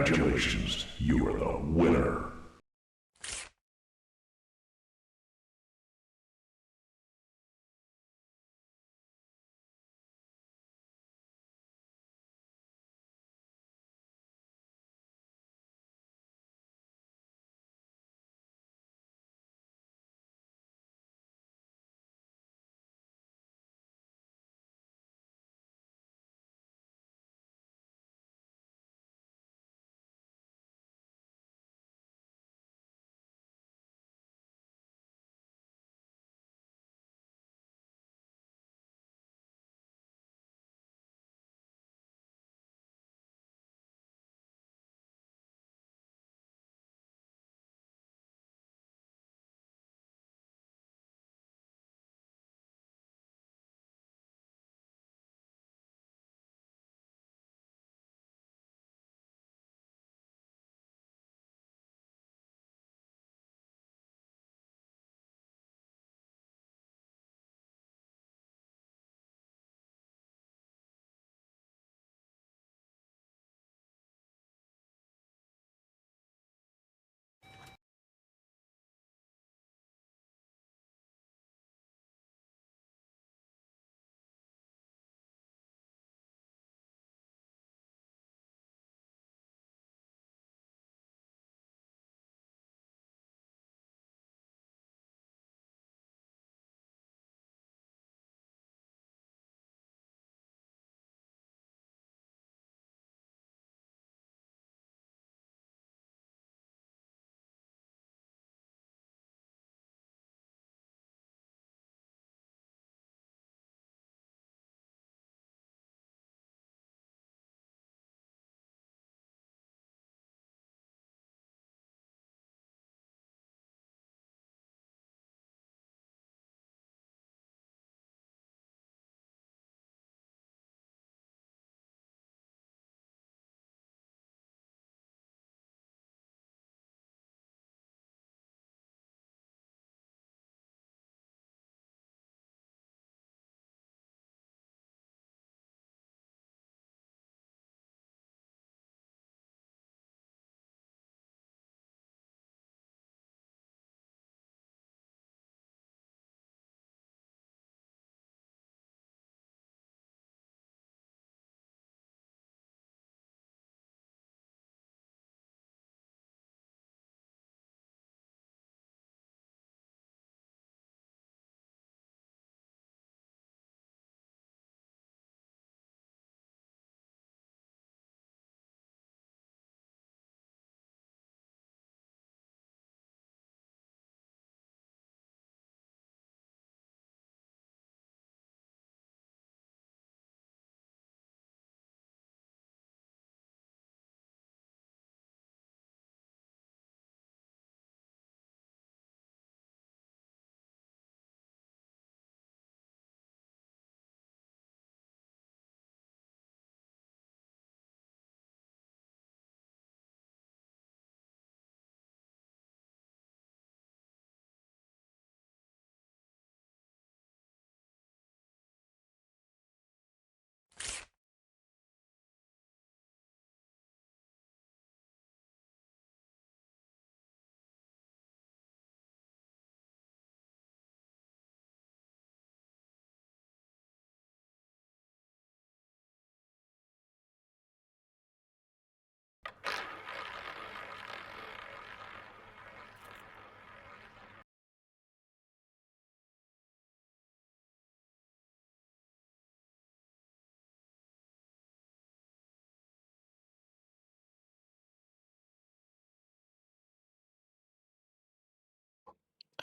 Congratulations, you are the winner.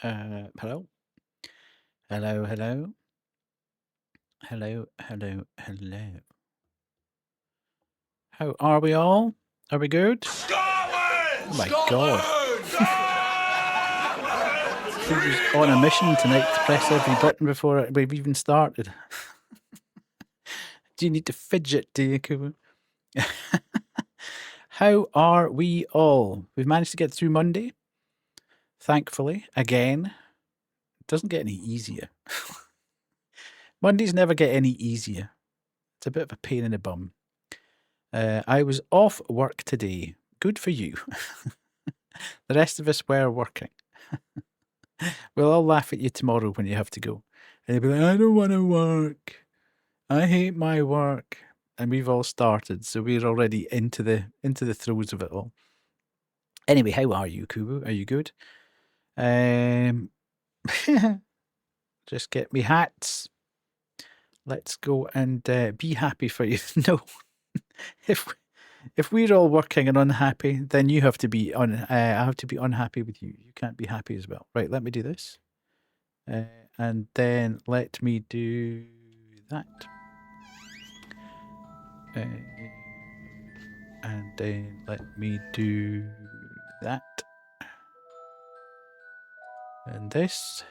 Hello? Hello, hello? Hello, hello, hello. How are we all? Are we good? Scotland! Oh my god. Who's on a mission tonight to press every button before we've even started? Do you need to fidget, do you, Kubu? How are we all? We've managed to get through Monday. Thankfully, again. It doesn't get any easier. Mondays never get any easier. It's a bit of a pain in the bum. I was off work today, good for you. The rest of us were working. We'll all laugh at you tomorrow when you have to go. And you'll be like, I don't want to work. I hate my work. And we've all started, so we're already into the throes of it all. Anyway, how are you, Kubu? Are you good? Just get me hats. Let's go and be happy for you. No, if we're all working and unhappy, then you have to be I have to be unhappy with you. You can't be happy as well. Right, let me do this. And then let me do that. And then let me do that. And this.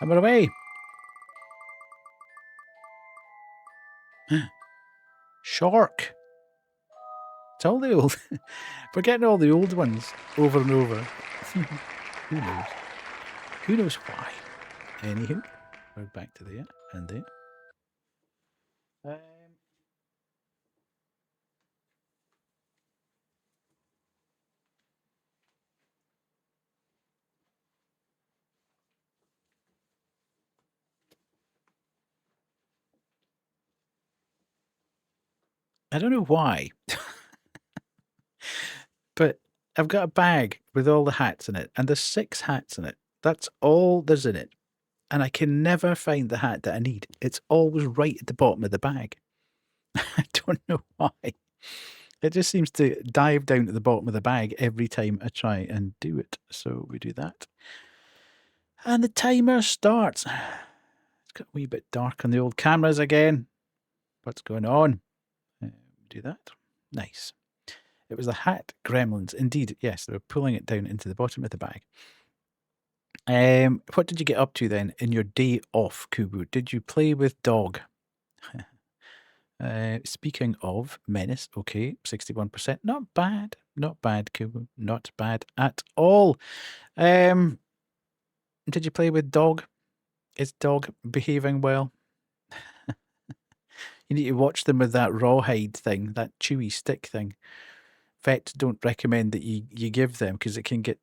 And we're away. Shark. It's all the old. We're getting all the old ones over and over. Who knows? Who knows why? Anywho, we're back to there and there. I don't know why, but I've got a bag with all the hats in it, and there's 6 hats in it. That's all there's in it. And I can never find the hat that I need. It's always right at the bottom of the bag. I don't know why. It just seems to dive down to the bottom of the bag every time I try and do it. So we do that. And the timer starts. It's got a wee bit dark on the old cameras again. What's going on? Do that. Nice. It was the hat gremlins. Indeed, yes, they were pulling it down into the bottom of the bag. What did you get up to then in your day off, Kubu? Did you play with dog? Speaking of Menace, okay, 61%. Not bad. Not bad, Kubu. Not bad at all. Did you play with dog? Is dog behaving well? You need to watch them with that rawhide thing, that chewy stick thing. Vets don't recommend that you give them because it can get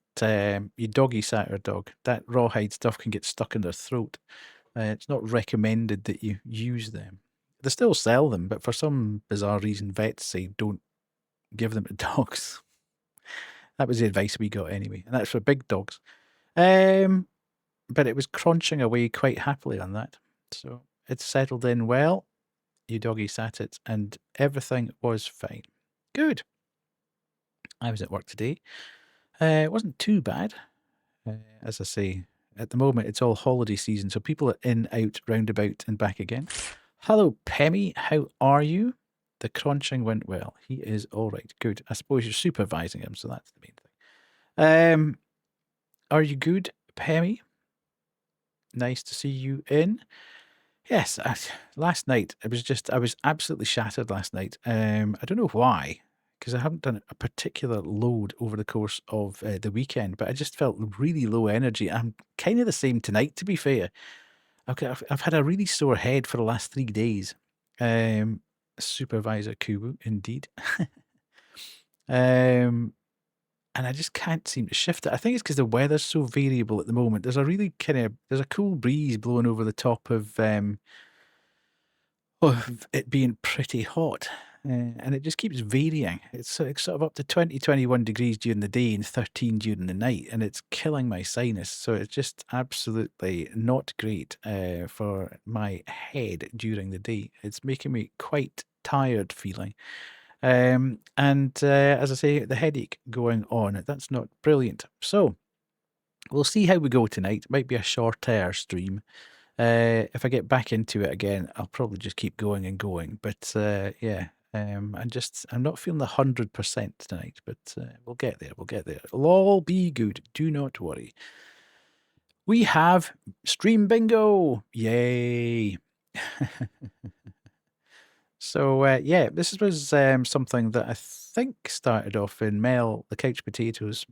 you doggy sat or dog. That rawhide stuff can get stuck in their throat. It's not recommended that you use them. They still sell them, but for some bizarre reason, vets say don't give them to dogs. That was the advice we got anyway, and that's for big dogs. But it was crunching away quite happily on that. So it settled in well. You doggy sat it, and everything was fine. Good. I was at work today. It wasn't too bad. As I say, at the moment, it's all holiday season, so people are in, out, roundabout, and back again. Hello, Pemmy. How are you? The crunching went well. He is all right. Good. I suppose you're supervising him, so that's the main thing. Are you good, Pemmy? Nice to see you in. Yes, last night, I was absolutely shattered last night. I don't know why, because I haven't done a particular load over the course of the weekend, but I just felt really low energy. I'm kind of the same tonight, to be fair. I've had a really sore head for the last 3 days. Supervisor Kubu, indeed. And I just can't seem to shift it. I think it's because the weather's so variable at the moment. There's a cool breeze blowing over the top of it being pretty hot. And it just keeps varying. It's sort of up to 20, 21 degrees during the day and 13 during the night. And it's killing my sinus. So it's just absolutely not great for my head during the day. It's making me quite tired feeling. And as I say, the headache going on. That's not brilliant. So we'll see how we go tonight. It might be a shorter stream. If I get back into it again, I'll probably just keep going and going. But yeah, I'm not feeling 100% tonight. But we'll get there. We'll get there. It'll all be good. Do not worry. We have stream bingo. Yay. So, yeah, this was something that I think started off in Mel, the Couch Potatoes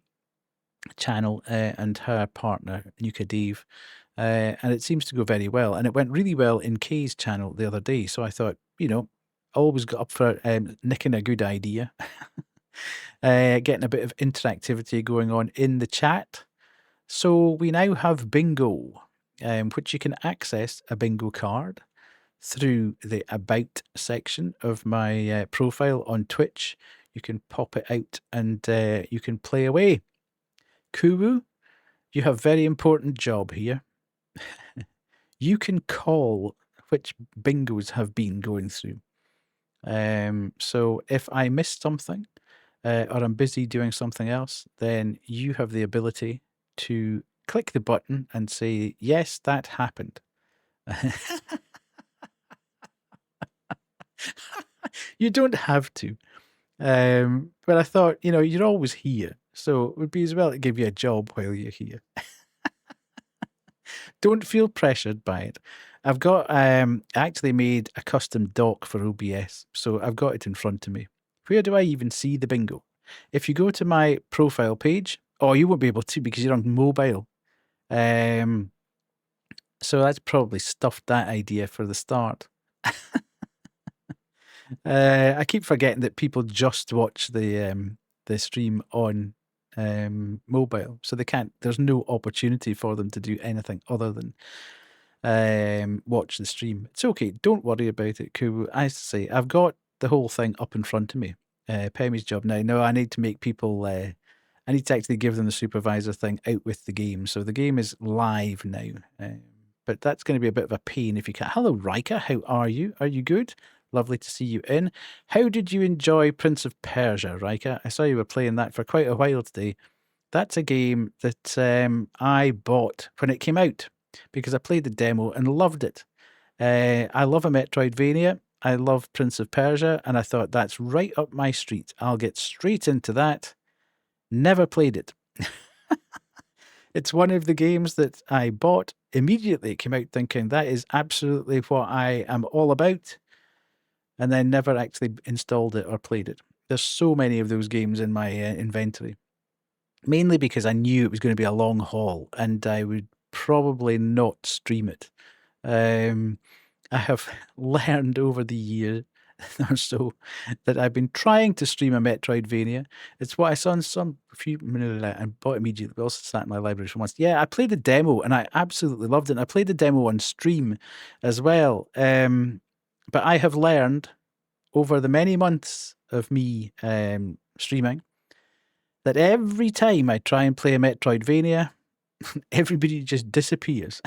channel, and her partner, Nuka Dave. And it seems to go very well. And it went really well in Kay's channel the other day. So I thought, always got up for nicking a good idea. Getting a bit of interactivity going on in the chat. So we now have bingo, which you can access a bingo card through the About section of my profile on Twitch. You can pop it out and you can play away. Kuwu, you have very important job here. You can call which bingos have been going through. So if I missed something or I'm busy doing something else, then you have the ability to click the button and say, yes, that happened. You don't have to. But I thought, you're always here. So it would be as well to give you a job while you're here. Don't feel pressured by it. I've got I actually made a custom doc for OBS, so I've got it in front of me. Where do I even see the bingo? If you go to my profile page, you won't be able to because you're on mobile. So that's probably stuffed that idea for the start. I keep forgetting that people just watch the stream on mobile, so they can't. There's no opportunity for them to do anything other than watch the stream. It's okay. Don't worry about it. Cool. As I say, I've got the whole thing up in front of me. Pemi's job now. No, I need to make people. I need to actually give them the supervisor thing out with the game. So the game is live now. But that's going to be a bit of a pain if you can't. Hello, Rika. How are you? Are you good? Lovely to see you in. How did you enjoy Prince of Persia, Rika? I saw you were playing that for quite a while today. That's a game that I bought when it came out because I played the demo and loved it. I love a Metroidvania. I love Prince of Persia, and I thought that's right up my street. I'll get straight into that. Never played it. It's one of the games that I bought immediately. It came out thinking that is absolutely what I am all about, and then never actually installed it or played it. There's so many of those games in my inventory, mainly because I knew it was going to be a long haul and I would probably not stream it. I have learned over the year or so that I've been trying to stream a Metroidvania. It's what I saw in and bought immediately. We also sat in my library for once. Yeah, I played the demo and I absolutely loved it. And I played the demo on stream as well. But I have learned over the many months of me streaming that every time I try and play a Metroidvania, everybody just disappears.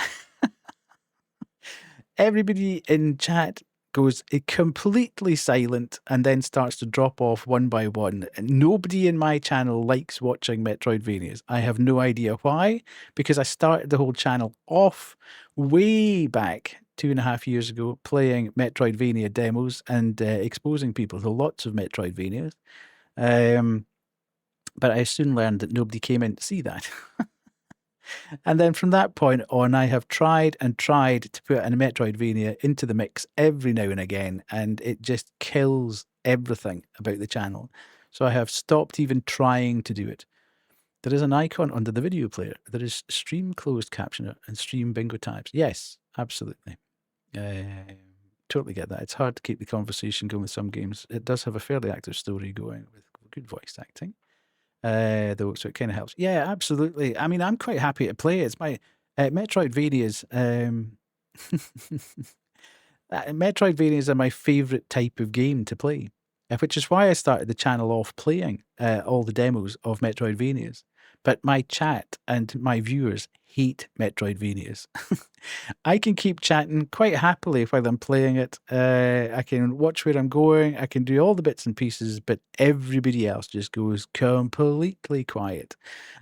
Everybody in chat goes completely silent and then starts to drop off one by one. And nobody in my channel likes watching Metroidvanias. I have no idea why, because I started the whole channel off way back 2.5 years ago playing Metroidvania demos and exposing people to lots of Metroidvanias. But I soon learned that nobody came in to see that. And then from that point on, I have tried and tried to put a Metroidvania into the mix every now and again, and it just kills everything about the channel. So I have stopped even trying to do it. There is an icon under the video player. There is stream closed captioner and stream bingo types. Yes, absolutely. Totally get that. It's hard to keep the conversation going with some games. It does have a fairly active story going with good voice acting. Though, so it kind of helps. Yeah, absolutely. I mean, I'm quite happy to play it. It's my Metroidvanias. Metroidvanias are my favorite type of game to play, which is why I started the channel off playing all the demos of Metroidvanias. But my chat and my viewers hate Metroidvanias. I can keep chatting quite happily while I'm playing it. I can watch where I'm going. I can do all the bits and pieces, but everybody else just goes completely quiet.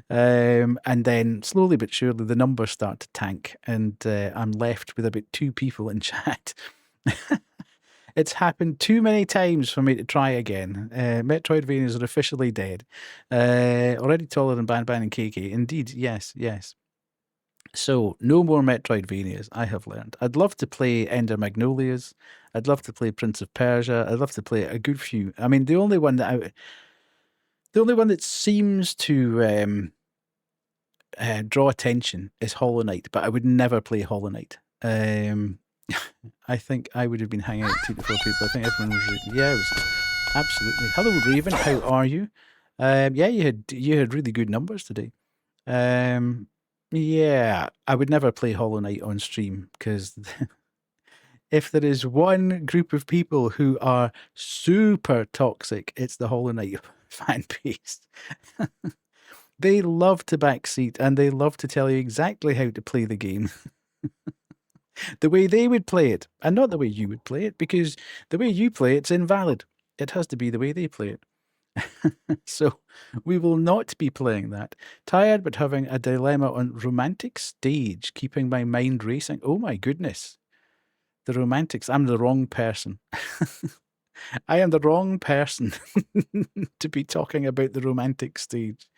And then slowly but surely the numbers start to tank and I'm left with about 2 people in chat. It's happened too many times for me to try again. Metroidvanias are officially dead. Already taller than Ban Ban and KK. Indeed, yes. So, no more Metroidvanias, I have learned. I'd love to play Ender Magnolias. I'd love to play Prince of Persia. I'd love to play a good few. I mean, the only one that seems to draw attention is Hollow Knight, but I would never play Hollow Knight. I think I would have been hanging out with 2 to 4 people. I think everyone was yeah, it was absolutely. Hello, Raven. How are you? Yeah, you had really good numbers today. Yeah, I would never play Hollow Knight on stream because if there is one group of people who are super toxic, it's the Hollow Knight fan base. They love to backseat and they love to tell you exactly how to play the game. The way they would play it, and not the way you would play it, because the way you play it's invalid. It has to be the way they play it. So we will not be playing that. Tired but having a dilemma on romantic stage, keeping my mind racing. Oh my goodness. The romantics. I'm the wrong person. I am the wrong person to be talking about the romantic stage.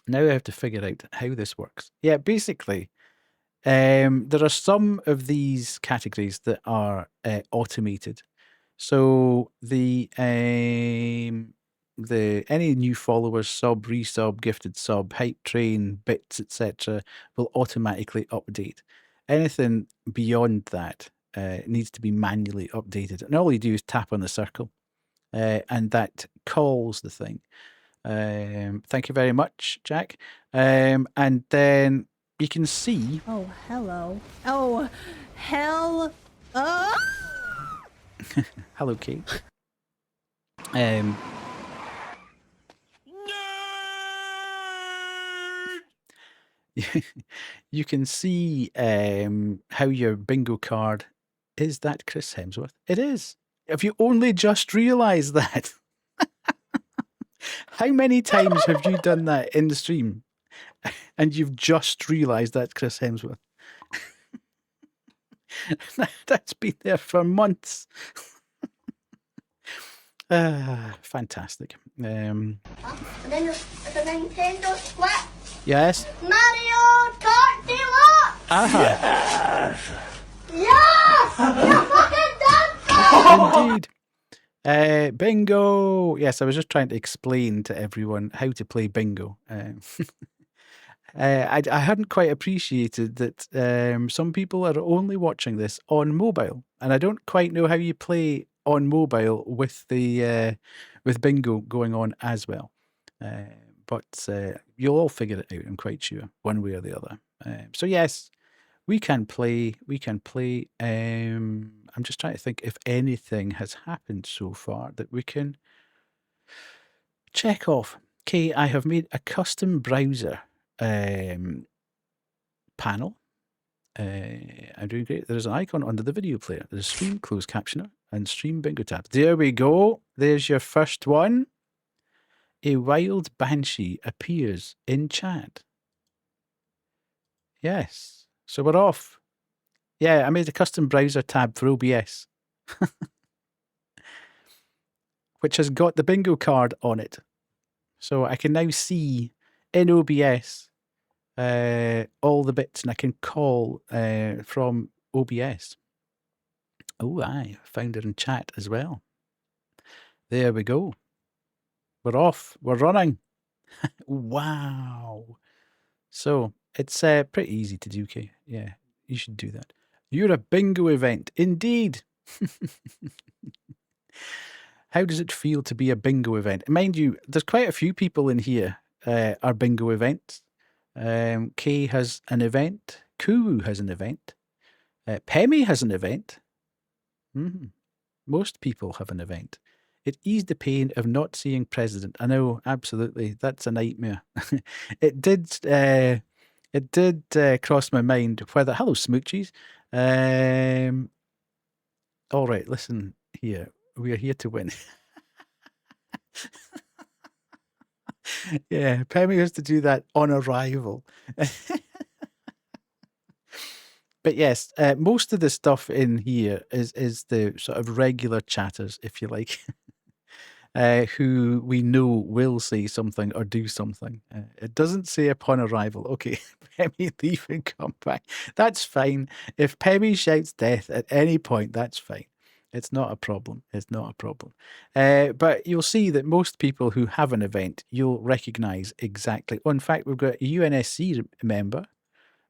Now I have to figure out how this works. Yeah, basically, there are some of these categories that are automated. So the any new followers, sub, resub, gifted sub, hype train, bits, etc., will automatically update. Anything beyond that needs to be manually updated, and all you do is tap on the circle, and that calls the thing. Thank you very much, Jack. And then you can see. Oh, hello. Oh, hell. Hello, Kate. You can see how your bingo card is that Chris Hemsworth. It is. If you only just realised that. How many times have you done that in the stream and you've just realised that's Chris Hemsworth? That's been there for months. Fantastic. And then the Nintendo Switch. Yes. Mario Kart Deluxe. Aha. Yes. You fucking done it. Indeed. Bingo. Yes, I was just trying to explain to everyone how to play bingo. I hadn't quite appreciated that some people are only watching this on mobile, and I don't quite know how you play on mobile with the with bingo going on as well. But you'll all figure it out, I'm quite sure, one way or the other. So yes, we can play. We can play. I'm just trying to think if anything has happened so far that we can check off. Okay, I have made a custom browser panel. I'm doing great. There's an icon under the video player. There's stream closed captioner and stream bingo tab. There we go. There's your first one. A wild banshee appears in chat. Yes. So we're off. Yeah, I made a custom browser tab for OBS, which has got the bingo card on it. So I can now see in OBS all the bits, and I can call from OBS. Oh, I found it in chat as well. There we go. We're off. We're running. Wow. So it's pretty easy to do, Kay. Yeah, you should do that. You're a bingo event. Indeed. How does it feel to be a bingo event? Mind you, there's quite a few people in here are bingo events. Kay has an event. Kuru has an event. Pemi has an event. Most people have an event. It eased the pain of not seeing president. I know, absolutely. That's a nightmare. It did cross my mind whether... Hello, Smoochies. All right, listen here. We are here to win. Yeah, Pemi has to do that on arrival. But yes, most of the stuff in here is the sort of regular chatters, if you like, who we know will say something or do something. It doesn't say upon arrival. Okay, Pemi, leave and come back. That's fine. If Pemi shouts death at any point, that's fine. It's not a problem. It's not a problem. But you'll see that most people who have an event, you'll recognize exactly. Oh, in fact, we've got a UNSC member.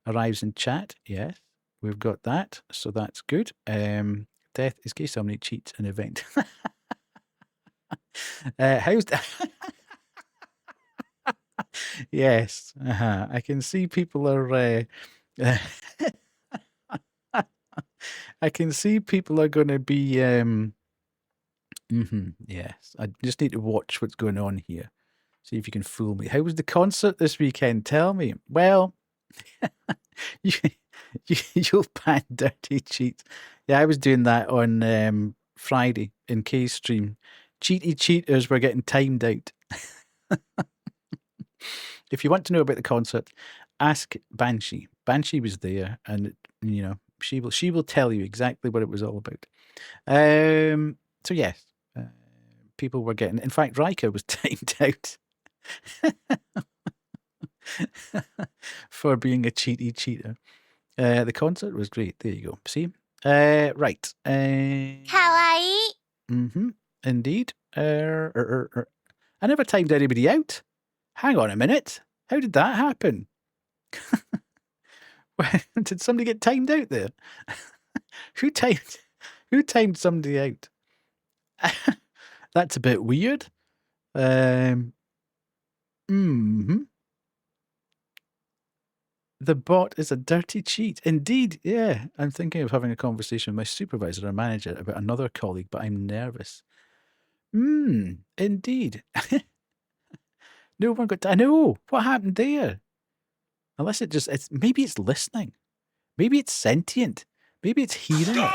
arrives in chat. Yes, we've got that. So that's good. Death is case somebody cheats an event. How's that? Yes. I can see people are... I can see people are going to be... yes. I just need to watch what's going on here. See if you can fool me. How was the concert this weekend? Tell me. Well, you'll ban dirty cheats. Yeah, I was doing that on Friday in Kay's stream. Cheaty cheaters were getting timed out. If you want to know about the concert, ask Banshee. Banshee was there, and you know she will tell you exactly what it was all about. So yes, people were getting. In fact, Rika was timed out for being a cheaty cheater. The concert was great. There you go. See, right. Kawaii. Indeed. I never timed anybody out. Hang on a minute. How did that happen? Did somebody get timed out there? Who timed somebody out? That's a bit weird. The bot is a dirty cheat. Indeed, yeah. I'm thinking of having a conversation with my supervisor or manager about another colleague, but I'm nervous. Indeed. No one got... I know. What happened there? Unless maybe it's listening. Maybe it's sentient. Maybe it's hearing it.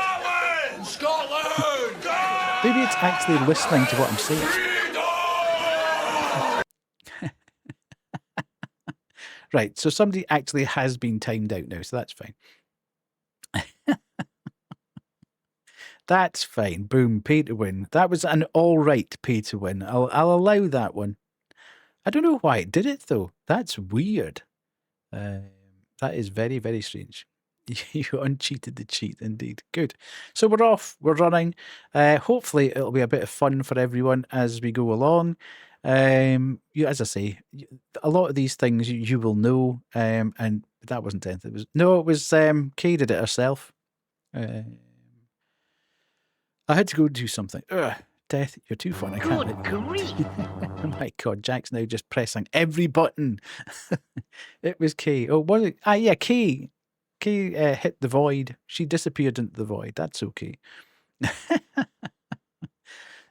Scotland! Scotland! Maybe it's actually listening to what I'm saying. Right, so somebody actually has been timed out now, so that's fine. That's fine. Boom, pay to win. That was an all right pay to win. I'll allow that one. I don't know why it did it, though. That's weird. That is very, very strange. You uncheated the cheat, indeed. Good. So we're off. We're running. Hopefully, it'll be a bit of fun for everyone as we go along. As I say, a lot of these things you will know. And that wasn't anything. It was Kay did it herself. I had to go do something. Ugh. Death, you're too fun. I can't. Oh my God, Jack's now just pressing every button. It was Kay. Oh, was it? Yeah, Kay. Kay hit the void. She disappeared into the void. That's okay.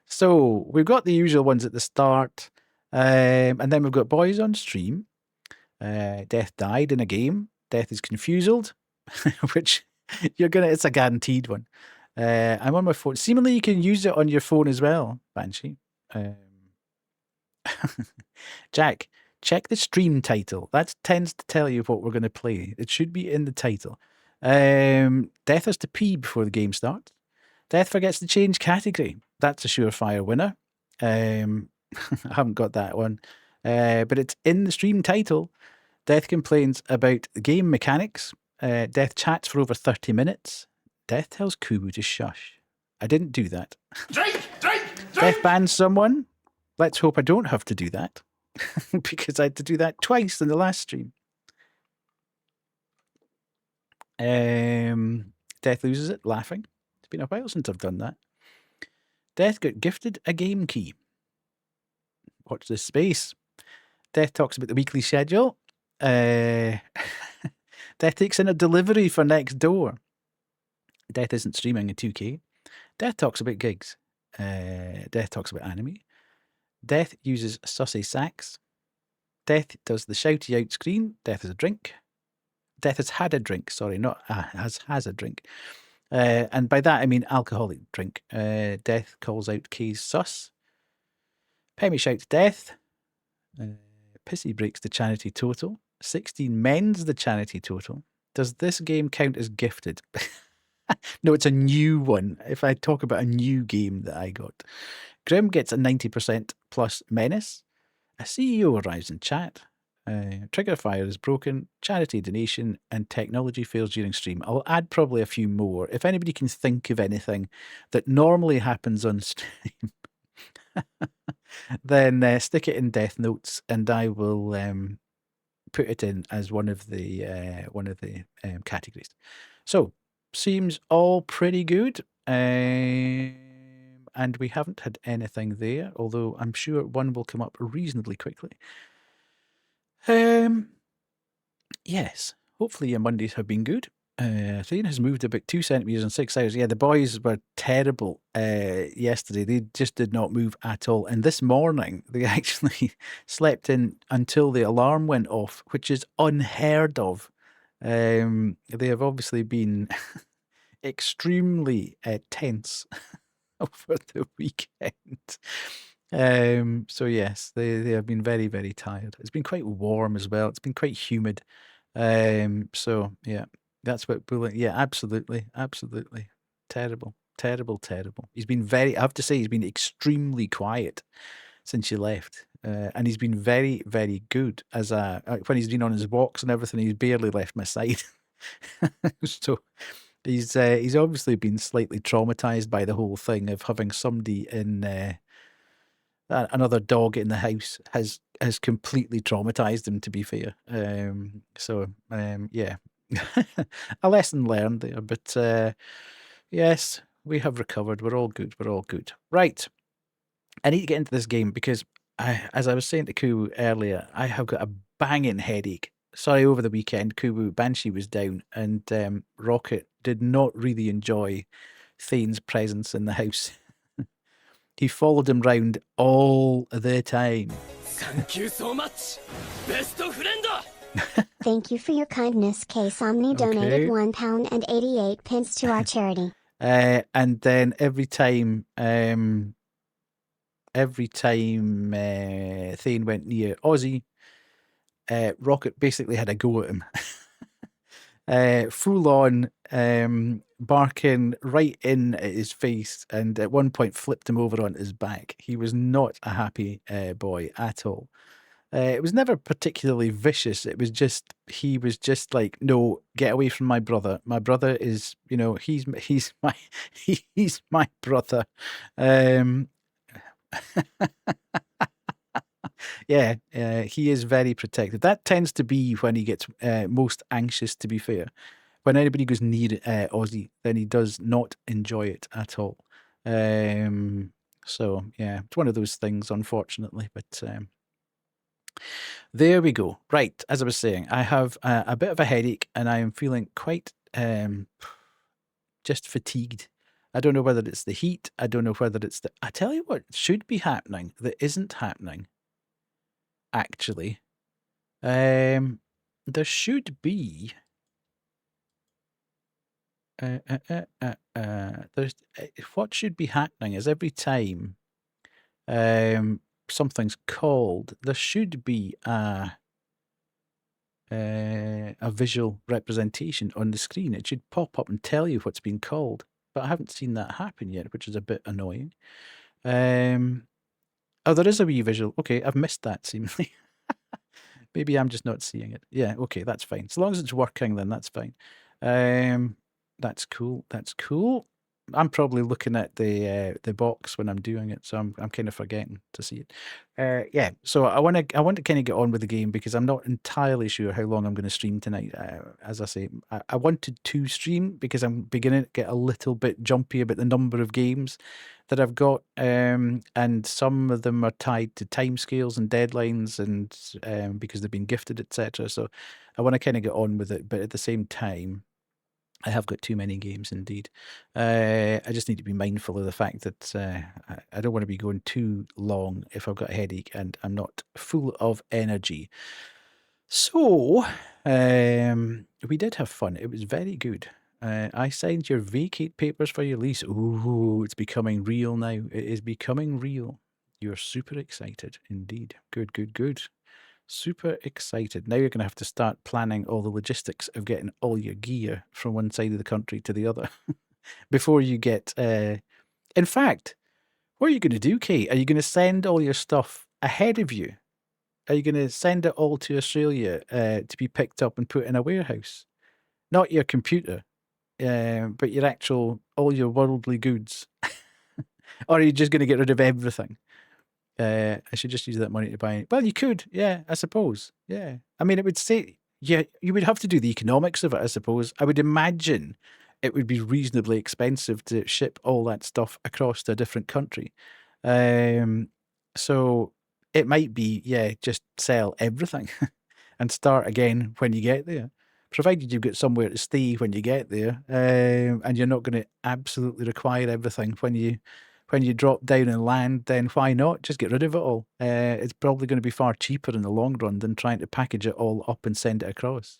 So we've got the usual ones at the start, and then we've got boys on stream. Death died in a game. Death is confused, which it's a guaranteed one. I'm on my phone. Seemingly, you can use it on your phone as well, Banshee. Jack, check the stream title. That tends to tell you what we're going to play. It should be in the title. Death has to pee before the game starts. Death forgets to change category. That's a surefire winner. I haven't got that one. But it's in the stream title. Death complains about the game mechanics. Death chats for over 30 minutes. Death tells Kubu to shush. I didn't do that. Death bans someone. Let's hope I don't have to do that. Because I had to do that twice in the last stream. Death loses it, laughing. It's been a while since I've done that. Death got gifted a game key. Watch this space. Death talks about the weekly schedule. Death takes in a delivery for next door. Death isn't streaming in 2K. Death talks about gigs. Death talks about anime. Death uses sussy sax. Death does the shouty out screen. Death has a drink. Death has had a drink. Sorry, not has a drink. And by that I mean alcoholic drink. Death calls out Kay's sus. Pemmy shouts death. Pissy breaks the charity total. 16 mends the charity total. Does this game count as gifted? No, it's a new one. If I talk about a new game that I got. Grim gets a 90% plus menace. A CEO arrives in chat. Trigger fire is broken. Charity donation and technology fails during stream. I'll add probably a few more. If anybody can think of anything that normally happens on stream, then stick it in death notes and I will put it in as one of the categories. So seems all pretty good. And we haven't had anything there, although I'm sure one will come up reasonably quickly. Yes, hopefully your Mondays have been good. Thane has moved about 2 centimeters in 6 hours. Yeah, the boys were terrible yesterday. They just did not move at all. And this morning, they actually slept in until the alarm went off, which is unheard of. They have obviously been extremely tense over the weekend. So yes, they have been very, very tired. It's been quite warm as well. It's been quite humid. So yeah, that's what bullying. Yeah, absolutely, absolutely. Terrible, terrible, terrible. He's been very, I have to say, he's been extremely quiet since you left. And he's been very, very good as when he's been on his walks and everything, he's barely left my side. So he's obviously been slightly traumatized by the whole thing of having somebody in another dog in the house has completely traumatized him, to be fair. Yeah, a lesson learned there. But yes, we have recovered. We're all good. We're all good. Right. I need to get into this game because, as I was saying to Kubu earlier, I have got a banging headache. Sorry, over the weekend, Kubu, Banshee was down, and Rocket did not really enjoy Thane's presence in the house. He followed him round all the time. Thank you so much. Best friend. Thank you for your kindness. Case Omni donated £1 and 88 pence to our charity. And then every time Thane went near Ozzy, Rocket basically had a go at him. Full on barking right in at his face, and at one point flipped him over on his back. He was not a happy boy at all. It was never particularly vicious. It was just, he was just like, no, get away from my brother. My brother is, he's my he's my brother. Yeah, he is very protective. That tends to be when he gets most anxious, to be fair. When anybody goes near Ozzy, then he does not enjoy it at all. So, yeah, it's one of those things, unfortunately. But there we go. Right, as I was saying, I have a bit of a headache and I am feeling quite just fatigued. I don't know whether it's the heat. I don't know whether it's I tell you what should be happening that isn't happening. Actually, there should be there's what should be happening is every time something's called, there should be a visual representation on the screen. It should pop up and tell you what's been called, but I haven't seen that happen yet, which is a bit annoying. Oh, there is a wee visual. Okay, I've missed that seemingly. Maybe I'm just not seeing it. Yeah, okay, that's fine. As long as it's working, then that's fine. That's cool. That's cool. I'm probably looking at the box when I'm doing it, so I'm kind of forgetting to see it. Yeah, so I want to kind of get on with the game because I'm not entirely sure how long I'm going to stream tonight. As I say, I wanted to stream because I'm beginning to get a little bit jumpy about the number of games that I've got, and some of them are tied to timescales and deadlines, and because they've been gifted, etc. So I want to kind of get on with it, but at the same time, I have got too many games indeed. I just need to be mindful of the fact that I don't want to be going too long if I've got a headache and I'm not full of energy. So, we did have fun. It was very good. I signed your vacate papers for your lease. Ooh, it's becoming real now. It is becoming real. You're super excited indeed. Good, good, good. Super excited. Now you're going to have to start planning all the logistics of getting all your gear from one side of the country to the other before you get... In fact, what are you going to do, Kate? Are you going to send all your stuff ahead of you? Are you going to send it all to Australia to be picked up and put in a warehouse? Not your computer, but your actual, all your worldly goods. Or are you just going to get rid of everything? I should just use that money to buy. Well, you could, yeah, I suppose. Yeah. I mean, it would say, yeah, you would have to do the economics of it, I suppose. I would imagine it would be reasonably expensive to ship all that stuff across to a different country. So it might be, yeah, just sell everything and start again when you get there, provided you've got somewhere to stay when you get there, and you're not going to absolutely require everything when you drop down and land. Then why not just get rid of it all? It's probably going to be far cheaper in the long run than trying to package it all up and send it across.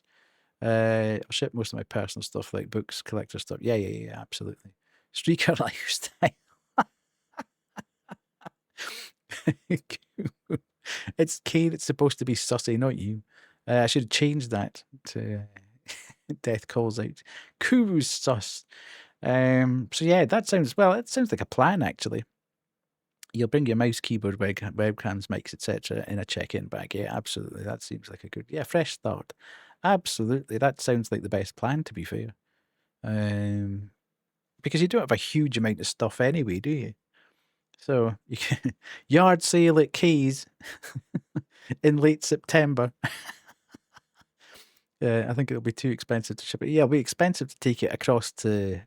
I'll ship most of my personal stuff like books, collector stuff. Yeah, absolutely. Streaker lifestyle. It's Kay that's supposed to be sussy, not you. I should have changed that to Death Calls Out. Kubu's sus. So yeah, that sounds like a plan actually. You'll bring your mouse, keyboard, webcams, mics, etc. in a check-in bag. Yeah, absolutely. That seems like a good, fresh start. Absolutely. That sounds like the best plan, to be fair. Because you don't have a huge amount of stuff anyway, do you? So you can yard sale at Keys in late September. I think it'll be too expensive to ship it. Yeah, it'll be expensive to take it across to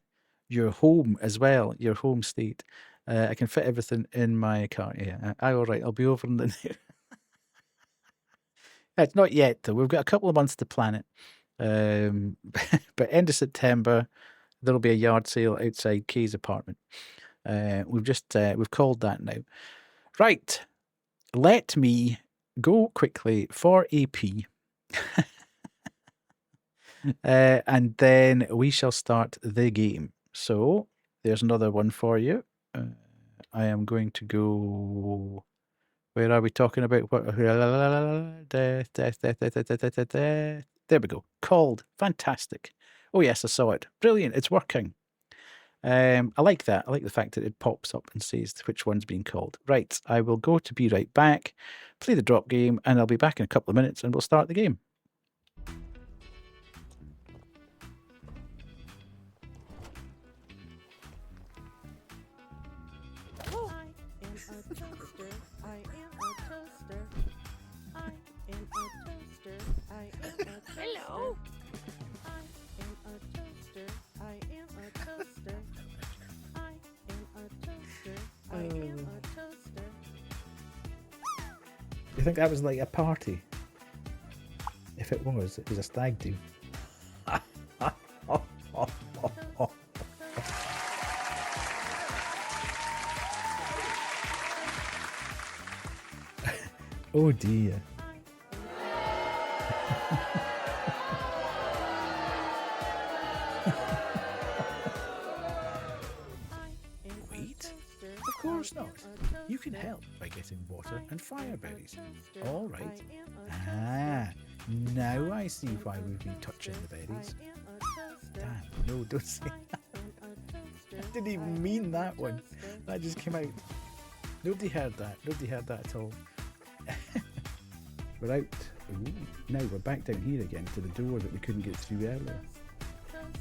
your home as well, your home state. I can fit everything in my car. Yeah, all right. I'll be over in the. It's not yet though. We've got a couple of months to plan it. But end of September, there'll be a yard sale outside Kay's apartment. We've called that now. Right. Let me go quickly for AP. And then we shall start the game. So there's another one for you. I am going to go. Where are we talking about? What? Death. There we go. Called. Fantastic. Oh yes, I saw it. Brilliant. It's working. I like that. I like the fact that it pops up and says which one's being called. Right. I will go to be right back, play the drop game, and I'll be back in a couple of minutes and we'll start the game. Hello. You think that was like a party? If it was a stag do. Oh dear. Wait, of course not. You can help by getting water and fire berries. All right. Ah, now I see why we've been touching the berries. Damn, no, don't say that. I didn't even mean that one. That just came out. Nobody heard that. Nobody heard that at all. We're out. Ooh, now we're back down here again to the door that we couldn't get through earlier.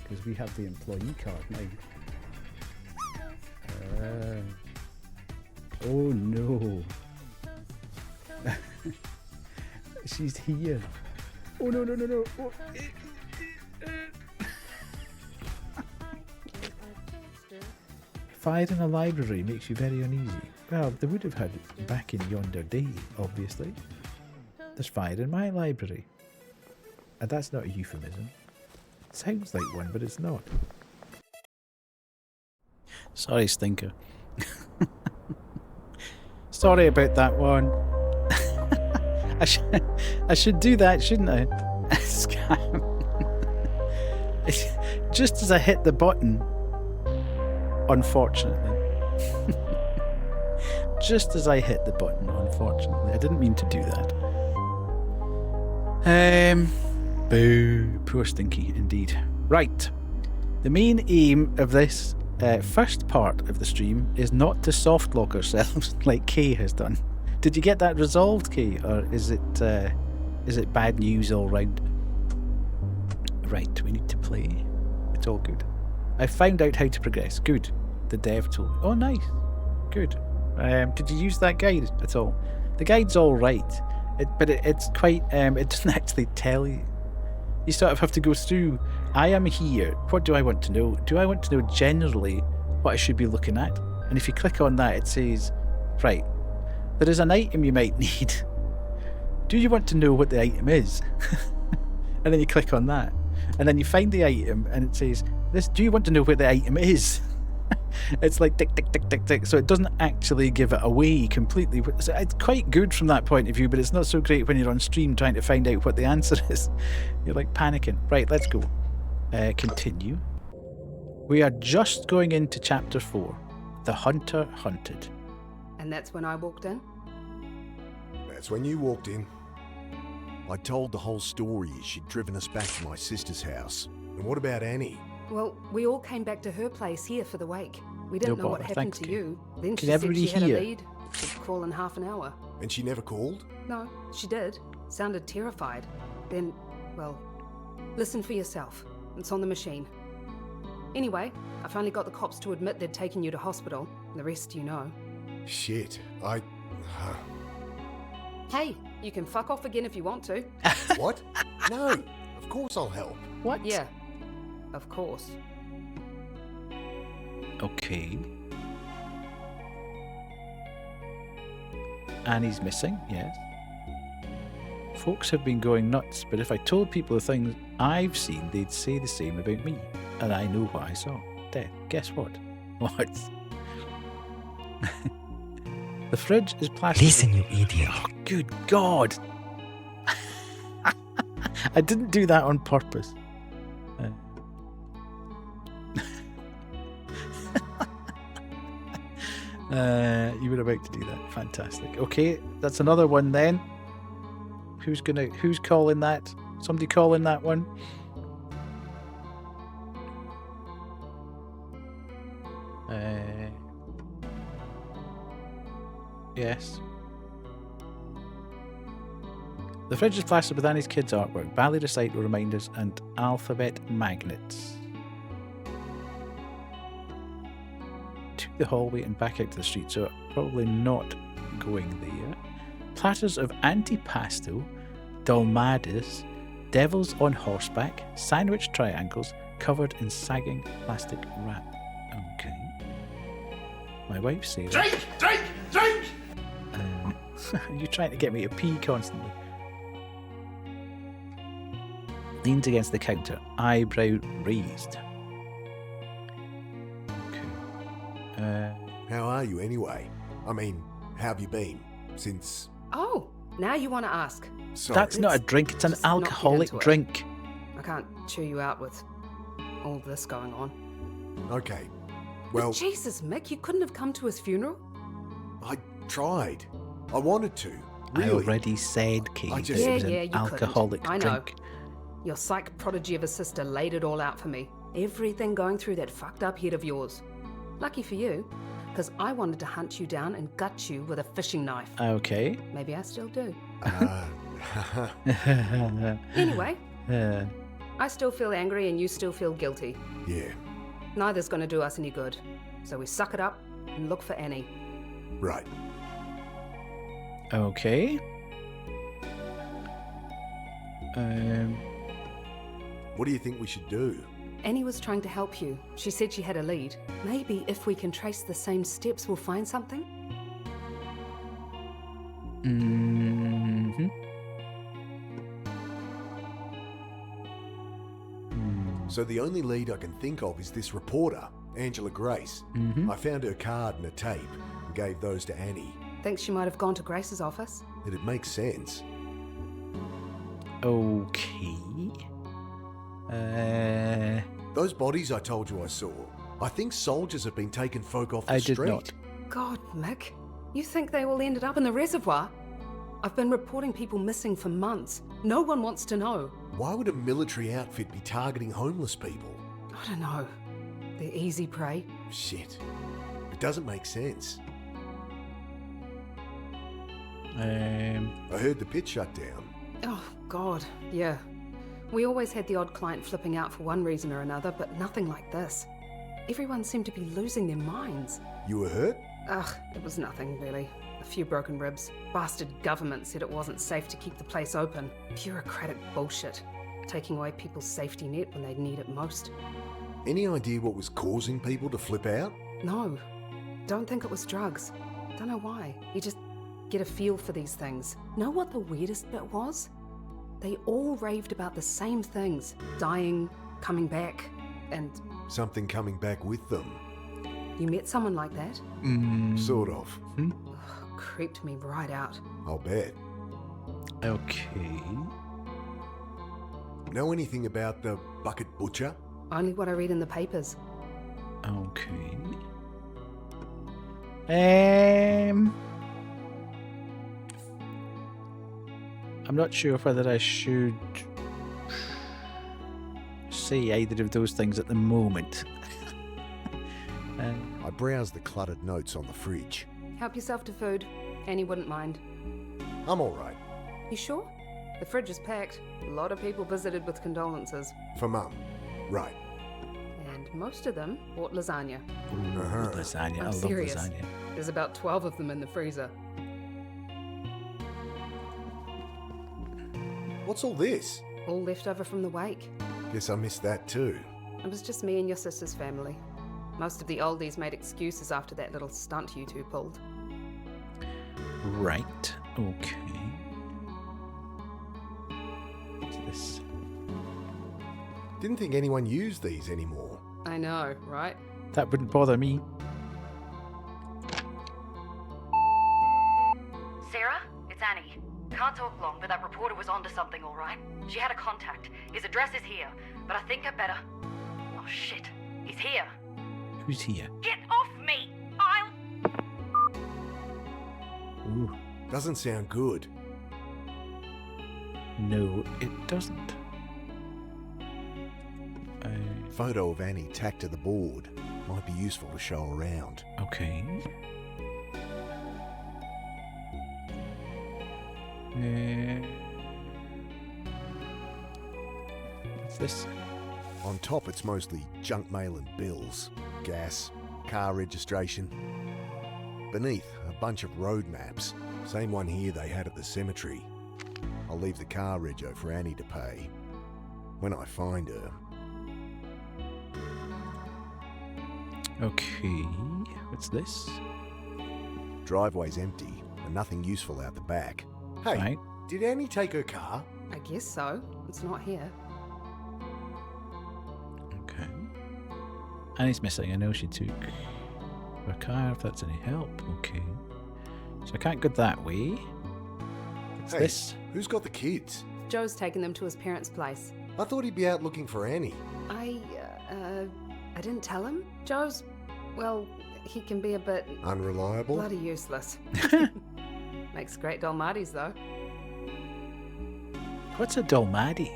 Because we have the employee card now. Oh no. She's here. Oh no. Oh. Fire in a library makes you very uneasy. Well, they would have had it back in yonder day, obviously. There's fire in my library. And that's not a euphemism. It sounds like one, but it's not. Sorry, Stinker. Sorry about that one. I should do that, shouldn't I? Scam. Just as I hit the button, unfortunately. Just as I hit the button, unfortunately. I didn't mean to do that. Boo. Poor Stinky, indeed. Right. The main aim of this first part of the stream is not to soft lock ourselves like Kay has done. Did you get that resolved, Kay? Or is it bad news all round? Right, we need to play. It's all good. I found out how to progress. Good. The dev tool. Oh, nice. Good. Did you use that guide at all? The guide's all right, but it's quite. It doesn't actually tell you. You sort of have to go through. I am here. What do I want to know? Do I want to know generally what I should be looking at? And if you click on that, it says, right, there is an item you might need. Do you want to know what the item is? And then you click on that, and then you find the item, and it says, "This. Do you want to know what the item is?" It's like tick, tick, tick, tick, tick. So it doesn't actually give it away completely. So it's quite good from that point of view, but it's not so great when you're on stream trying to find out what the answer is. You're like panicking. Right, let's go. Continue. We are just going into chapter 4. The Hunter Hunted. And that's when I walked in? That's when you walked in. I told the whole story as she'd driven us back to my sister's house. And what about Annie? Well, we all came back to her place here for the wake. We didn't know what bother, happened thanks, to Kate. you. Then Can she said everybody she had a hear? lead. She'd call in half an hour. And she never called? No, she did. Sounded terrified. Then, well, listen for yourself. It's on the machine. Anyway, I finally got the cops to admit they'd taken you to hospital. The rest you know. Shit, Hey, you can fuck off again if you want to. What? No, of course I'll help. What? Yeah, of course. Okay. Annie's missing, yes. Folks have been going nuts, but if I told people the things I've seen, they'd say the same about me. And I know what I saw. Death. Guess what? What? The fridge is plastic. Listen, you idiot. Oh, good God. I didn't do that on purpose. You were about to do that. Fantastic. Okay, that's another one then. Who's calling that? Somebody calling that one? Yes. The fridge is plastered with Annie's kids' artwork, Bally recital reminders, and alphabet magnets. To the hallway and back out to the street, so probably not going there. Platters of antipasto, dolmades, devils on horseback, sandwich triangles covered in sagging plastic wrap. Okay. My wife says. Drink! Drink! Drink! You're trying to get me to pee constantly. Leans against the counter, eyebrow raised. Okay. How are you anyway? I mean, how have you been? Since... Oh, now you want to ask. Sorry. That's not a drink, it's an Just not get alcoholic into it. drink. I can't chew you out with all this going on. Okay. But Well, Jesus, Mick, you couldn't have come to his funeral? I tried. I wanted to. Really. I already said, Kate, I that just- it was Yeah, an you couldn't. alcoholic I know. drink. Your psych prodigy of a sister laid it all out for me. Everything going through that fucked up head of yours. Lucky for you, because I wanted to hunt you down and gut you with a fishing knife. Okay. Maybe I still do. Yeah. Anyway, I still feel angry and you still feel guilty. Yeah, Neither's going to do us any good. So we suck it up and look for Annie. right. Okay. What do you think we should do? Annie was trying to help you. She said she had a lead. Maybe if we can trace the same steps, we'll find something? Mm-hmm. So the only lead I can think of is this reporter, Angela Grace. Mm-hmm. I found her card and a tape and gave those to Annie. Think she might have gone to Grace's office? It'd make sense. Okay. Those bodies I told you I saw, I think soldiers have been taking folk off the I street. did not. God, Mick. You think they all ended up in the reservoir? I've been reporting people missing for months. No one wants to know. Why would a military outfit be targeting homeless people? I don't know. They're easy prey. Shit. It doesn't make sense. I heard the pit shut down. Oh, God, yeah. We always had the odd client flipping out for one reason or another, but nothing like this. Everyone seemed to be losing their minds. You were hurt? Ugh, it was nothing, really. A few broken ribs. Bastard government said it wasn't safe to keep the place open. Bureaucratic bullshit. Taking away people's safety net when they need it most. Any idea what was causing people to flip out? No. Don't think it was drugs. Don't know why. You just get a feel for these things. Know what the weirdest bit was? They all raved about the same things. Dying, coming back, and... Something coming back with them. You met someone like that? Sort of. Ugh, creeped me right out. I'll bet. Okay. Know anything about the Bucket Butcher? Only what I read in the papers. Okay. I'm not sure whether I should say either of those things at the moment. I browsed the cluttered notes on the fridge. Help yourself to food. Annie wouldn't mind. I'm alright. You sure? The fridge is packed. A lot of people visited with condolences. For Mum. Right. And most of them bought lasagna. Ooh, lasagna. I love serious. lasagna. There's about 12 of them in the freezer. What's all this? All left over from the wake. Guess I missed that too. It was just me and your sister's family. Most of the oldies made excuses after that little stunt you two pulled. Right. Okay. What's this? Didn't think anyone used these anymore. I know, right? That wouldn't bother me. Sarah, it's Annie. Can't talk long, but that reporter was onto something, all right? She had a contact. His address is here, but I think I better... Oh, shit. He's here. Who's here? Get off me! I'll... Ooh. Doesn't sound good. No, it doesn't. Photo of Annie tacked to the board. Might be useful to show around. Okay. What's this? On top, it's mostly junk mail and bills. Gas, car registration. Beneath, a bunch of road maps. Same one here they had at the cemetery. I'll leave the car rego for Annie to pay. When I find her. Okay. What's this? Driveway's empty and nothing useful out the back. Hey, Right. did Annie take her car? I guess so. It's not here. Okay. Annie's missing. I know she took her car, if that's any help. Okay. So I can't go that way. What's Hey, this? who's got the kids? Joe's taken them to his parents' place. I thought he'd be out looking for Annie. I didn't tell him. Joe's, well, he can be a bit Unreliable? bloody useless. Makes great Dalmatis, though. What's a Dalmati?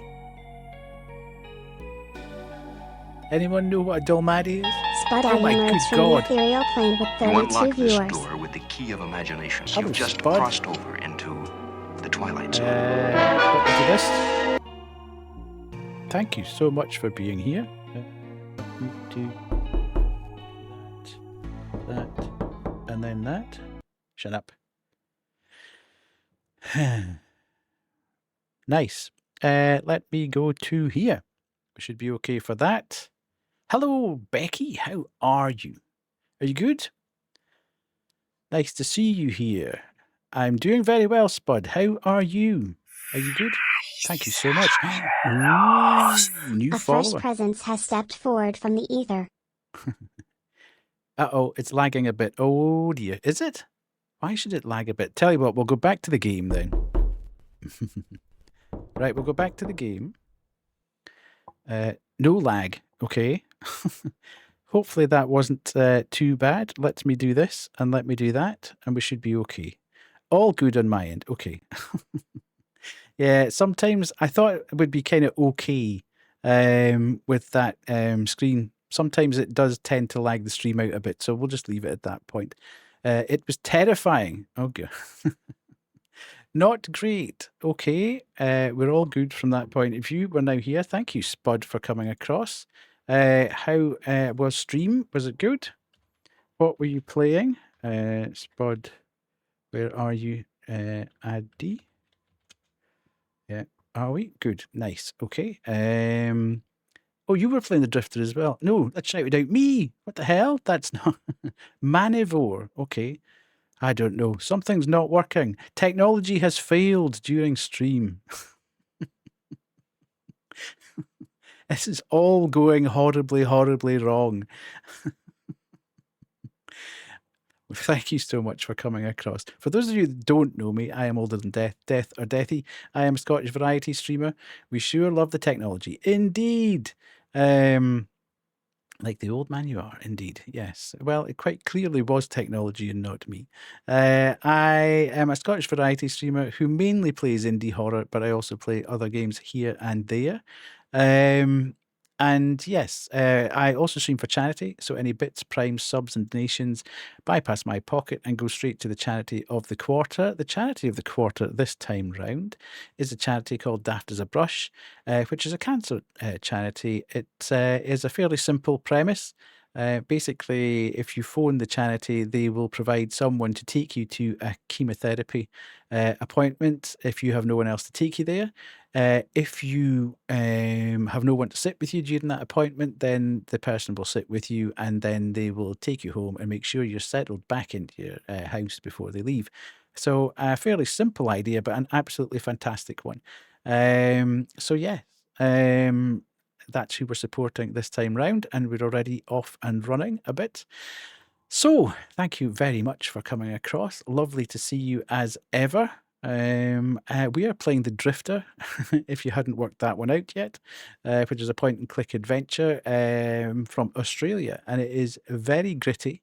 Anyone know what a Dalmati is? Spud Oh my emerged good from God. the ethereal plane with You 32 unlock this viewers. door with the key of imagination. Hello, You've just Spud. crossed over into the Twilight Zone. Look at this. Thank you so much for being here. Let me do that, and then that. Shut up. Nice. Let me go to here. We should be okay for that. Hello, Becky. How are you? Are you good? Nice to see you here. I'm doing very well, Spud. How are you? Are you good? Thank you so much. Ooh, new A follower. first presence has stepped forward from the ether. Uh-oh, it's lagging a bit. Oh dear. Is it? Why should it lag a bit? Tell you what, we'll go back to the game then. Right, we'll go back to the game. No lag, okay. Hopefully that wasn't too bad. Let me do this and let me do that and we should be okay. All good on my end. Okay. Yeah, sometimes I thought it would be kind of okay with that screen. Sometimes it does tend to lag the stream out a bit, so we'll just leave it at that point. It was terrifying. Oh, God. Not great. Okay, we're all good from that point of view. We're now here. Thank you, Spud, for coming across. How was stream? Was it good? What were you playing? Spud, where are you? Addy? Yeah, are we? Good, nice, okay. Oh, you were playing the Drifter as well. No, that shouted out me. What the hell? That's not... Manivore, okay. I don't know. Something's not working. Technology has failed during stream. This is all going horribly, horribly wrong. Thank you so much for coming across. For those of you that don't know me, I am older than Death or Deathy. I am a Scottish variety streamer. We sure love the technology. Indeed. Like the old man you are, indeed. Yes. Well, it quite clearly was technology and not me. I am a Scottish variety streamer who mainly plays indie horror, but I also play other games here and there. And yes, I also stream for charity, so any bits, primes, subs, and donations bypass my pocket and go straight to the charity of the quarter. The charity of the quarter this time round is a charity called Daft as a Brush, which is a cancer charity. It is a fairly simple premise. Basically, if you phone the charity, they will provide someone to take you to a chemotherapy appointment if you have no one else to take you there. If you have no one to sit with you during that appointment, then the person will sit with you and then they will take you home and make sure you're settled back into your house before they leave. So a fairly simple idea, but an absolutely fantastic one. So yes, that's who we're supporting this time round, and we're already off and running a bit. So thank you very much for coming across. Lovely to see you as ever. We are playing The Drifter, if you hadn't worked that one out yet, which is a point-and-click adventure from Australia, and it is very gritty,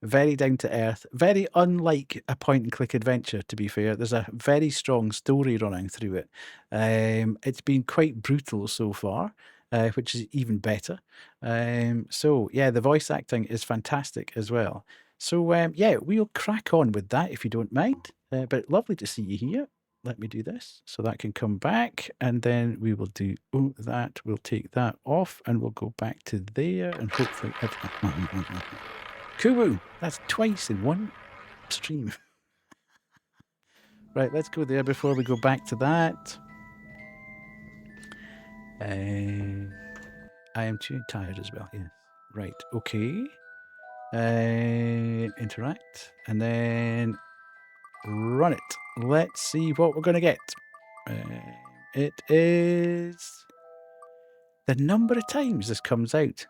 very down-to-earth, very unlike a point-and-click adventure, to be fair. There's a very strong story running through it. It's been quite brutal so far, which is even better. So, yeah, the voice acting is fantastic as well. So, yeah, we'll crack on with that if you don't mind. But lovely to see you here. Let me do this so that can come back, and then we will do that. We'll take that off, and we'll go back to there, and hopefully... Kubu! That's twice in one stream. Right, let's go there before we go back to that. I am too tired as well, yes. Right, okay. Interact, and then run it. Let's see what we're going to get. It is the number of times this comes out.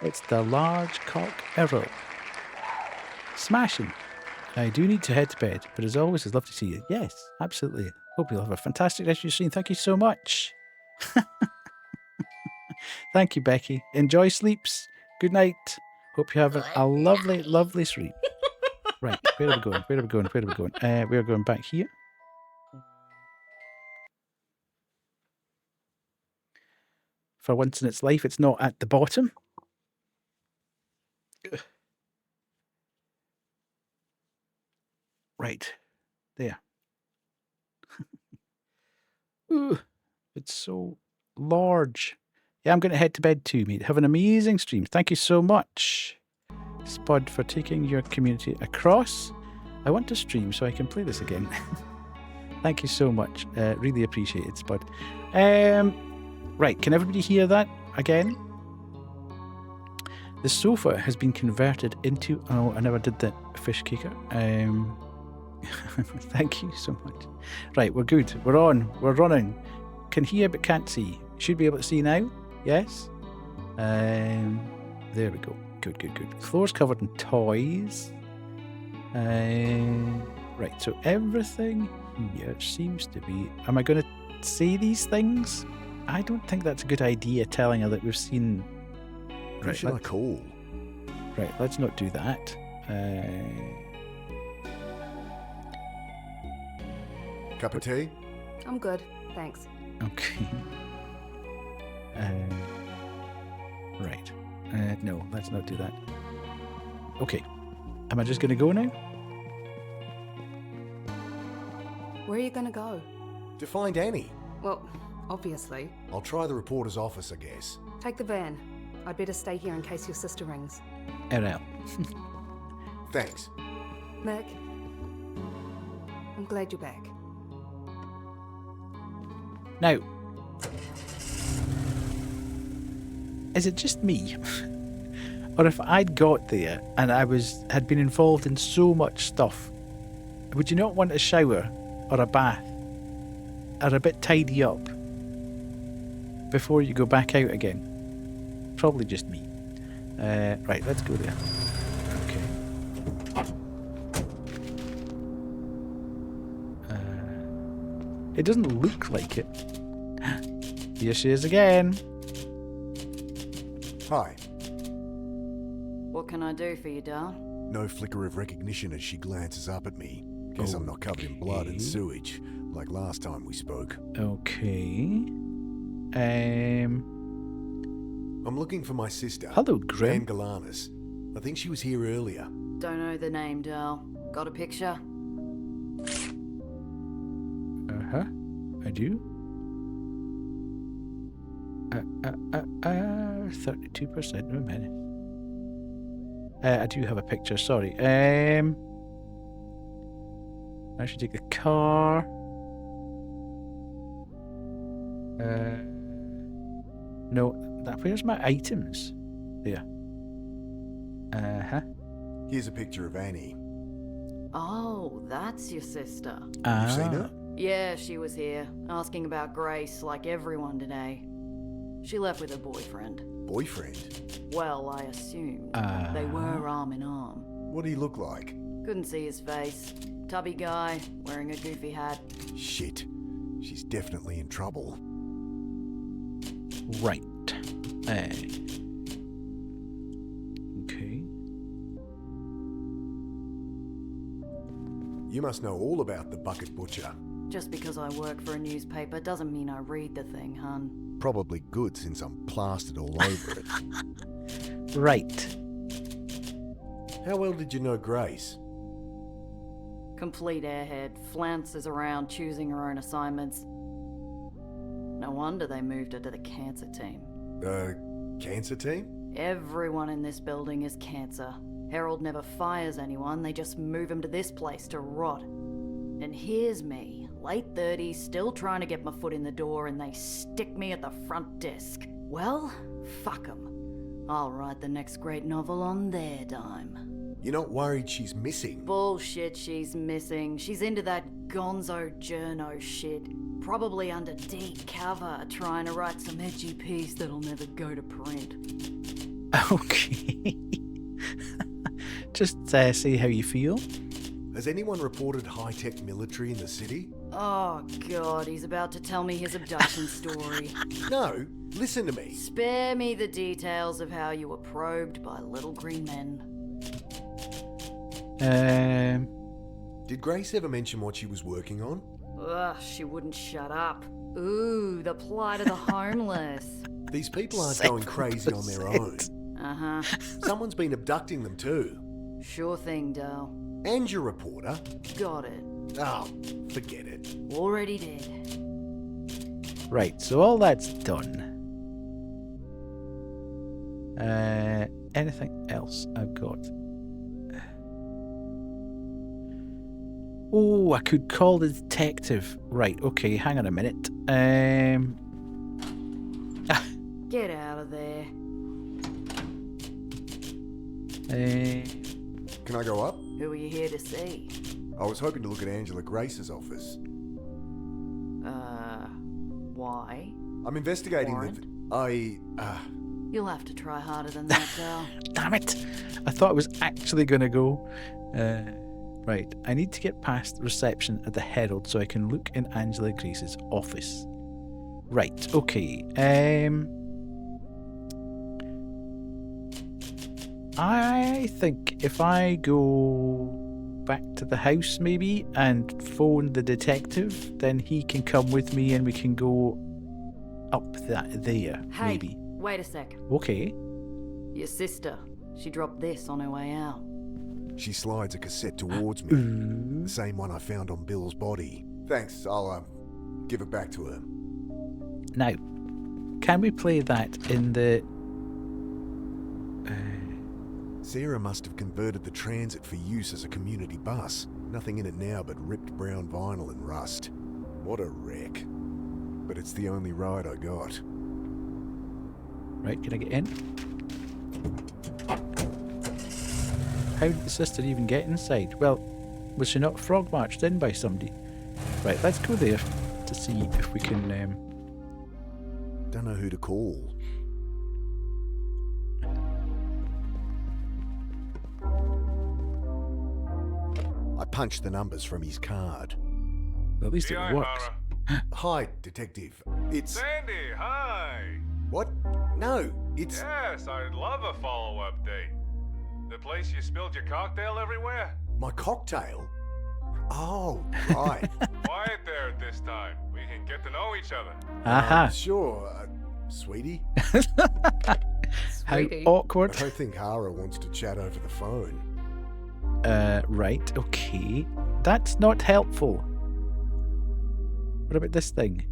It's the large cock error. Smashing. I do need to head to bed, but as always, it's lovely to see you. Yes, absolutely. Hope you'll have a fantastic rest of your stream. Thank you so much. Thank you, Becky. Enjoy sleeps. Good night. Hope you have a lovely, lovely sleep. Right, where are we going? Where are we going? Where are we going? We are going back here. For once in its life, it's not at the bottom. Right, there. Ooh, it's so large. Yeah, I'm going to head to bed too, mate. Have an amazing stream. Thank you so much, Spud, for taking your community across. I want to stream so I can play this again. Thank you so much. Really appreciate it, Spud. Right, can everybody hear that again? The sofa has been converted into... Oh, I never did the fish kicker. Thank you so much. Right, we're good. We're on. We're running. Can hear but can't see. Should be able to see now. Yes. There we go. Good, good, good. Floor's covered in toys. Right, so everything here seems to be... Am I going to say these things? I don't think that's a good idea, telling her that we've seen... Right, cool. Right, let's not do that. Cup of tea? I'm good, thanks. Okay. Right. No, let's not do that. Okay. Am I just going to go now? Where are you going to go? To find Annie. Well, obviously. I'll try the reporter's office, I guess. Take the van. I'd better stay here in case your sister rings. RL. Thanks. Mac, I'm glad you're back. Now, is it just me? Or if I'd got there and had been involved in so much stuff, would you not want a shower or a bath or a bit tidy up before you go back out again? Probably just me. Right, let's go there. Okay. It doesn't look like it. Here she is again. Hi. What can I do for you, Dal? No flicker of recognition as she glances up at me. Guess I'm not covered in blood and Okay. sewage, like last time we spoke. Okay. I'm looking for my sister. Hello, Anne Grim. Galanis. I think she was here earlier. Don't know the name, Dal. Got a picture? Uh-huh. I do. 32% of a minute. I do have a picture, sorry. I should take the car. No, where's my items? There. Uh-huh. Here's a picture of Annie. Oh, that's your sister. You've seen her? Yeah, she was here, asking about Grace like everyone today. She left with her boyfriend. Boyfriend? Well, I assumed. They were arm in arm. What do he look like? Couldn't see his face. Tubby guy, wearing a goofy hat. Shit. She's definitely in trouble. Right. Okay. You must know all about the Bucket Butcher. Just because I work for a newspaper doesn't mean I read the thing, hun. Probably good since I'm plastered all over it. Right. How well did you know Grace? Complete airhead, flounces around choosing her own assignments. No wonder they moved her to the cancer team. Cancer team? Everyone in this building is cancer. Harold never fires anyone, they just move him to this place to rot. And here's me, late 30s, still trying to get my foot in the door, and they stick me at the front desk. Well, fuck 'em. I'll write the next great novel on their dime. You're not worried she's missing? Bullshit she's missing. She's into that gonzo journo shit. Probably under deep cover, trying to write some edgy piece that'll never go to print. Okay. Just see how you feel. Has anyone reported high-tech military in the city? Oh god, he's about to tell me his abduction story. No, listen to me. Spare me the details of how you were probed by little green men. Did Grace ever mention what she was working on? Ugh, she wouldn't shut up. Ooh, the plight of the homeless. These people aren't going crazy on their own. Uh-huh. Someone's been abducting them too. Sure thing, Dal. And your reporter. Got it. Oh, forget it. Already did. Right, so all that's done. Anything else I've got? Oh, I could call the detective. Right, okay, hang on a minute. Get out of there. Can I go up? Who are you here to see? I was hoping to look at Angela Grace's office. Why? I'm investigating Warrant? You'll have to try harder than that, Dal. Damn it! I thought I was actually going to go. Right, I need to get past reception at the Herald so I can look in Angela Grace's office. Right, okay. I think if I go back to the house maybe and phone the detective, then he can come with me and we can go up there, Hey, maybe. wait a sec. Okay. Your sister. She dropped this on her way out. She slides a cassette towards me. The same one I found on Bill's body. Thanks, I'll give it back to her. Now, can we play that in the... Sarah must have converted the transit for use as a community bus. Nothing in it now but ripped brown vinyl and rust. What a wreck. But it's the only ride I got. Right, can I get in? How did the sister even get inside? Well, was she not frog marched in by somebody? Right, let's go there to see if we can... Don't know who to call. I punched the numbers from his card. At least it works. Hi, Detective. It's... Sandy, hi! What? No, it's... Yes, I'd love a follow-up date. The place you spilled your cocktail everywhere? My cocktail? Oh, right. Quiet there at this time. We can get to know each other. Aha. Sure, sweetie. How Sweetie. awkward. I don't think Hara wants to chat over the phone. Right, okay. That's not helpful. What about this thing?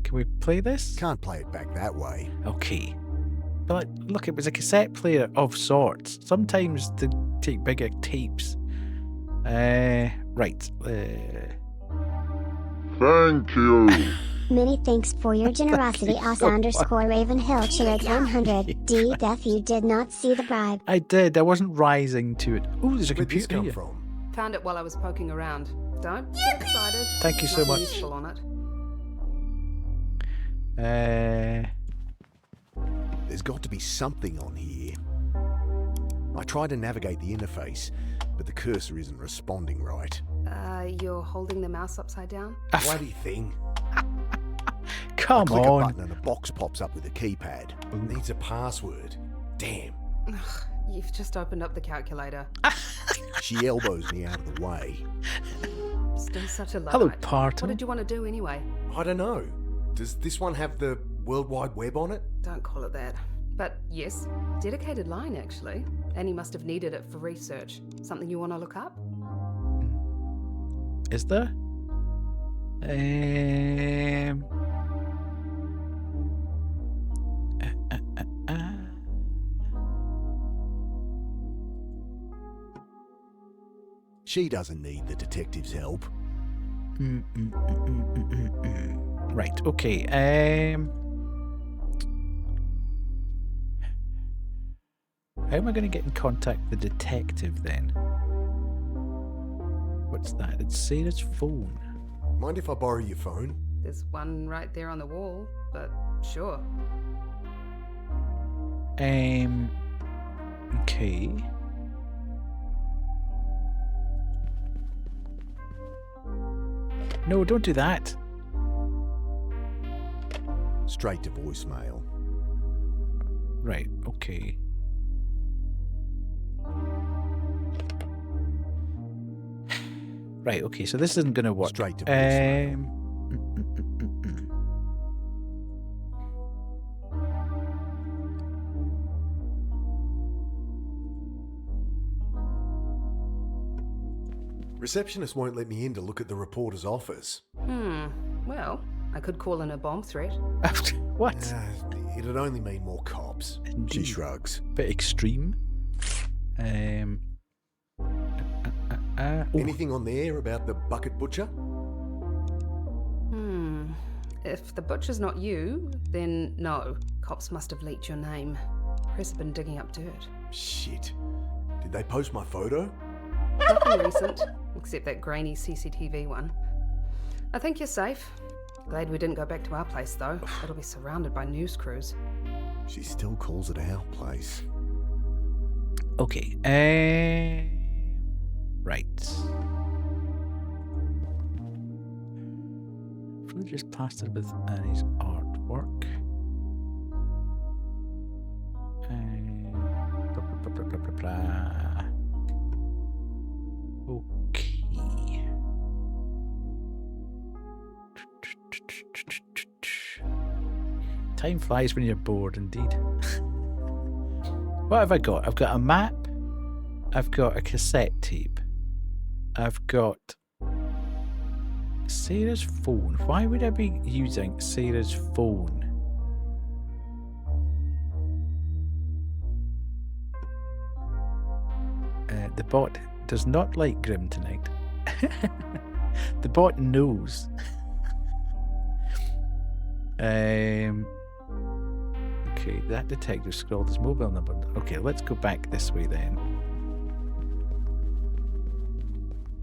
Can we play this? Can't play it back that way. Okay. But look, it was a cassette player of sorts. Sometimes they take bigger tapes. Right. Thank you. Many thanks for your generosity, us so underscore Ravenhill Chirrut 100. D Death, you did not see the bribe. I did. I wasn't rising to it. Oh, there's a Where'd this computer come here. from? Found it while I was poking around. Don't get excited. Thank you so Nothing much. useful on it. There's got to be something on here. I tried to navigate the interface, but the cursor isn't responding right. You're holding the mouse upside down? Bloody thing. Come I click on. a button and a box pops up with a keypad. Needs a password. Damn. You've just opened up the calculator. She elbows me out of the way. Still such a Luddite. Hello, What Parton. did you want to do anyway? I don't know. Does this one have the World Wide Web on it? Don't call it that. But yes, dedicated line actually. Annie must have needed it for research. Something you want to look up? Is there? She doesn't need the detective's help. Right, okay. How am I going to get in contact with the detective then? What's that? It's Sarah's phone. Mind if I borrow your phone? There's one right there on the wall, but sure. Okay. No, don't do that. Straight to voicemail. Right, okay. Right, okay, so this isn't going to work. Straight to voicemail. Receptionist won't let me in to look at the reporter's office. Well, I could call in a bomb threat. What? It'd only mean more cops. Indeed. She shrugs. Bit extreme. Anything on there about the bucket butcher? If the butcher's not you, then no. Cops must have leaked your name. Press have been digging up dirt. Shit. Did they post my photo? Nothing recent, except that grainy CCTV one. I think you're safe. Glad we didn't go back to our place, though. It'll be surrounded by news crews. She still calls it our place. Okay. Right. Just plastered with Annie's artwork. Okay. Time flies when you're bored, indeed. What have I got? I've got a map. I've got a cassette tape. I've got Sarah's phone. Why would I be using Sarah's phone? The bot does not like Grim tonight. The bot knows. Okay, that detective scrolled his mobile number. Okay, let's go back this way then.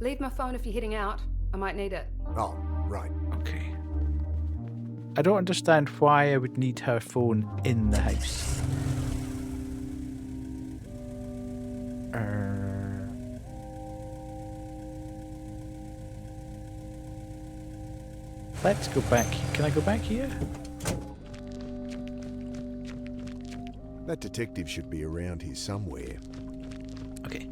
Leave my phone if you're heading out. I might need it. Oh, right. Okay. I don't understand why I would need her phone in the house. Let's go back. Can I go back here? That detective should be around here somewhere. Okay.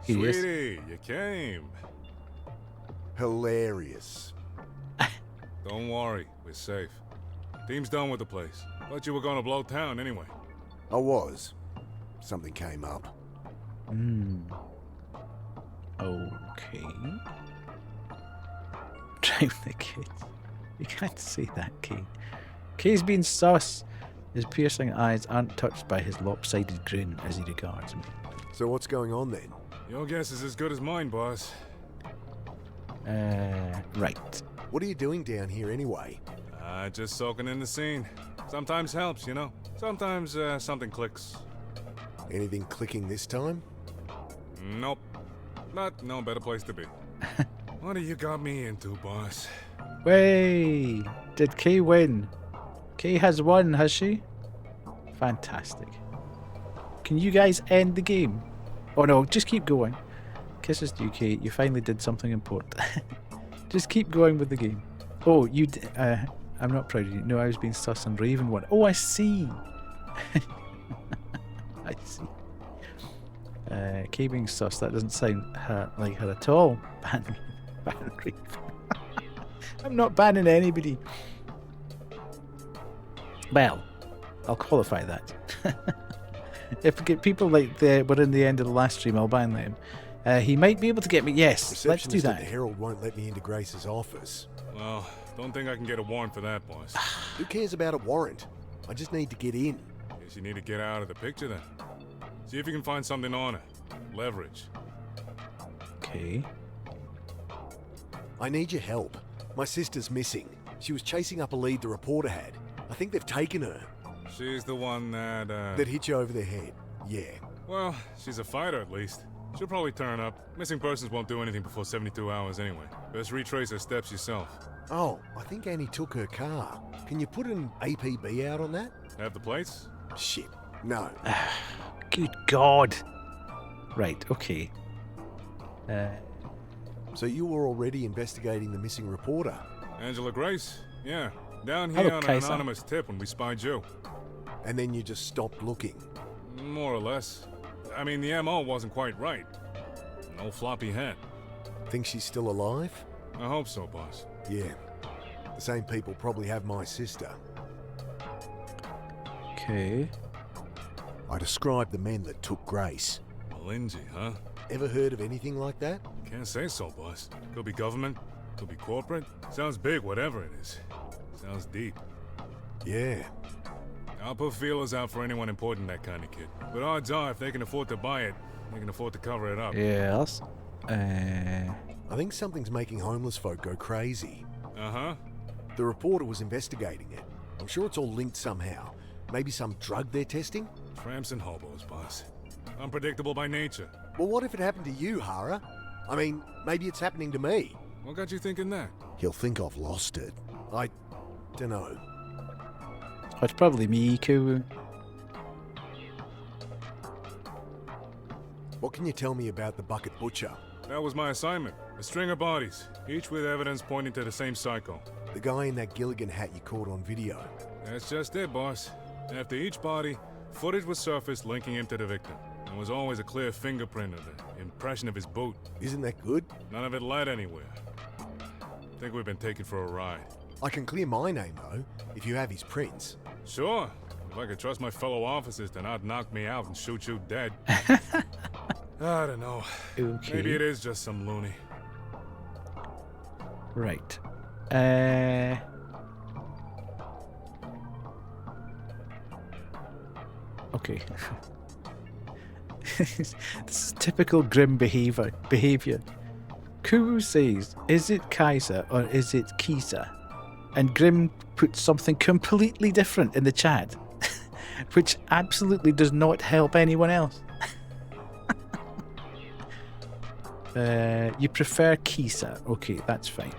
Here he is. Sweetie, you came. Hilarious. Don't worry, we're safe. Team's done with the place. Thought you were gonna blow town anyway. I was. Something came up. Okay. Drive the kid. You can't say that, Kay. Kay's being sus. His piercing eyes aren't touched by his lopsided grin as he regards me. So what's going on then? Your guess is as good as mine, boss. Right. What are you doing down here anyway? Just soaking in the scene. Sometimes helps, you know. Sometimes something clicks. Anything clicking this time? Nope. But no better place to be. What do you got me into, boss? Way! Did Kay win? Kay has won, has she? Fantastic. Can you guys end the game? Oh no, just keep going. Kisses to you, Kay. You finally did something important. Just keep going with the game. Oh, you I'm not proud of you. No, I was being sus on Raven one. Oh, I see. I see. Kay being sus, that doesn't sound like her at all. Ban Raven. I'm not banning anybody. Well, I'll qualify that. If we get people like were in the end of the last stream, I'll ban them. He might be able to get me. Yes, let's do Receptionist at that. the Herald won't let me into Grace's office. Well, don't think I can get a warrant for that, boss. Who cares about a warrant? I just need to get in. Guess you need to get out of the picture then. See if you can find something on her. Leverage. Okay. I need your help. My sister's missing. She was chasing up a lead the reporter had. I think they've taken her. She's the one that, That hit you over the head. Yeah. Well, she's a fighter at least. She'll probably turn up. Missing persons won't do anything before 72 hours anyway. Best retrace her steps yourself. Oh, I think Annie took her car. Can you put an APB out on that? Have the plates? Shit. No. Good God. Right, okay. So you were already investigating the missing reporter? Angela Grace? Yeah. Down Hello, here on an Kaiser. anonymous tip when we spied you. And then you just stopped looking? More or less. I mean, the MO wasn't quite right. No floppy head. Think she's still alive? I hope so, boss. Yeah. The same people probably have my sister. Okay. I described the men that took Grace. Lindsay, huh? Ever heard of anything like that? Can't say so, boss. Could be government, could be corporate. Sounds big, whatever it is. Sounds deep. Yeah. I'll put feelers out for anyone important, that kind of kid. But odds are, if they can afford to buy it, they can afford to cover it up. Yes. I think something's making homeless folk go crazy. Uh-huh. The reporter was investigating it. I'm sure it's all linked somehow. Maybe some drug they're testing? Tramps and hobos, boss. Unpredictable by nature. Well, what if it happened to you, Hara? I mean, maybe it's happening to me. What got you thinking that? He'll think I've lost it. I dunno. Oh, it's probably me, Koo. What can you tell me about the Bucket Butcher? That was my assignment. A string of bodies, each with evidence pointing to the same psycho. The guy in that Gilligan hat you caught on video. That's just it, boss. After each body, footage was surfaced linking him to the victim. There was always a clear fingerprint of the impression of his boot. Isn't that good? None of it led anywhere. Think we've been taken for a ride. I can clear my name, though, if you have his prints. Sure. If I could trust my fellow officers to not knock me out and shoot you dead. I don't know. Okay. Maybe it is just some loony. Right. Okay. This is typical Grim behavior. Kuru says, is it Kaiser or is it Kisa? And Grim puts something completely different in the chat, which absolutely does not help anyone else. You prefer Kisa. Okay, that's fine.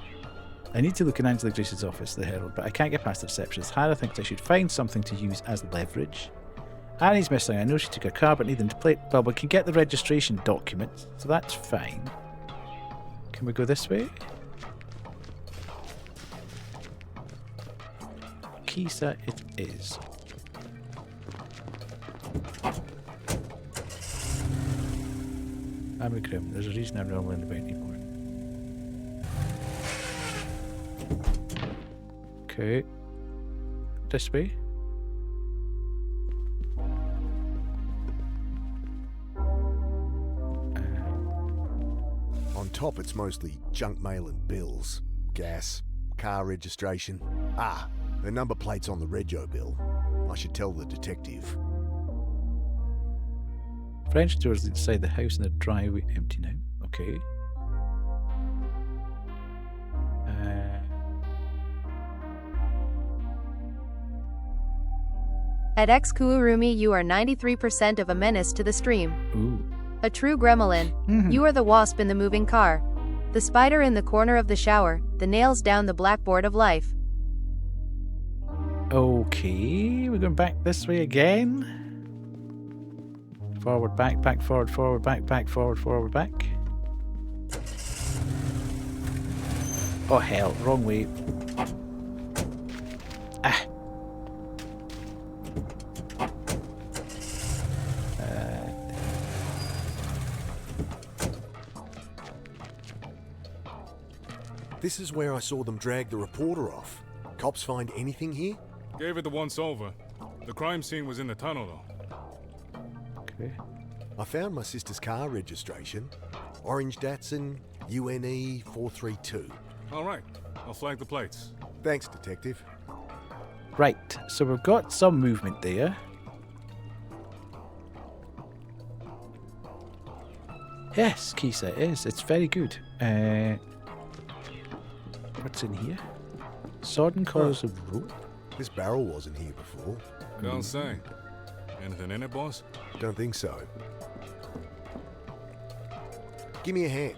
I need to look in Angela Grace's office, the Herald, but I can't get past the receptionist. Hannah thinks I should find something to use as leverage. Annie's missing. I know she took her car, but need them to plate. Well, we can get the registration documents, so that's fine. Can we go this way? Kisa it is. I'm a Grim. There's a reason I'm not willing to wait anymore. Okay. This way. On top, it's mostly junk mail and bills. Gas, car registration. Ah, the number plate's on the rego bill. I should tell the detective. French doors inside the house and the driveway empty now. Okay. At X-Kuurumi, you are 93% of a menace to the stream. Ooh. A true gremlin. You are the wasp in the moving car. The spider in the corner of the shower. The nails down the blackboard of life. Okay, we're going back this way again. Forward, back, back, forward, forward, back, back, forward, forward, back. Oh hell, wrong way. Ah. This is where I saw them drag the reporter off. Cops find anything here? Gave it the once over. The crime scene was in the tunnel, though. Okay. I found my sister's car registration. Orange Datsun, UNE 432. All right. I'll flag the plates. Thanks, Detective. Right, so we've got some movement there. Yes, Kisa, it is. It's very good. What's in here? Sword and coils of rope. This barrel wasn't here before. Don't say. Anything in it, boss? Don't think so. Give me a hand.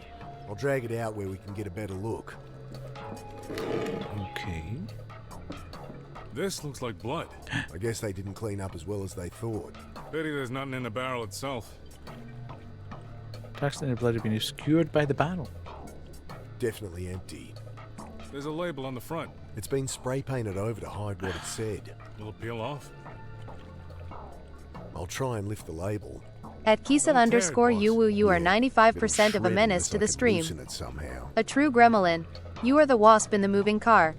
I'll drag it out where we can get a better look. Okay. This looks like blood. I guess they didn't clean up as well as they thought. Pity there's nothing in the barrel itself. Tracks in the blood have been obscured by the barrel. Definitely empty. There's a label on the front. It's been spray painted over to hide what it said. Will it peel off? I'll try and lift the label. At Kisa_Yuwu, you are 95% of a menace to the stream. A true gremlin. You are the wasp in the moving car.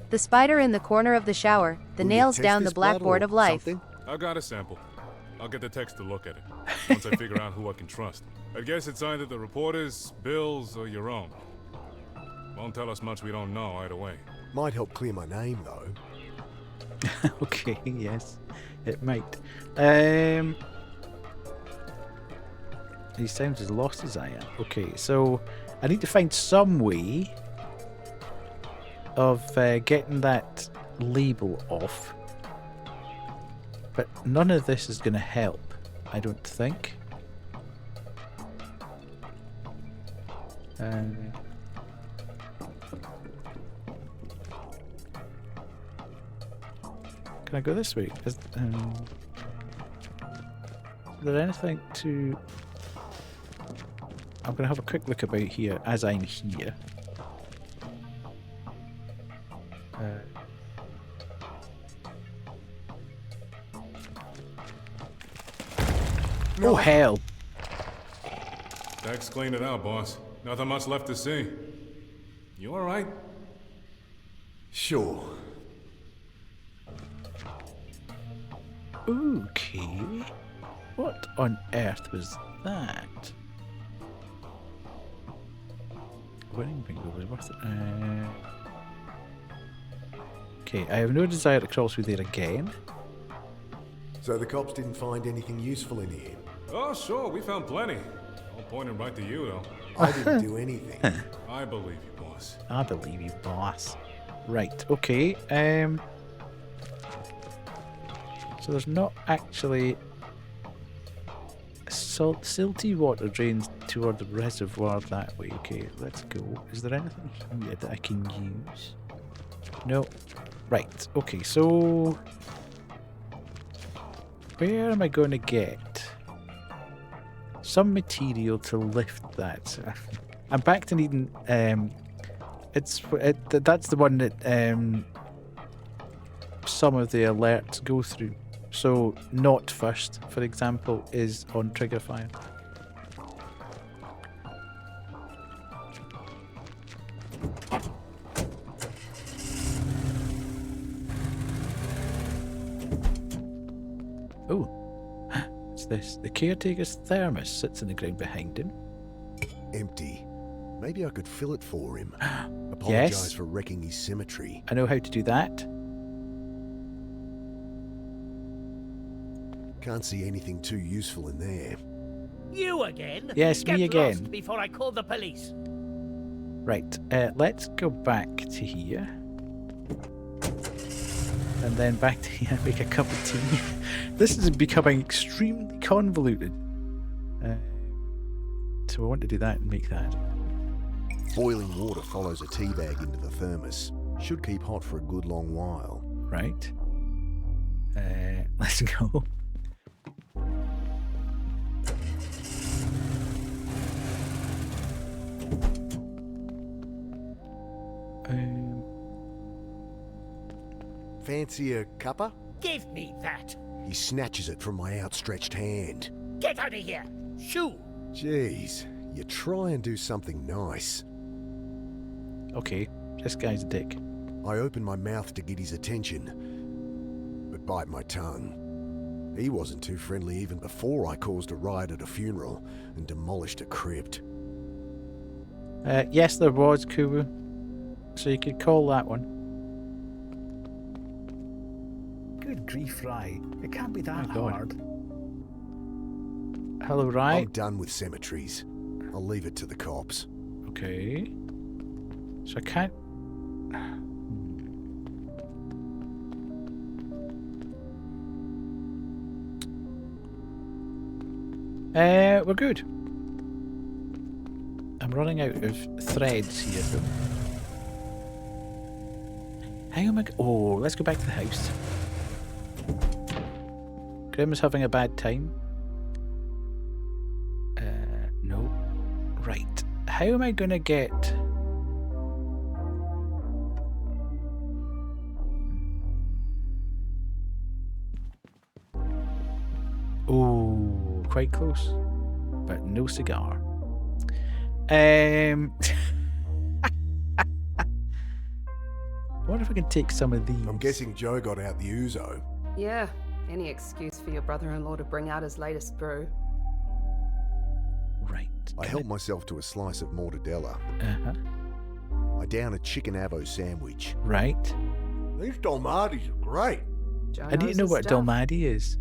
The spider in the corner of the shower. The nails down the blackboard of life. I got a sample. I'll get the text to look at it. Once I figure out who I can trust. I guess it's either the reporters, Bill's, or your own. Won't tell us much we don't know either way. Might help clear my name, though. Okay, yes, it might. He sounds as lost as I am. Okay, so I need to find some way of getting that label off. But none of this is going to help, I don't think. Can I go this way? Is there anything to... I'm going to have a quick look about here as I'm here. Oh, hell! Dex cleaned it out, boss. Nothing much left to see. You alright? Sure. Okay. What on earth was that? Winning bingo was worth it. Okay, I have no desire to crawl through there again. So the cops didn't find anything useful in here? Oh, sure, we found plenty. All pointing right to you, though. I didn't do anything. I believe you, boss. I believe you, boss. Right, okay. So there's not actually... Silty water drains toward the reservoir that way. Okay, let's go. Is there anything here that I can use? No. Right, okay, so... Where am I going to get some material to lift that? I'm back to needing... that's the one that some of the alerts go through. So, not first, for example, is on trigger fire. Oh, what's this? The caretaker's thermos sits in the ground behind him. Empty. Maybe I could fill it for him. Apologize Yes. for wrecking his symmetry. I know how to do that. Can't see anything too useful in there. You again? Yes, Get me again. lost before I call the police. Right, let's go back to here. And then back to here, make a cup of tea. This is becoming extremely convoluted. So I want to do that and make that. Boiling water follows a tea bag into the thermos. Should keep hot for a good long while. Right. Let's go. Fancy a cuppa? Give me that. He snatches it from my outstretched hand. Get out of here. Shoo. Jeez, you try and do something nice. Okay, this guy's a dick. I open my mouth to get his attention, but bite my tongue. He wasn't too friendly even before I caused a riot at a funeral and demolished a crypt. Yes, there was, Kubu. So you could call that one. Good grief, Rye. It can't be that hard. Hello, Rye. I'm done with cemeteries. I'll leave it to the cops. Okay. So I can't... we're good. I'm running out of threads here, though. How am I... Oh, let's go back to the house. Grim is having a bad time. No. Right. How am I going to get... Oh, quite close. But no cigar. I wonder if I can take some of these. I'm guessing Joe got out the ouzo. Yeah, any excuse for your brother-in-law to bring out his latest brew. Right. I help myself to a slice of mortadella. Uh-huh. I down a chicken avo sandwich. Right. These dolmadis are great. Joe I need to knows know his what stuff. dolmadi is.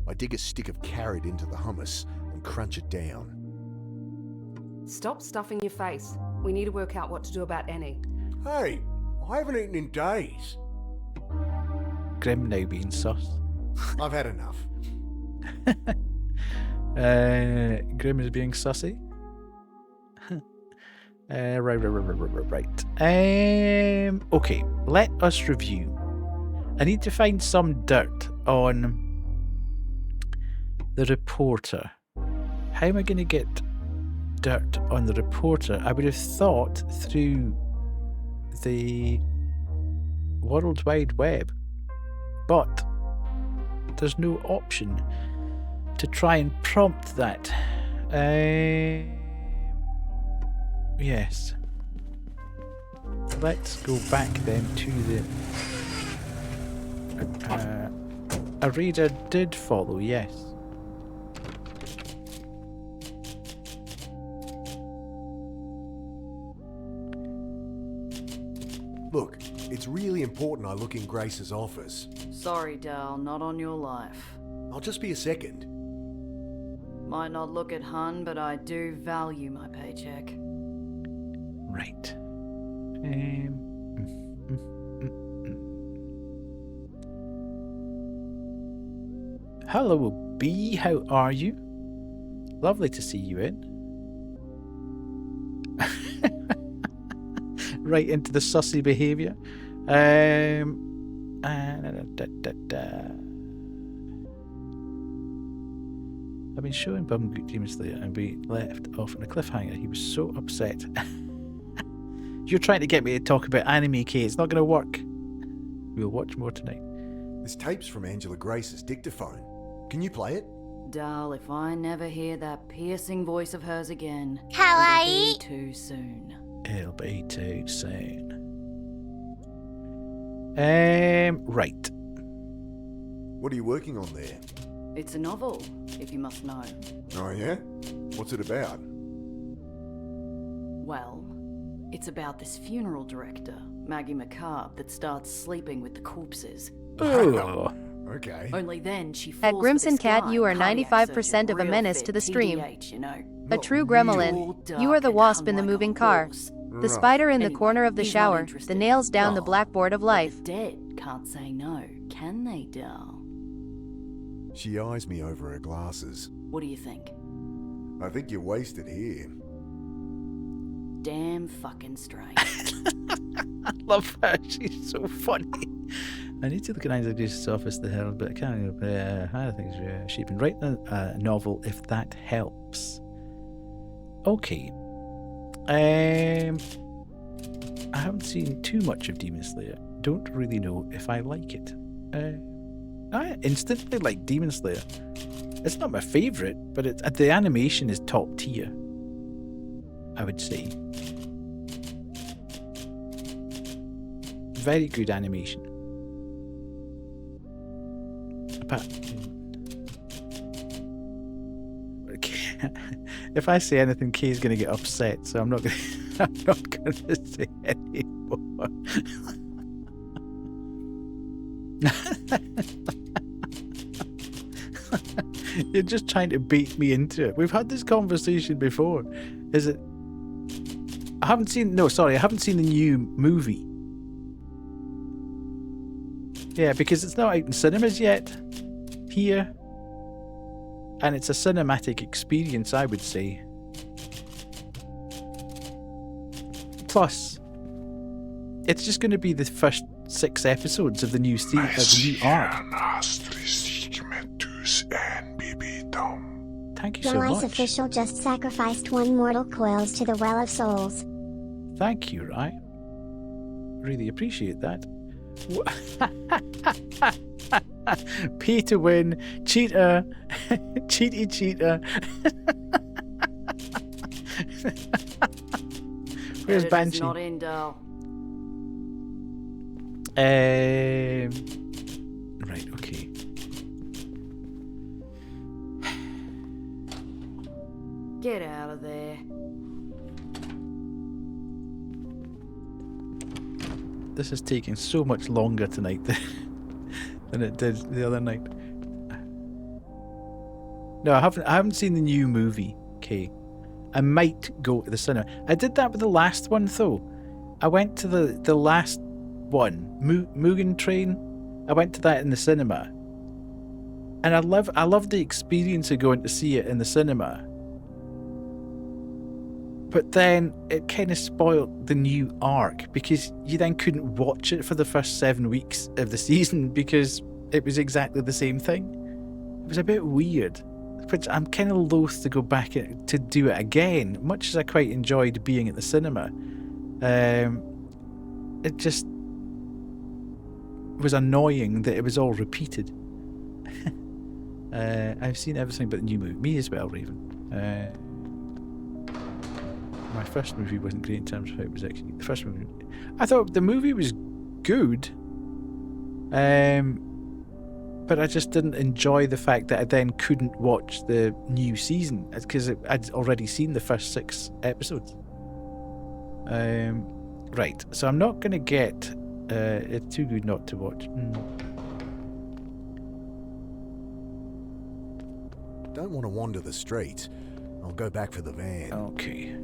I dig a stick of carrot into the hummus and crunch it down. Stop stuffing your face. We need to work out what to do about Annie. Hey, I haven't eaten in days. Grim now being sus. I've had enough. Grim is being sussy. Right. Okay, let us review. I need to find some dirt on the reporter. How am I going to get dirt on the reporter? I would have thought through the World Wide Web, but there's no option to try and prompt that. Yes. Let's go back then to the... a reader did follow, yes. Look, it's really important I look in Grace's office. Sorry, Dal, not on your life. I'll just be a second. Might not look it, hun, but I do value my paycheck. Right. Hello, B. How are you? Lovely to see you in. Right into the sussy behaviour. I've been showing Bum Demon Slayer and we left off on a cliffhanger. He was so upset. You're trying to get me to talk about anime, Kay. It's not going to work. We'll watch more tonight. This tape's from Angela Grace's dictaphone. Can you play it? Doll, if I never hear that piercing voice of hers again, Kawaii. it'll be too soon. It'll be too soon. Right. What are you working on there? It's a novel, if you must know. Oh yeah? What's it about? Well, it's about this funeral director, Maggie McCarb, that starts sleeping with the corpses. Oh. Okay. Only then she falls At for Grimson this Cat, guy, you are cardiac 95% surgeon, of a real menace fit, to the stream. TDH, you know. A true gremlin. You are the wasp in the moving car. The spider in the corner of the he's not shower. interested. The nails down the blackboard of life. The dead can't say no, can they, doll? She eyes me over her glasses. What do you think? I think you're wasted here. Damn fucking straight. I love her. She's so funny. I need to look at Angela Grace's office, the Herald, but I can't. I think she's been writing a novel. If that helps. Okay. I haven't seen too much of Demon Slayer. Don't really know if I like it. I instantly like Demon Slayer. It's not my favourite, but the animation is top tier, I would say. Very good animation. If I say anything, Kay's going to get upset, so I'm not going to say anymore. You're just trying to bait me into it. We've had this conversation before. Is it? I haven't seen the new movie. Yeah, because it's not out in cinemas yet here. And it's a cinematic experience, I would say. Plus, it's just going to be the first 6 episodes of the new arc. Thank you so Your Eyes much. Official just sacrificed 1 mortal coils to the Well of Souls. Thank you, right? Really appreciate that. Pay to win, cheater, cheater. Where's Editor's Banshee? not in, doll. Right, okay. Get out of there. This is taking so much longer tonight than it did the other night. No, I haven't seen the new movie, Kay. I might go to the cinema. I did that with the last one though. I went to the last one, Mugen Train. I went to that in the cinema. And I love the experience of going to see it in the cinema. But then it kind of spoiled the new arc because you then couldn't watch it for the first 7 weeks of the season because it was exactly the same thing. It was a bit weird, which I'm kind of loath to go back to do it again, much as I quite enjoyed being at the cinema. It just was annoying that it was all repeated. I've seen everything but the new movie. Me as well, Raven. My first movie wasn't great in terms of how it was actually. The first movie, I thought the movie was good, but I just didn't enjoy the fact that I then couldn't watch the new season because I'd already seen the first 6 episodes. Right, so I'm not going to get. It's too good not to watch. don't want to wander the streets. I'll go back for the van. Okay.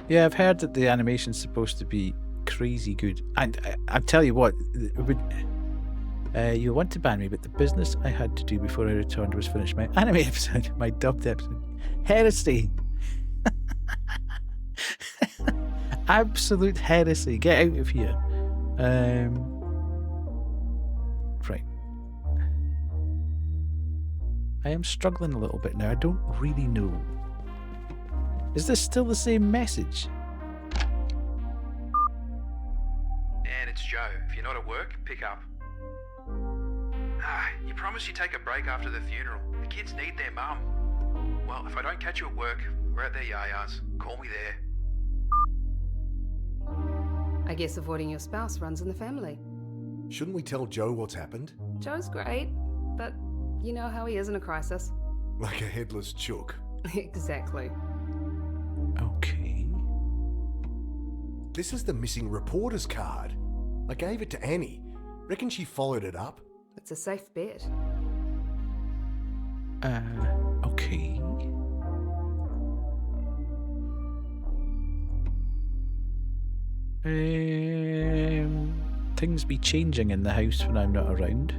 Yeah, I've heard that the animation's supposed to be crazy good. And I tell you what, you want to ban me, but the business I had to do before I returned was finish my anime episode, my dubbed episode. Heresy! Absolute heresy. Get out of here. Right. I am struggling a little bit now. I don't really know. Is this still the same message? And it's Joe. If you're not at work, pick up. You promised you'd take a break after the funeral. The kids need their mum. Well, if I don't catch you at work, we're at their yayas. Call me there. I guess avoiding your spouse runs in the family. Shouldn't we tell Joe what's happened? Joe's great, but you know how he is in a crisis. Like a headless chook. Exactly. Okay. This is the missing reporter's card. I gave it to Annie. Reckon she followed it up? It's a safe bet. Okay. Things be changing in the house when I'm not around.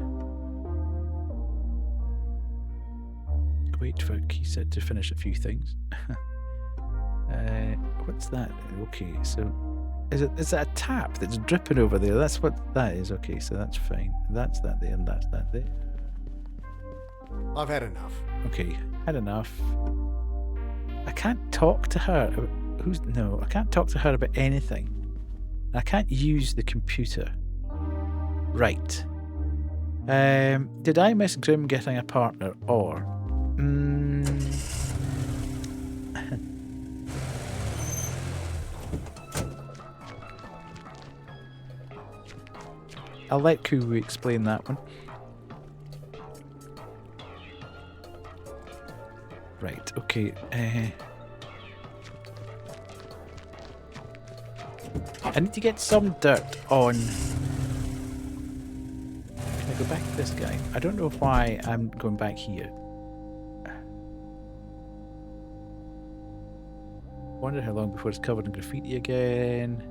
Wait for Keyset to finish a few things. What's that? Okay, so is that a tap that's dripping over there? That's what that is. Okay, so that's fine. That's that there, and that's that there. I've had enough. Okay, had enough. I can't talk to her. I can't talk to her about anything. I can't use the computer. Right. Did I miss Grim getting a partner, or... I'll let Kuwu explain that one. Right, okay. I need to get some dirt on... Can I go back to this guy? I don't know why I'm going back here. Wonder how long before it's covered in graffiti again.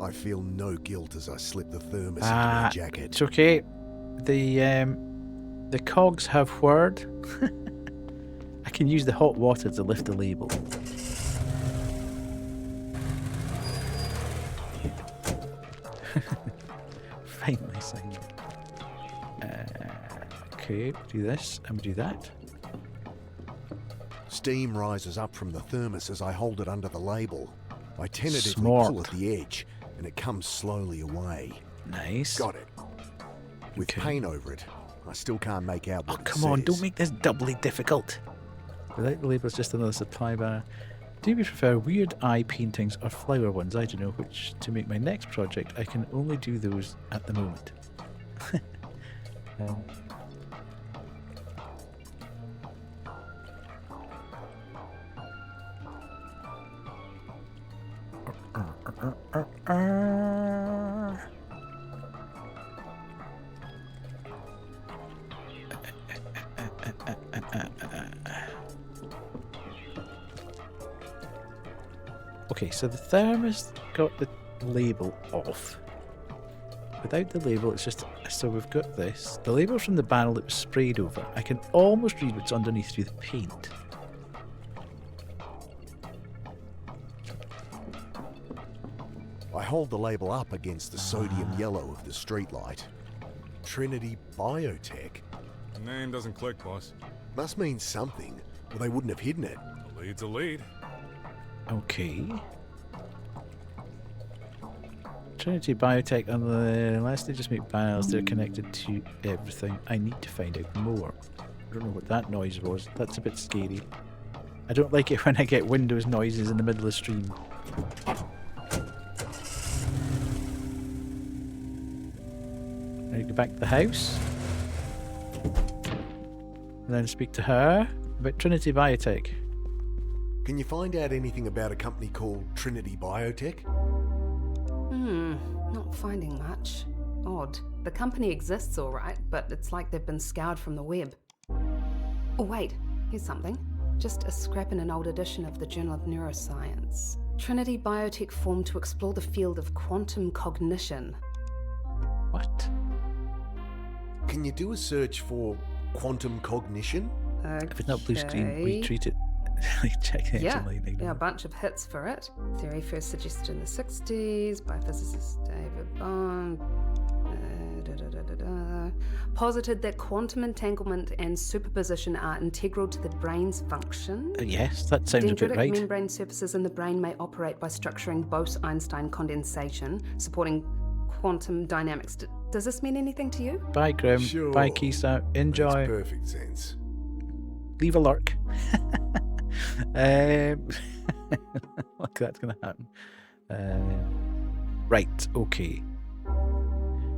I feel no guilt as I slip the thermos into my jacket. It's okay. The cogs have whirred. I can use the hot water to lift the label. Finally signed. Okay, do this and we do that. Steam rises up from the thermos as I hold it under the label. I tentatively Smart. pull at the edge, and it comes slowly away. Nice. Got it. With paint over it, I still can't make out what it Come on, says. don't make this doubly difficult. Without the label, it's just another supply banner. Do you prefer weird eye paintings or flower ones? I don't know which to make my next project. I can only do those at the moment. Okay, so the thermos got the label off. Without the label, it's just... So we've got this. The label's from the barrel that was sprayed over. I can almost read what's underneath through the paint. I hold the label up against the sodium yellow of the streetlight. Trinity Biotech? The name doesn't click, boss. Must mean something, or they wouldn't have hidden it. A lead's a lead. Okay. Trinity Biotech, unless they just make barrels, they're connected to everything. I need to find out more. I don't know what that noise was. That's a bit scary. I don't like it when I get Windows noises in the middle of the stream. We go back to the house. And then speak to her about Trinity Biotech. Can you find out anything about a company called Trinity Biotech? Not finding much. Odd. The company exists all right, but it's like they've been scoured from the web. Oh wait, here's something. Just a scrap in an old edition of the Journal of Neuroscience. Trinity Biotech formed to explore the field of quantum cognition. What? Can you do a search for quantum cognition? If it's not blue screen, retweet it. Check it. Yeah, a bunch of hits for it. Theory first suggested in the 60s by physicist David Bond. Posited that quantum entanglement and superposition are integral to the brain's function. Yes, that sounds a bit Dendritic right. membrane surfaces in the brain may operate by structuring Bose-Einstein condensation, supporting quantum dynamics. Does this mean anything to you? Bye, Grim. Sure. Bye, Kisa. Enjoy. Makes perfect sense. Leave a lurk. Look, that's going to happen. Right, okay.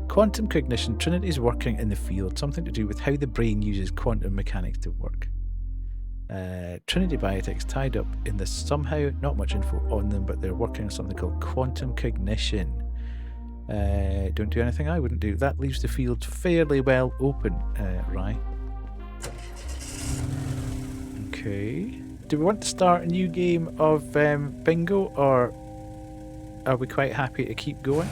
Quantum cognition. Trinity is working in the field, something to do with how the brain uses quantum mechanics to work. Trinity Biotech's tied up in this somehow. Not much info on them, but they're working on something called quantum cognition. Don't do anything I wouldn't do. That leaves the field fairly well open, Rye. Okay. Do we want to start a new game of bingo, or are we quite happy to keep going?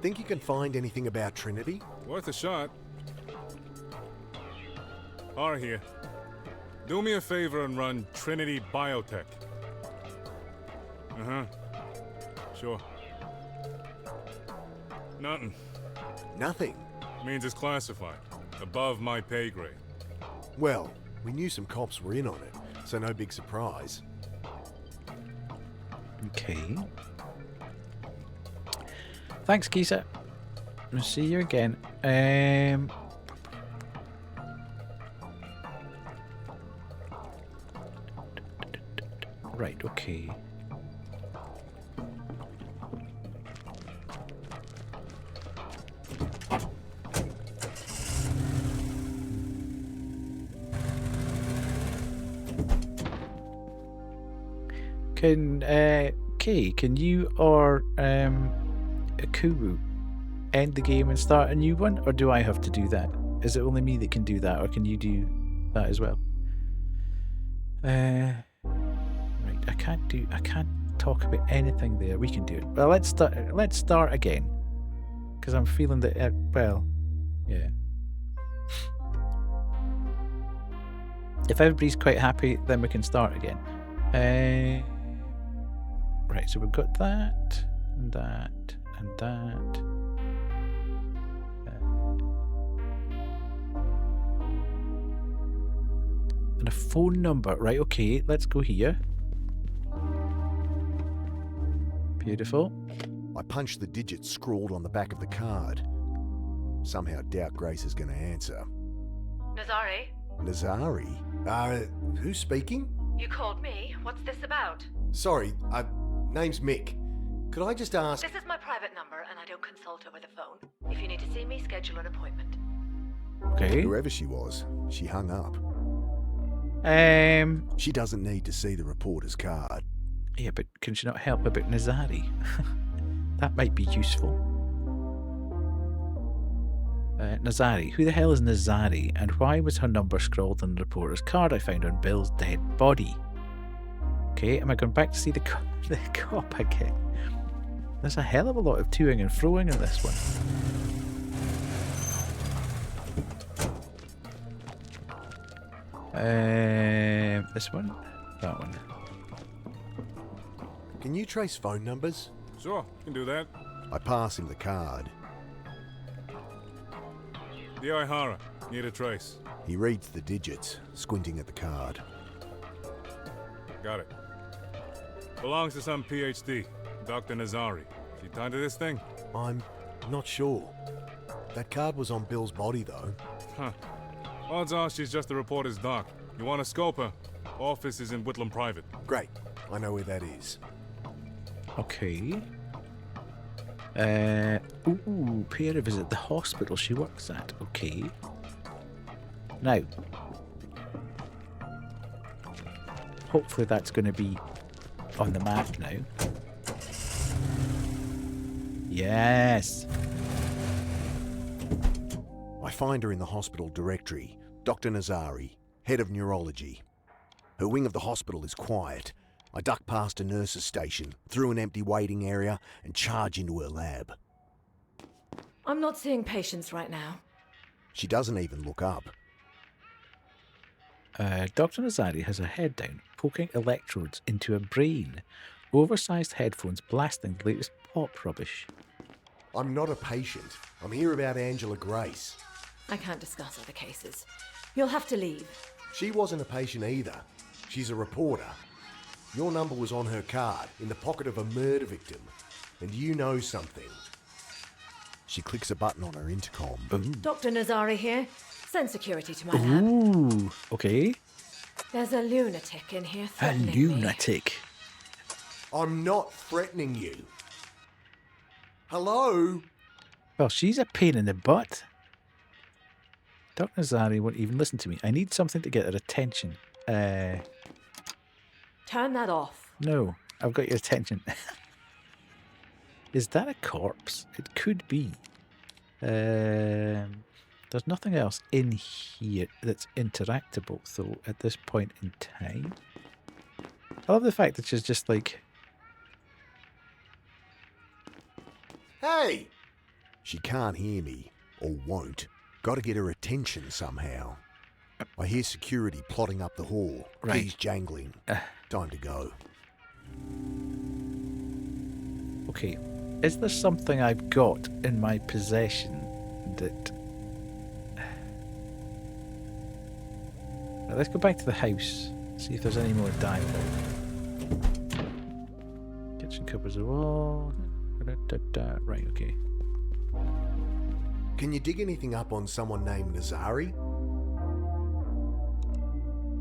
Think you can find anything about Trinity? Worth a shot. Are here. Do me a favor and run Trinity Biotech. Sure. Nothing. Nothing? Means it's classified. Above my pay grade. Well, we knew some cops were in on it, so no big surprise. Okay. Thanks, Kisa. I'll see you again. Right, okay. Can you or Akubu end the game and start a new one, or do I have to do that? Is it only me that can do that, or can you do that as well? Right, I can't talk about anything there. We can do it. Well, let's start again, because I'm feeling that. Well, yeah. If everybody's quite happy, then we can start again. Right, so we've got that, and that, and that. And a phone number. Right, okay, let's go here. Beautiful. I punched the digits scrawled on the back of the card. Somehow doubt Grace is going to answer. Nazari? Nazari? Who's speaking? You called me. What's this about? Sorry, name's Mick. Could I just ask... This is my private number and I don't consult over the phone. If you need to see me, schedule an appointment. Okay. Whoever she was, she hung up. She doesn't need to see the reporter's card. Yeah, but can she not help about Nazari? That might be useful. Nazari. Who the hell is Nazari, and why was her number scrawled on the reporter's card I found on Bill's dead body? Okay, am I going back to see the cop again? There's a hell of a lot of toing and froing in this one. This one? That one. Can you trace phone numbers? Sure, can do that. I pass him the card. The Ihara. Need a trace. He reads the digits, squinting at the card. Got it. Belongs to some PhD, Dr. Nazari. She tied to this thing? I'm not sure. That card was on Bill's body, though. Huh. Odds are she's just the reporter's doc. You want to scope her? Office is in Whitlam Private. Great. I know where that is. Okay. Ooh, pay her a visit at the hospital she works at. Okay. Now, hopefully that's going to be on the map now. Yes. I find her in the hospital directory. Dr. Nazari, head of neurology. Her wing of the hospital is quiet. I duck past a nurse's station, through an empty waiting area, and charge into her lab. I'm not seeing patients right now. She doesn't even look up. Dr. Nazari has her head down, poking electrodes into her brain. Oversized headphones blasting the latest pop rubbish. I'm not a patient. I'm here about Angela Grace. I can't discuss other cases. You'll have to leave. She wasn't a patient either. She's a reporter. Your number was on her card, in the pocket of a murder victim. And you know something. She clicks a button on her intercom. Ooh. Dr. Nazari here. Send security to my lab. Ooh, okay. There's a lunatic in here A threatening lunatic. I'm not threatening you. Hello? Well, she's a pain in the butt. Dr. Nazari won't even listen to me. I need something to get her attention. Turn that off. No, I've got your attention. Is that a corpse? It could be. There's nothing else in here that's interactable, though, at this point in time. I love the fact that she's just like... Hey! She can't hear me, or won't. Gotta get her attention somehow. I hear security plotting up the hall. Right. Keys jangling. Time to go. Okay, is there something I've got in my possession that... Now, let's go back to the house, see if there's any more dialogue. Kitchen cupboards are all... Right, okay. Can you dig anything up on someone named Nazari?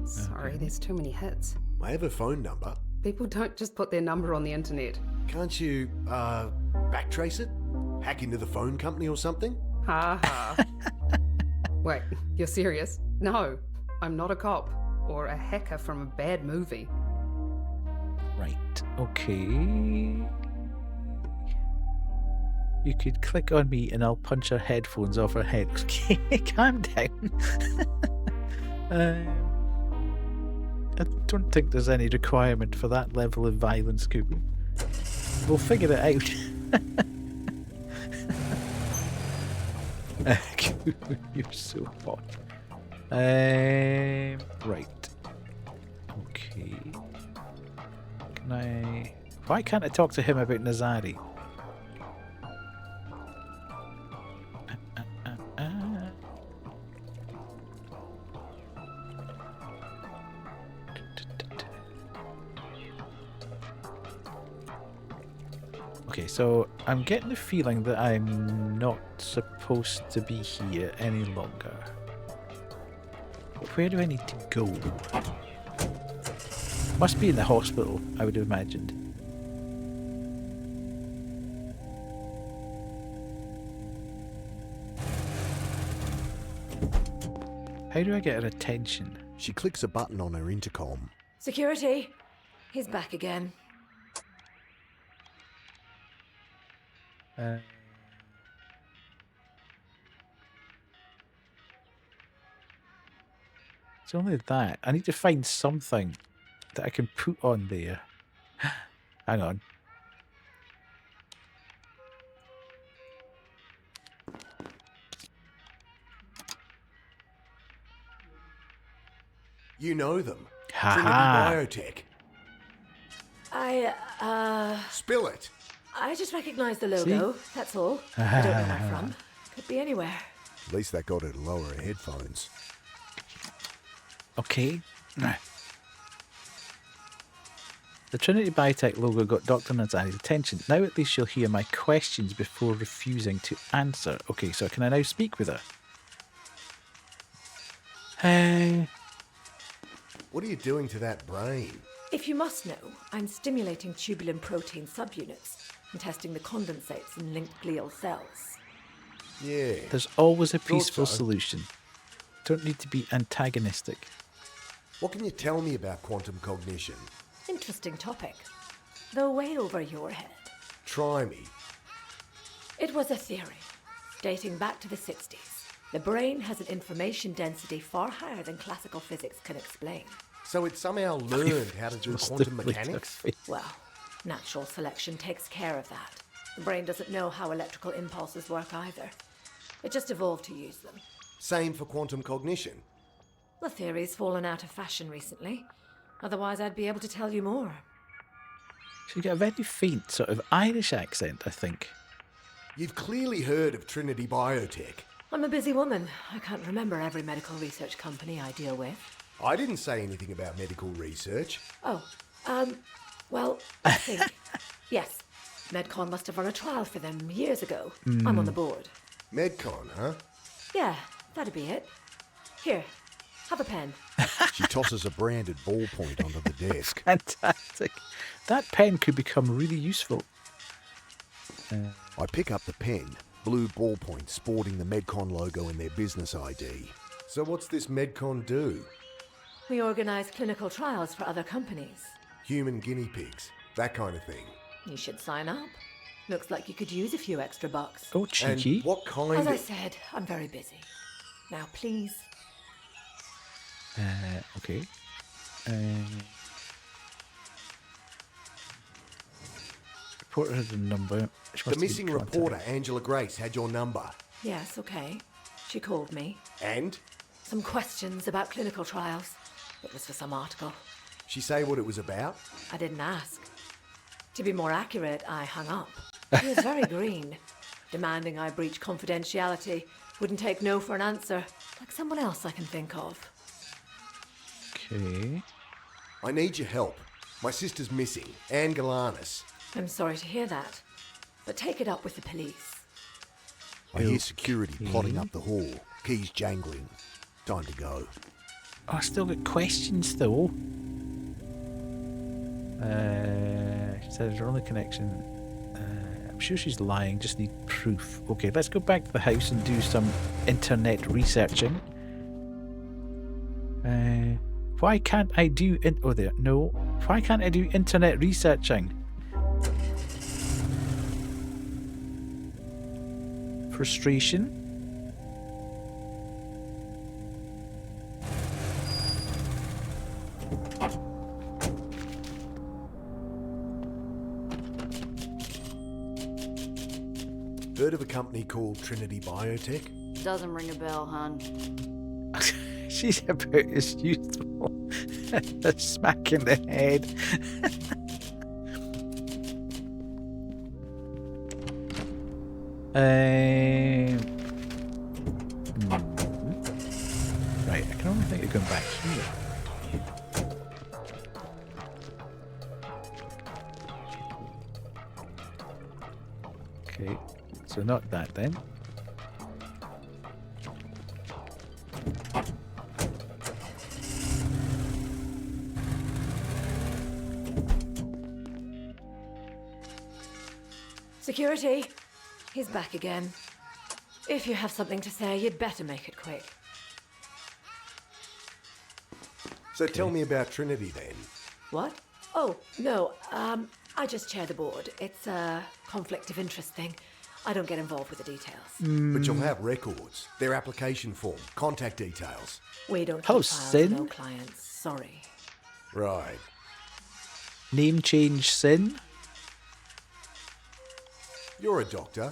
Sorry, there's too many hits. I have her phone number. People don't just put their number on the internet. Can't you, backtrace it? Hack into the phone company or something? Ha ha. Wait, you're serious? No, I'm not a cop or a hacker from a bad movie. Right, okay. You could click on me and I'll punch her headphones off her head. Okay, calm down. I don't think there's any requirement for that level of violence, Scooby. We'll figure it out. You're so hot. Right. Okay. Can I... Why can't I talk to him about Nazari? Okay, so I'm getting the feeling that I'm not supposed to be here any longer. Where do I need to go? Must be in the hospital, I would have imagined. How do I get her attention? She clicks a button on her intercom. Security! He's back again. It's only that. I need to find something that I can put on there. Hang on. You know them. Ha Trinity ha. Biotech. Spill it. I just recognise the logo, that's all. I don't know where I'm from. Could be anywhere. At least that got her to lower her headphones. Okay. The Trinity Biotech logo got Dr. Nazari's attention. Now at least she'll hear my questions before refusing to answer. Okay, so can I now speak with her? What are you doing to that brain? If you must know, I'm stimulating tubulin protein subunits and testing the condensates in linked glial cells. Yeah. There's always a Thought peaceful so. solution. Don't need to be antagonistic. What can you tell me about quantum cognition? Interesting topic, though way over your head. Try me. It was a theory dating back to the 60s. The brain has an information density far higher than classical physics can explain. So it somehow learned how to do quantum mechanics? Well, natural selection takes care of that. The brain doesn't know how electrical impulses work either. It just evolved to use them. Same for quantum cognition. The theory's fallen out of fashion recently. Otherwise, I'd be able to tell you more. She's got a very faint sort of Irish accent, I think. You've clearly heard of Trinity Biotech. I'm a busy woman. I can't remember every medical research company I deal with. I didn't say anything about medical research. Oh, well, I think. Yes, Medcon must have run a trial for them years ago. I'm on the board. Medcon, huh? Yeah, that'd be it. Here, have a pen. She tosses a branded ballpoint onto the desk. Fantastic. That pen could become really useful. I pick up the pen, blue ballpoint sporting the Medcon logo in their business ID. So what's this Medcon do? We organize clinical trials for other companies. Human guinea pigs, that kind of thing. You should sign up. Looks like you could use a few extra bucks. Oh, cheeky. And what kind As of... I said, I'm very busy. Now, please. Okay. Reporter had a number. She The must have missing been reporter, Angela Grace, had your number. Yes, okay. She called me. And? Some questions about clinical trials. It was for some article. She say what it was about? I didn't ask. To be more accurate, I hung up. She was very green, demanding I breach confidentiality. Wouldn't take no for an answer, like someone else I can think of. Okay. I need your help. My sister's missing, Anne Galanis. I'm sorry to hear that, but take it up with the police. I hear security plotting up the hall, keys jangling. Time to go. Oh, I still got questions though. She said her only connection. I'm sure she's lying, just need proof. Okay, let's go back to the house and do some internet researching. Why can't I do why can't I do internet researching? Frustration. Heard of a company called Trinity Biotech? Doesn't ring a bell, hun. She's about as useful as a smack in the head. Right, I can only think of going back here. Okay, so not that then. Security, he's back again. If you have something to say, you'd better make it quick. So tell me about Trinity then. What? Oh, no, I just chair the board. It's a conflict of interest thing. I don't get involved with the details. But you'll have records, their application form, contact details. We don't Hello, keep files, Sin. no clients. Sorry. Right. Name change Sin. You're a doctor.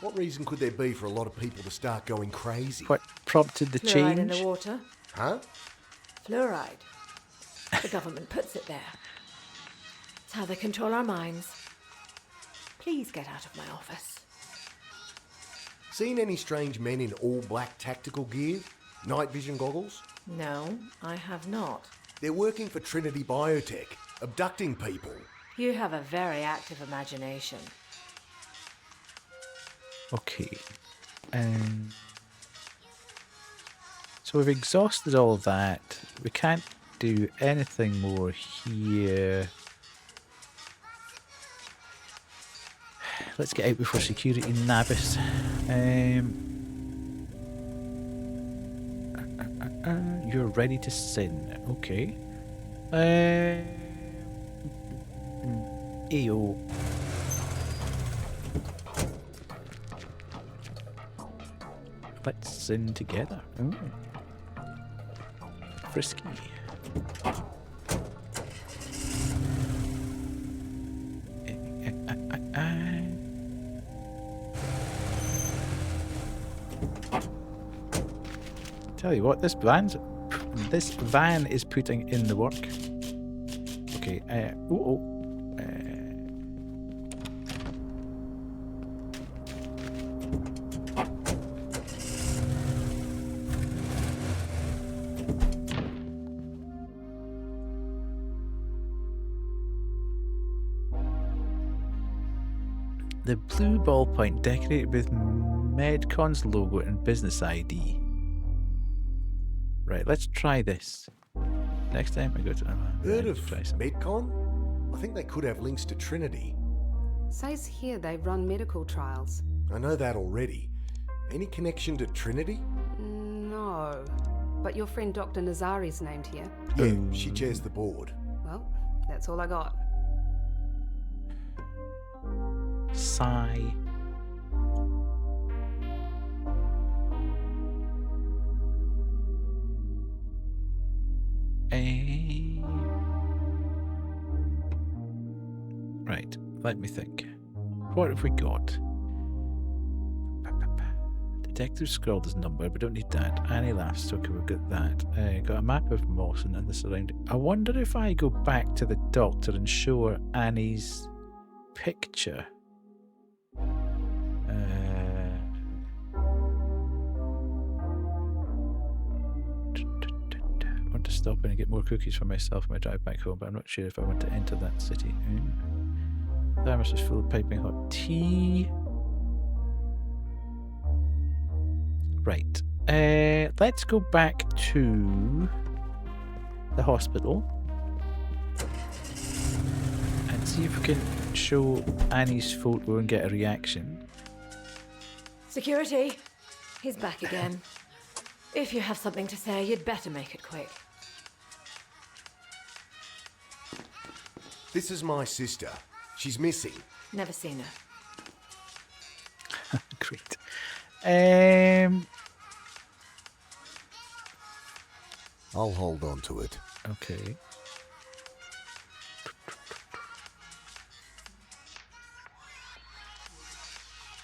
What reason could there be for a lot of people to start going crazy? What prompted the Fluoride in change? the water. Huh? Fluoride. The government puts it there. It's how they control our minds. Please get out of my office. Seen any strange men in all black tactical gear? Night vision goggles? No, I have not. They're working for Trinity Biotech, abducting people. You have a very active imagination. Okay. So we've exhausted all of that. We can't do anything more here. Let's get out before security nabbis. You're ready to sin. Okay. Ew. Let's sin together. Ooh. Frisky. Tell you what, this van is putting in the work. Okay, the blue ballpoint decorated with Medcon's logo and business ID. Right, let's try this. Next time I go to... Heard of Medcon? I think they could have links to Trinity. Says here they run medical trials. I know that already. Any connection to Trinity? No. But your friend Dr. Nazari's named here. Yeah, she chairs the board. Well, that's all I got. Sigh. Right, let me think. What have we got? Detective scrolled his number, we don't need that. Annie laughs, okay, we've got that. Got a map of Mawson and the surrounding. I wonder if I go back to the doctor and show her Annie's picture. I want to stop in and get more cookies for myself on my drive back home, but I'm not sure if I want to enter that city. Thermos is full of piping hot tea. Right. Let's go back to the hospital and see if we can show Annie's photo and get a reaction. Security! He's back again. If you have something to say, you'd better make it quick. This is my sister. She's missing. Never seen her. Great. I'll hold on to it. Okay.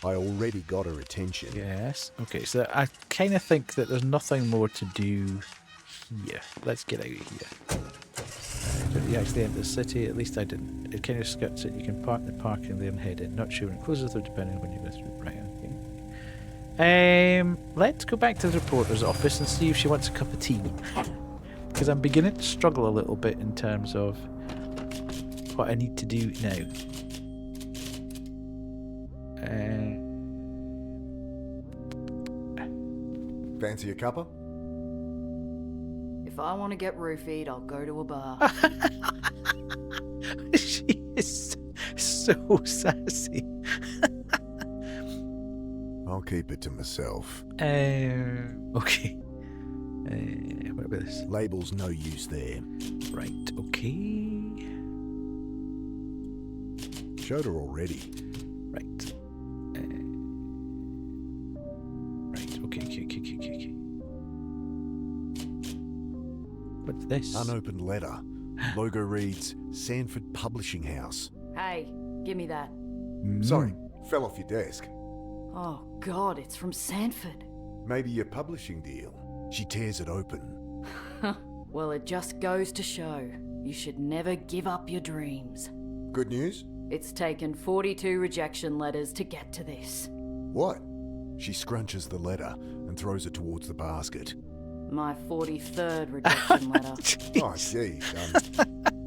I already got her attention. Yes. Okay, so I kind of think that there's nothing more to do here. Let's get out of here. Don't you actually enter the city? At least I didn't. It kind of skirts it. You can park in the parking there and head in. Not sure when it closes though, depending on when you go through. Right, okay. Let's go back to the reporter's office and see if she wants a cup of tea. Because I'm beginning to struggle a little bit in terms of what I need to do now. Fancy a cuppa? If I want to get roofied, I'll go to a bar. She is so sassy. I'll keep it to myself. Okay. What about this? Label's no use there. Right, okay. Showed her already. Right. Right, okay. What's this? Unopened letter. Logo reads, Sanford Publishing House. Hey, give me that. Sorry, fell off your desk. Oh, God, it's from Sanford. Maybe your publishing deal. She tears it open. Well, it just goes to show you should never give up your dreams. Good news? It's taken 42 rejection letters to get to this. What? She scrunches the letter and throws it towards the basket. My 43rd rejection letter. Oh, gee.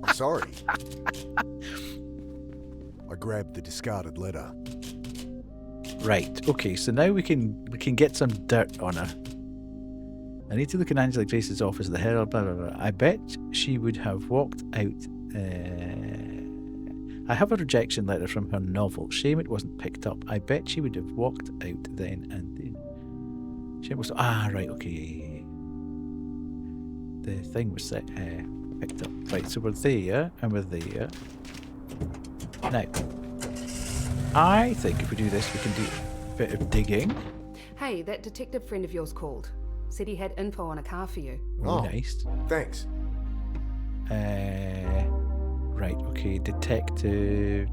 I'm sorry. I grabbed the discarded letter. Right, okay, so now we can get some dirt on her. I need to look in Angela Grace's office at the Herald, blah, blah, blah. I bet she would have walked out. I have a rejection letter from her novel. Shame it wasn't picked up. I bet she would have walked out then and then. Shame was. Right, okay. The thing was picked up. Right, so we're there, and we're there. Now, I think if we do this, we can do a bit of digging. Hey, that detective friend of yours called. Said he had info on a car for you. Oh, nice. Thanks. Right, okay. Detective's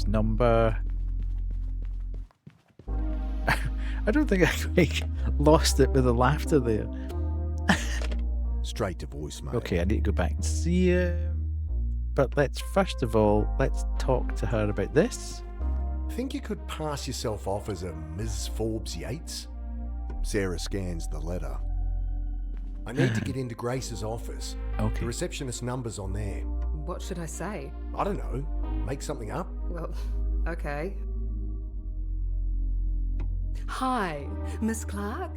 number. I don't think I quite lost it with the laughter there. Straight to voicemail. Okay, I need to go back and see him. But let's talk to her about this. Think you could pass yourself off as a Ms. Forbes Yates? Sarah scans the letter. I need to get into Grace's office. Okay. The receptionist number's on there. What should I say? I don't know. Make something up. Well, okay. Hi, Miss Clark?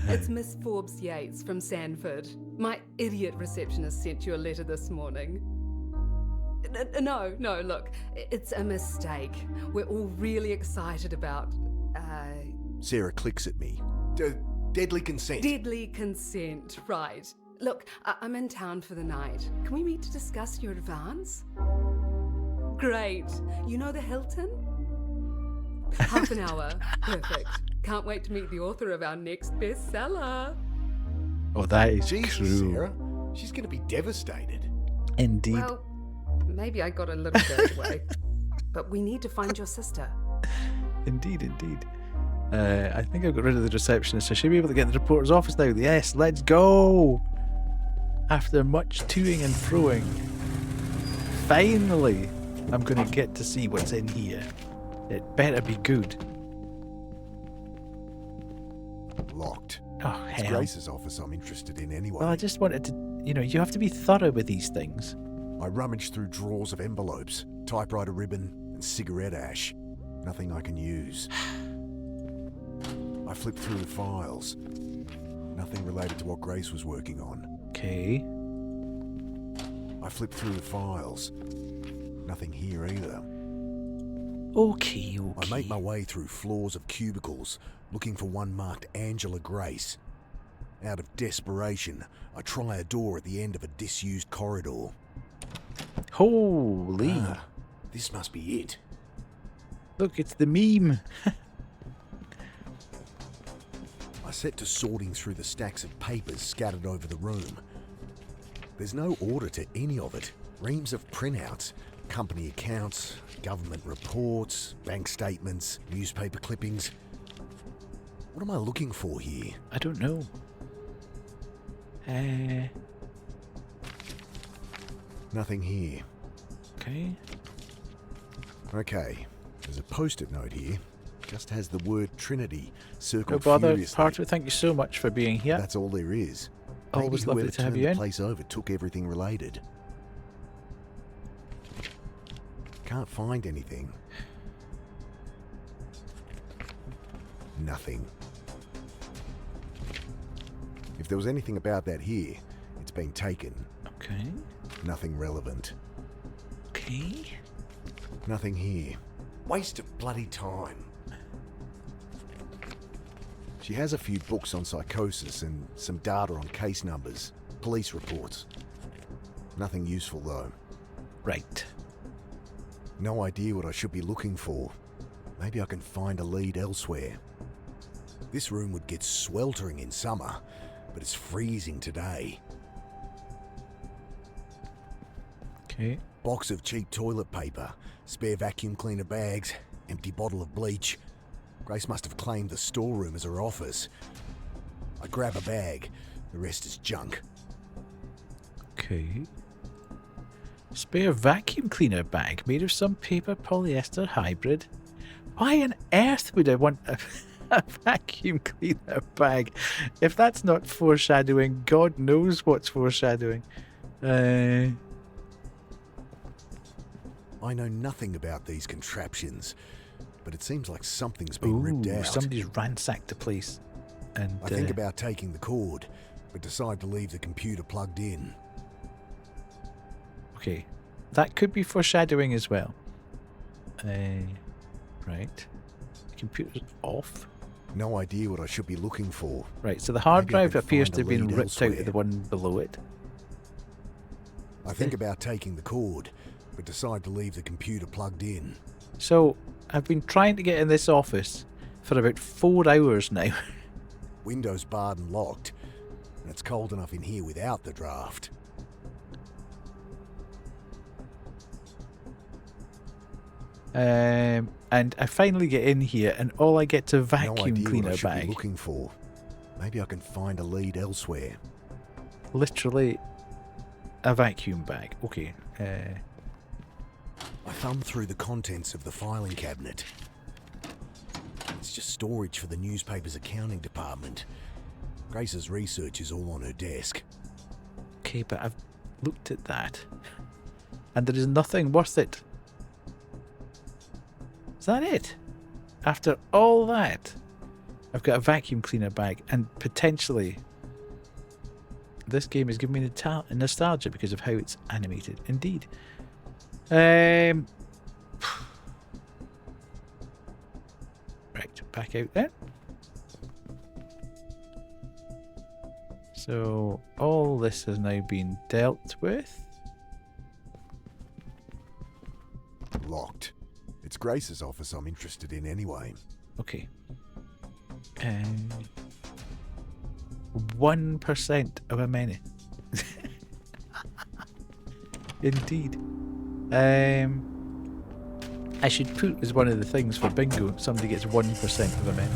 It's Miss Forbes Yates from Sanford. My idiot receptionist sent you a letter this morning. No, look, it's a mistake. We're all really excited about, Sarah clicks at me. Deadly consent. Deadly consent, right. Look, I'm in town for the night. Can we meet to discuss your advance? Great. You know the Hilton? Half an hour. Perfect. Can't wait to meet the author of our next bestseller. Oh, that is Jesus, cruel. Sarah. She's going to be devastated. Indeed. Well, maybe I got a little carried away. But we need to find your sister. Indeed. I think I've got rid of the receptionist. I should be able to get in the reporter's office now. Yes, let's go! After much toing and froing, finally, I'm going to get to see what's in here. It better be good. Locked. Oh, It's hell. Grace's office I'm interested in anyway. Well, I just wanted to, you have to be thorough with these things. I rummaged through drawers of envelopes, typewriter ribbon, and cigarette ash. Nothing I can use. I flipped through the files. Nothing related to what Grace was working on. Okay. I flipped through the files. Nothing here either. Okay. I make my way through floors of cubicles, looking for one marked Angela Grace. Out of desperation, I try a door at the end of a disused corridor. Holy. This must be it. Look, it's the meme. I set to sorting through the stacks of papers scattered over the room. There's no order to any of it. Reams of printouts, company accounts, government reports, bank statements, newspaper clippings. What am I looking for here? I don't know. Nothing here. Okay. Okay, there's a post-it note here. Just has the word Trinity No circled bother, furiously. Parter. Thank you so much for being here. That's all there is. Always Maybe lovely whoever to have turned you the in. place over took everything related. Can't find anything. Nothing. If there was anything about that here, it's been taken. Okay. Nothing relevant. Okay. Nothing here. Waste of bloody time. She has a few books on psychosis and some data on case numbers, police reports. Nothing useful though. Right. No idea what I should be looking for. Maybe I can find a lead elsewhere. This room would get sweltering in summer, but it's freezing today. Okay. Box of cheap toilet paper, spare vacuum cleaner bags, empty bottle of bleach. Grace must have claimed the storeroom as her office. I grab a bag. The rest is junk. Okay. Spare vacuum cleaner bag made of some paper polyester hybrid. Why on earth would I want a vacuum cleaner bag? If that's not foreshadowing, God knows what's foreshadowing. I know nothing about these contraptions, but it seems like something's been ripped out. Somebody's ransacked the place. And I think about taking the cord, but decide to leave the computer plugged in. Okay, that could be foreshadowing as well. Right. The computer's off. No idea what I should be looking for. Right, so the hard Maybe I drive can appears find to a have been lead ripped out elsewhere. of the one below it. I think about taking the cord, but decide to leave the computer plugged in. So, I've been trying to get in this office for about 4 hours now. Windows barred and locked, and it's cold enough in here without the draft. And I finally get in here, and all I get's a No vacuum idea what cleaner I should be bag. looking for. Maybe I can find a lead elsewhere. Literally a vacuum bag. Okay. I thumb through the contents of the filing cabinet. It's just storage for the newspaper's accounting department. Grace's research is all on her desk. Okay, but I've looked at that, and there is nothing worth it. Is that it? After all that, I've got a vacuum cleaner bag, and potentially this game has given me nostalgia because of how it's animated. Indeed. Right, back out there. So all this has now been dealt with. Locked. It's Grace's office I'm interested in anyway. Okay. 1% of a minute. Indeed. I should put as one of the things for bingo, somebody gets 1% of a minute.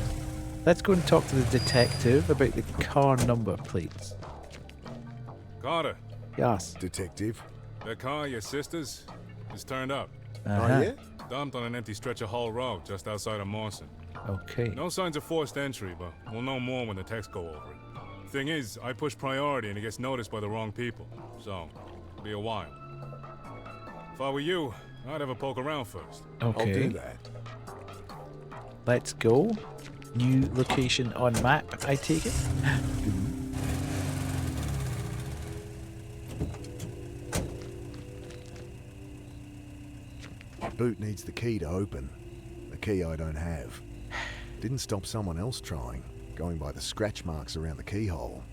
Let's go and talk to the detective about the car number plates. Carter. Yes. Detective. That car, your sister's, is turned up. Uh-huh. Oh, yeah? Dumped on an empty stretch of Hull Road just outside of Mawson. Okay. No signs of forced entry, but we'll know more when the texts go over it. Thing is, I push priority and it gets noticed by the wrong people. So, it'll be a while. If I were you, I'd have a poke around first. Okay. I'll do that. Let's go. New location on map, I take it. Boot needs the key to open. A key I don't have. Didn't stop someone else trying, going by the scratch marks around the keyhole.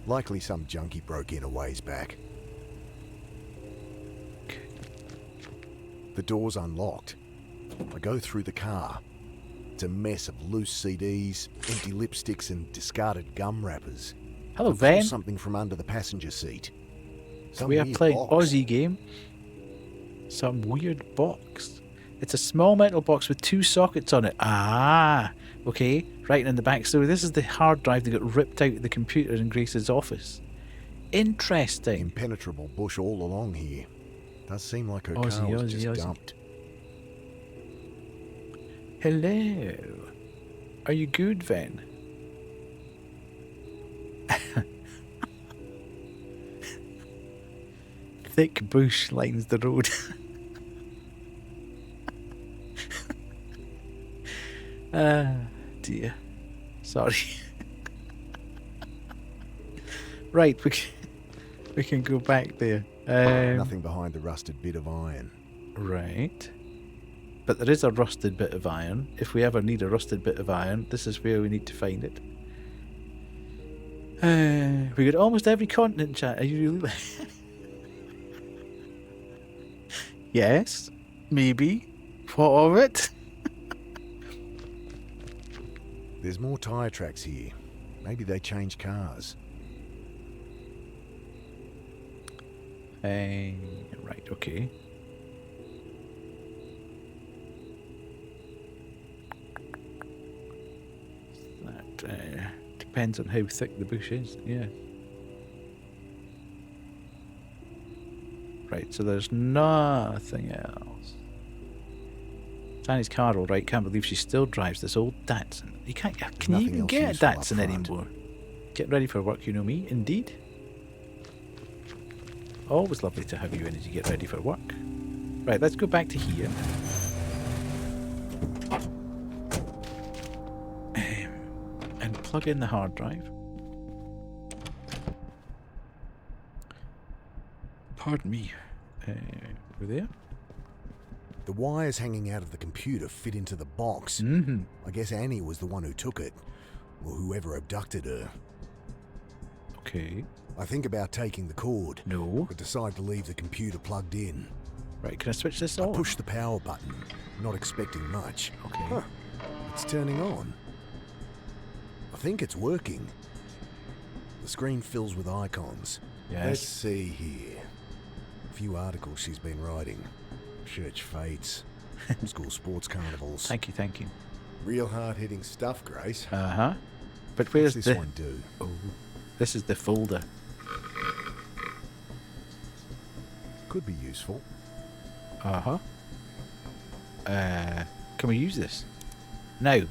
Likely some junkie broke in a ways back. The door's unlocked. I go through the car. It's a mess of loose CDs, empty lipsticks and discarded gum wrappers. Hello, I pull Van. something from under the passenger seat. Some We are weird playing box. Aussie game. Some weird box. It's a small metal box with 2 sockets on it. Ah, okay. Right in the back. So this is the hard drive that got ripped out of the computer in Grace's office. Interesting. Impenetrable bush all along here. Does seem like her Aussie, car was Aussie, just Aussie. dumped. Hello. Are you good, Van? Thick bush lines the road. Ah, dear. Sorry. Right, we can go back there. Nothing behind the rusted bit of iron. Right. But there is a rusted bit of iron. If we ever need a rusted bit of iron, this is where we need to find it. We got almost every continent, chat. Are you really? Yes. Maybe. What of it? There's more tyre tracks here. Maybe they change cars. Right, okay. That depends on how thick the bush is, yeah. Right, so there's nothing else. Danny's car all right, can't believe she still drives this old Datsun. You can't, can you nothing even else get a useful up Datsun front. anymore? Get ready for work, you know me, indeed. Always lovely to have you in as you get ready for work. Right, let's go back to here. And plug in the hard drive. Pardon me. Over there. The wires hanging out of the computer fit into the box. I guess Annie was the one who took it, or whoever abducted her. Okay. I think about taking the cord. No. But decide to leave the computer plugged in. Right, can I switch this I on? push the power button, not expecting much. Okay. Huh. It's turning on. I think it's working. The screen fills with icons. Yes. Let's see here. A few articles she's been writing. Church fates. School sports carnivals. Thank you, thank you. Real hard-hitting stuff, Grace. Uh-huh. But where's What's the... this one do? Oh, this is the folder. Could be useful. Uh-huh. Can we use this? No.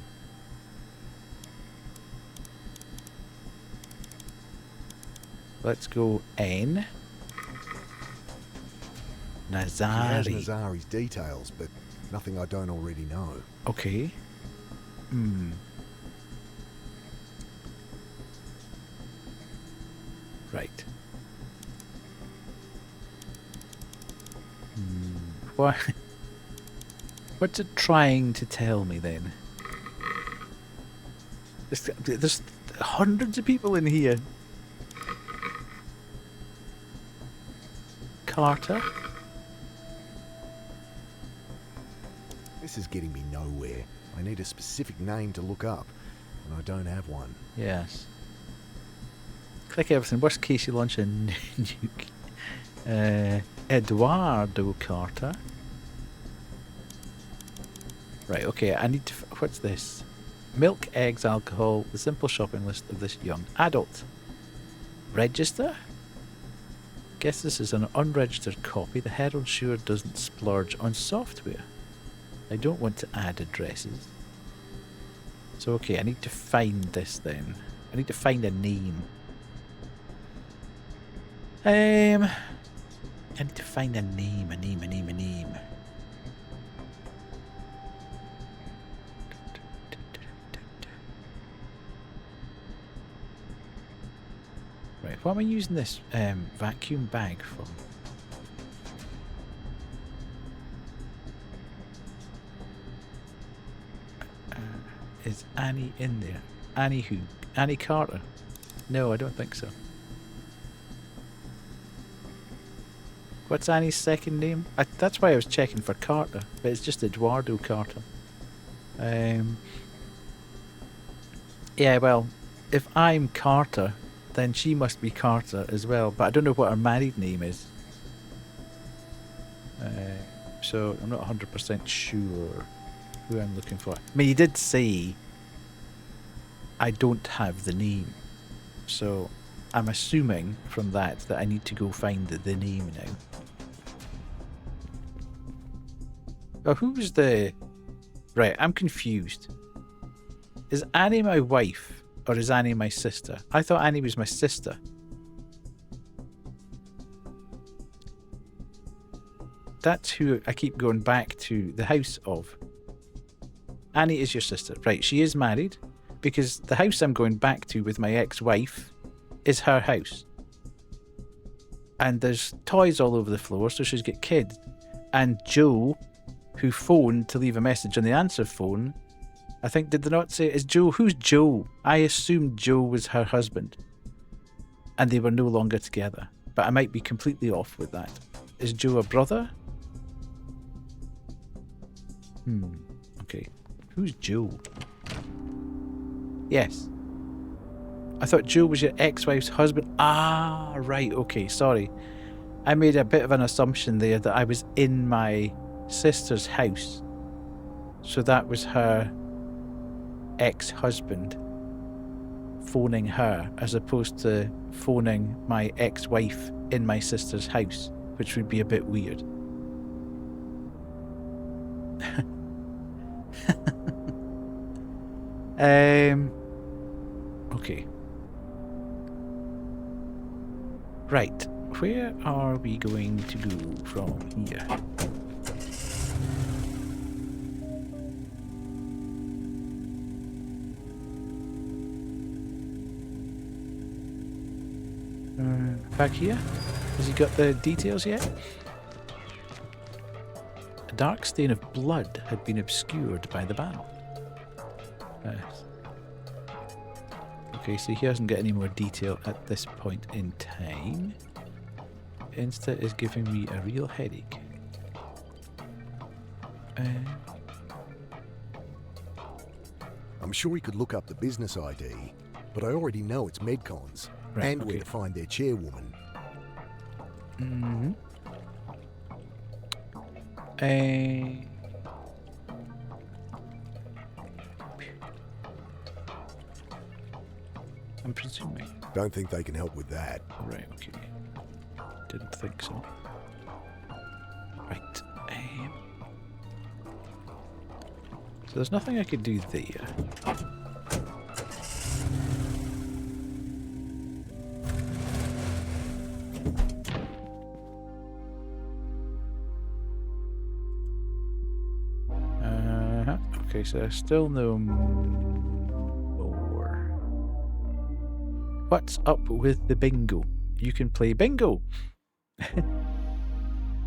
Let's go N. She has Nazari. Nazari's details, but nothing I don't already know. Okay. Right. What? What's it trying to tell me then? There's hundreds of people in here. Carter? This is getting me nowhere. I need a specific name to look up, and I don't have one. Yes. Click everything. Worst case, you launch a nuke. Eduardo Carter. Right, okay, I need to... What's this? Milk, eggs, alcohol, the simple shopping list of this young adult. Register? Guess this is an unregistered copy. The Herald sure doesn't splurge on software. I don't want to add addresses. So, okay, I need to find this then. I need to find a name. I need to find a name, a name. Right, what am I using this vacuum bag for? Is Annie in there? Annie who? Annie Carter? No, I don't think so. What's Annie's second name? That's why I was checking for Carter, but it's just Eduardo Carter. Yeah, well, if I'm Carter, then she must be Carter as well, but I don't know what her married name is. So I'm not 100% sure who I'm looking for. I mean, he did say I don't have the name, so I'm assuming from that I need to go find the name now. Oh, who's the... Right, I'm confused. Is Annie my wife, or is Annie my sister? I thought Annie was my sister. That's who I keep going back to the house of. Annie is your sister. Right, she is married, because the house I'm going back to with my ex-wife is her house. And there's toys all over the floor, so she's got kids. And Joe, who phoned to leave a message on the answer phone, I think, did they not say, is Joe, who's Joe? I assumed Joe was her husband. And they were no longer together. But I might be completely off with that. Is Joe a brother? Okay. Who's Joe? Yes. I thought Joe was your ex-wife's husband. Ah, right, okay, sorry. I made a bit of an assumption there that I was in my sister's house. So that was her ex-husband phoning her, as opposed to phoning my ex-wife in my sister's house, which would be a bit weird. Okay. Right, where are we going to go from here? Back here? Has he got the details yet? A dark stain of blood had been obscured by the battle. Okay, so he hasn't got any more detail at this point in time. Insta is giving me a real headache. I'm sure he could look up the business ID, but I already know it's Medcon's, and where to find their chairwoman. Mm-hmm. I'm presuming. Don't think they can help with that. Right, okay. Didn't think so. Right. So there's nothing I could do there. Okay, so there's still no more. What's up with the bingo? You can play bingo!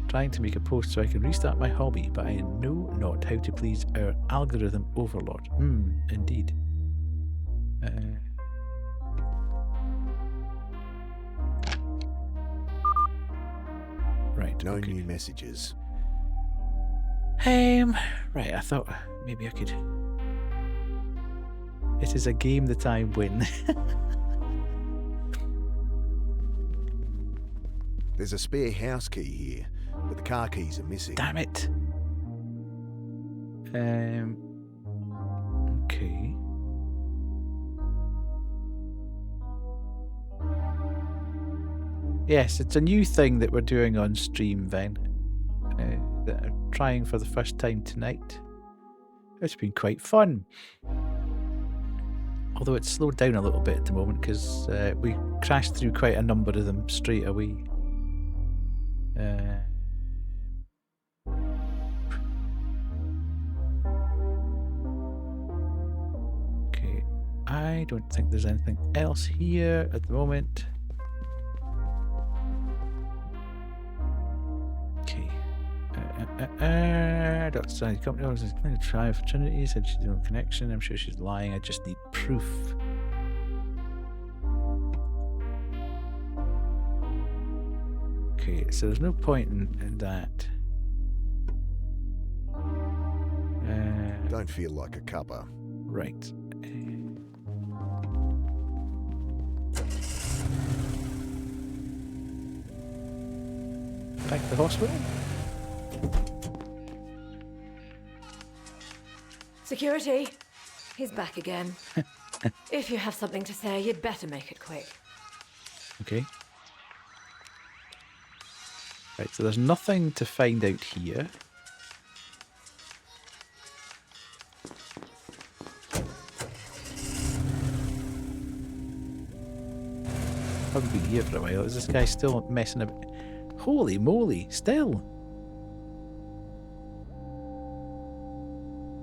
Trying to make a post so I can restart my hobby, but I know not how to please our algorithm overlord. Indeed. Right. No new messages. Right, I thought maybe I could... It is a game that I win. There's a spare house key here, but the car keys are missing. Damn it. Okay. Yes, it's a new thing that we're doing on stream, Ven. That I'm trying for the first time tonight. It's been quite fun. Although it's slowed down a little bit at the moment because we crashed through quite a number of them straight away. Okay, I don't think there's anything else here at the moment. Okay. Outside company, I was going to try for Trinity. Said she's no connection. I'm sure she's lying. I just need proof. Okay, so there's no point in that. Don't feel like a cuppa. Right. Back to the hospital. Security, he's back again. If you have something to say, you'd better make it quick. Okay. Right, so there's nothing to find out here. Haven't been here for a while. Is this guy still messing about? Holy moly, still!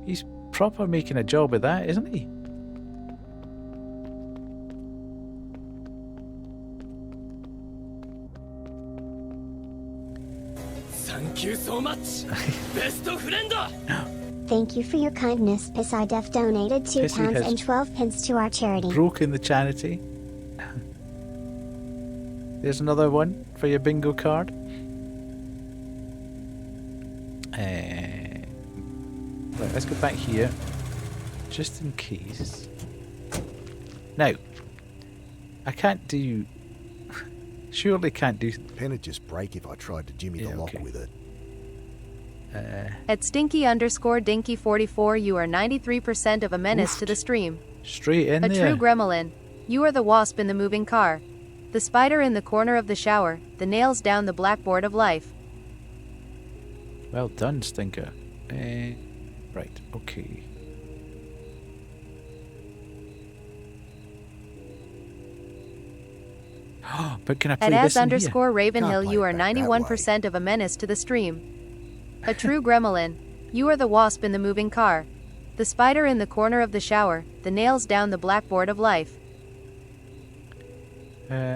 He's proper making a job of that, isn't he? Thank you so much, best friend. Thank you for your kindness. Pisidef donated 2 Pissy pounds has and 12 pence to our charity. Broken the charity. There's another one for your bingo card. Right, let's go back here, just in case. Now, I can't do... Surely can't do... Pen would just break if I tried to jimmy the lock with it. At Stinky_Dinky44, you are 93% of a menace to the stream. Straight in there. there. A true gremlin. You are the wasp in the moving car. The spider in the corner of the shower. The nails down the blackboard of life. Well done, Stinker. Right, okay. But can I play At this in as_Ravenhill, you are 91% of a menace to the stream. A true gremlin. You are the wasp in the moving car. The spider in the corner of the shower. The nails down the blackboard of life. Right.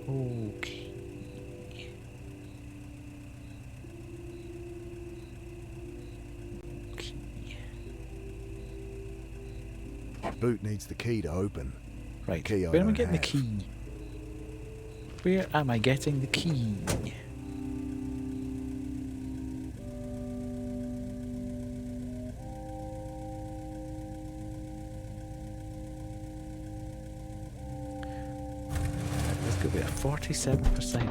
Okay. Boot needs the key to open. Right. Key I Where am I don't getting the have. key? Where am I getting the key? Let's go with 47%.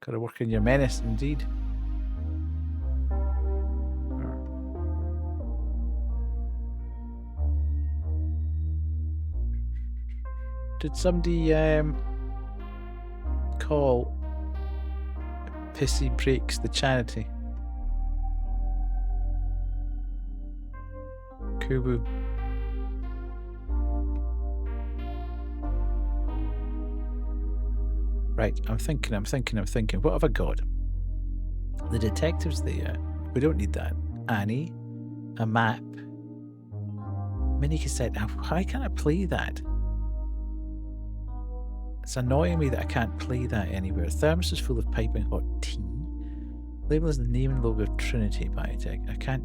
Gotta work in your menace, indeed. Did somebody call Pissy Breaks the charity? Kubu. Right, I'm thinking. What have I got? The detective's there. We don't need that. Annie. A map. Mini cassette. How can I play that? It's annoying me that I can't play that anywhere. Thermos is full of piping hot tea. Label is the name and logo of Trinity Biotech. I can't...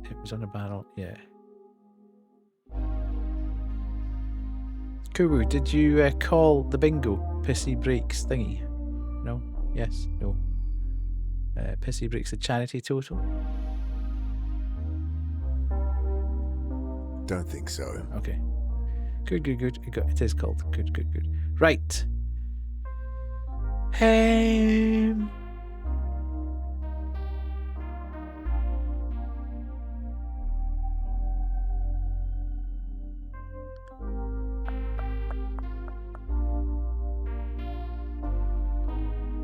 It was on a barrel. Yeah. Kubu, did you call the bingo Pissy Breaks thingy? No? Yes? No? Pissy Breaks the charity total? Don't think so. Okay. Good. It is called. Good. Right.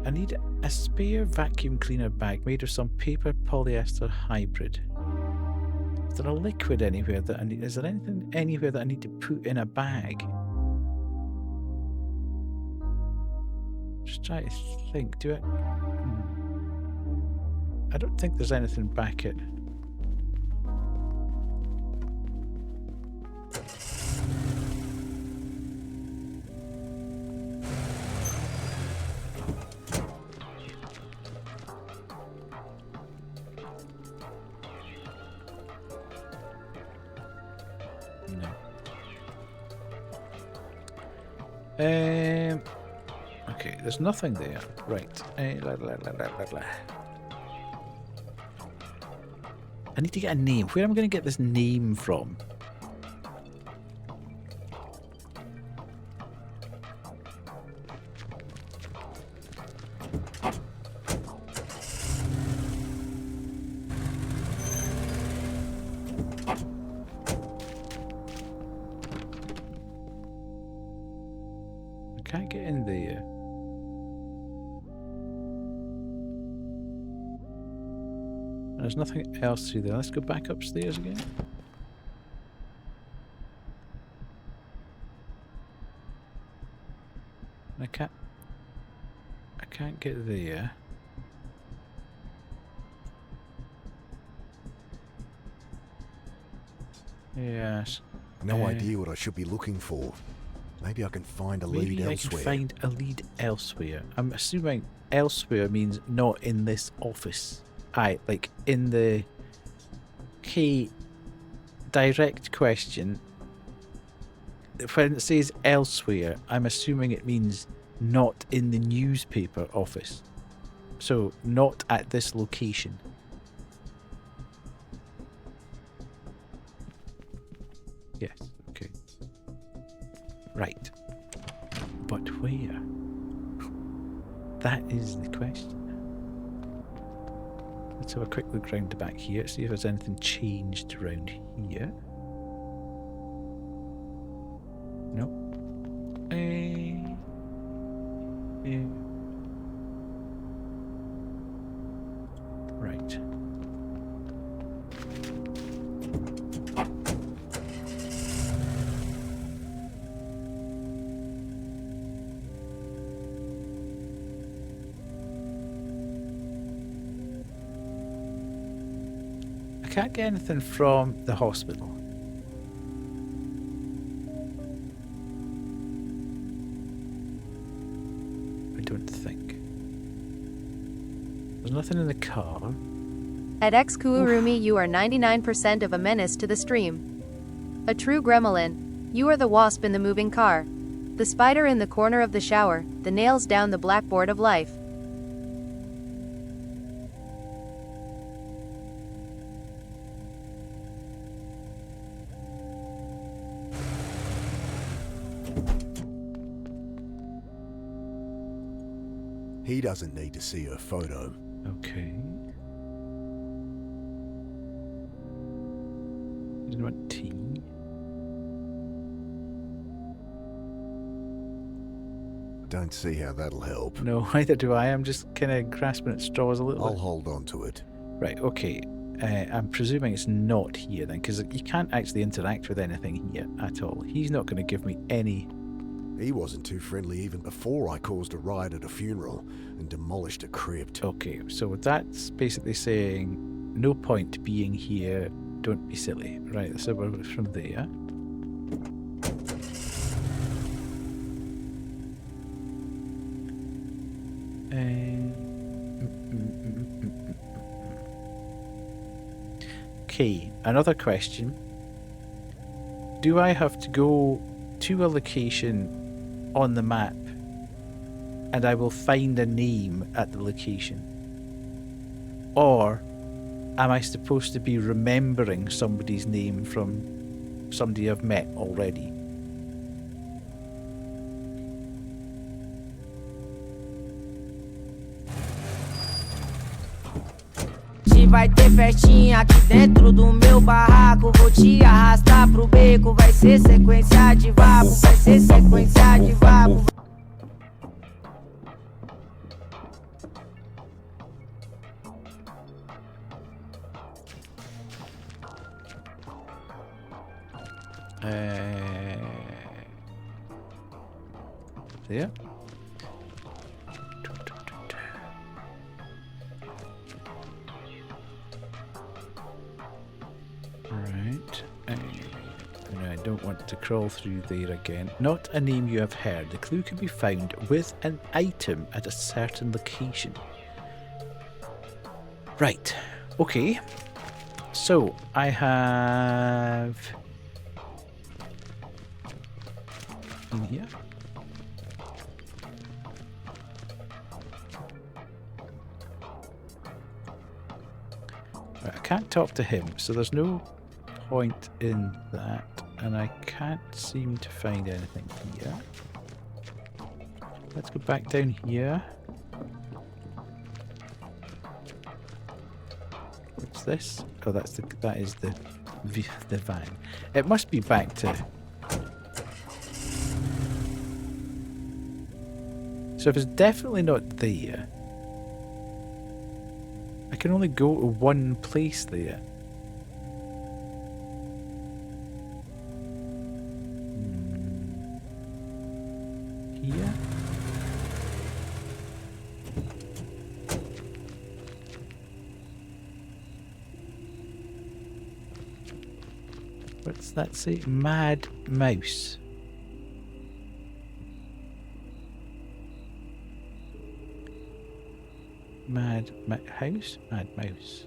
I need a spare vacuum cleaner bag made of some paper polyester hybrid. Is there a liquid anywhere that I need? Is there anything anywhere that I need to put in a bag? Just try to think. Do it. I don't think there's anything back at. Okay, there's nothing there. Right. I need to get a name. Where am I going to get this name from? Can't get in there. There's nothing else through there. Let's go back upstairs again. I can't get there. Yes. No idea what I should be looking for. Maybe I can find a lead elsewhere. Maybe I can find a lead elsewhere. I'm assuming elsewhere means not in this office. Like in the... Okay, direct question. When it says elsewhere, I'm assuming it means not in the newspaper office. So, not at this location. Yes, okay. Right. But where? That is the question. Let's have a quick look round the back here, see if there's anything changed around here. No. Right. can't get anything from the hospital. I don't think. There's nothing in the car. At XKuurumi, you are 99% of a menace to the stream. A true gremlin. You are the wasp in the moving car. The spider in the corner of the shower. The nails down the blackboard of life. He doesn't need to see her photo. Okay. He doesn't want tea. Don't see how that'll help. No, neither do I. I'm just kind of grasping at straws a little I'll bit. hold on to it. Right, okay. I'm presuming it's not here then, because you can't actually interact with anything here at all. He's not going to give me any... He wasn't too friendly even before I caused a riot at a funeral and demolished a crypt. Okay, so that's basically saying no point being here, don't be silly. Right, so we're from there. Okay, another question. Do I have to go to a location on the map and I will find a name at the location? Or am I supposed to be remembering somebody's name from somebody I've met already? Vai ter festinha aqui dentro do meu barraco. Vou te arrastar pro beco. Vai ser sequência de vapo. Vai ser sequência de vapo. There. Right. No, I don't want to crawl through there again. Not a name you have heard. The clue can be found with an item at a certain location. Right. Okay. So, I have... in here. Right, I can't talk to him, so there's no point in that, and I can't seem to find anything here. Let's go back down here. What's this? Oh, that is the van. It must be back to... So if it's definitely not there, I can only go to one place there. Here? What's that say? Mad Mouse. House? Mad Mouse.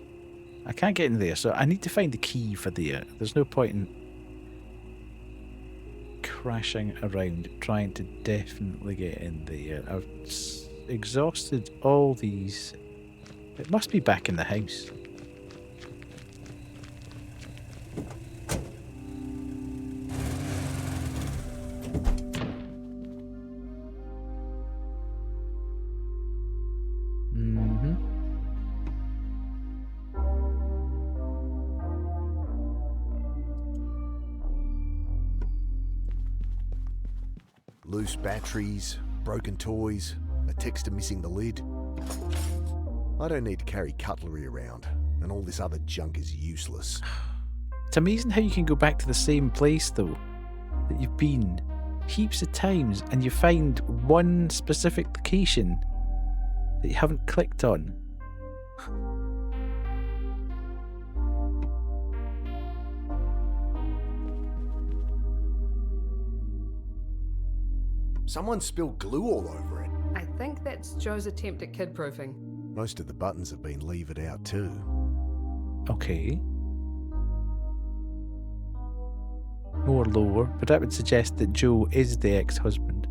I can't get in there, so I need to find the key for there. There's no point in crashing around trying to definitely get in there. I've exhausted all these. It must be back in the house. Loose batteries, broken toys, a texter missing the lid. I don't need to carry cutlery around, and all this other junk is useless. It's amazing how you can go back to the same place, though, that you've been heaps of times, and you find one specific location that you haven't clicked on. Someone spilled glue all over it. I think that's Joe's attempt at kid-proofing. Most of the buttons have been levered out too. Okay. More lower, but that would suggest that Joe is the ex-husband.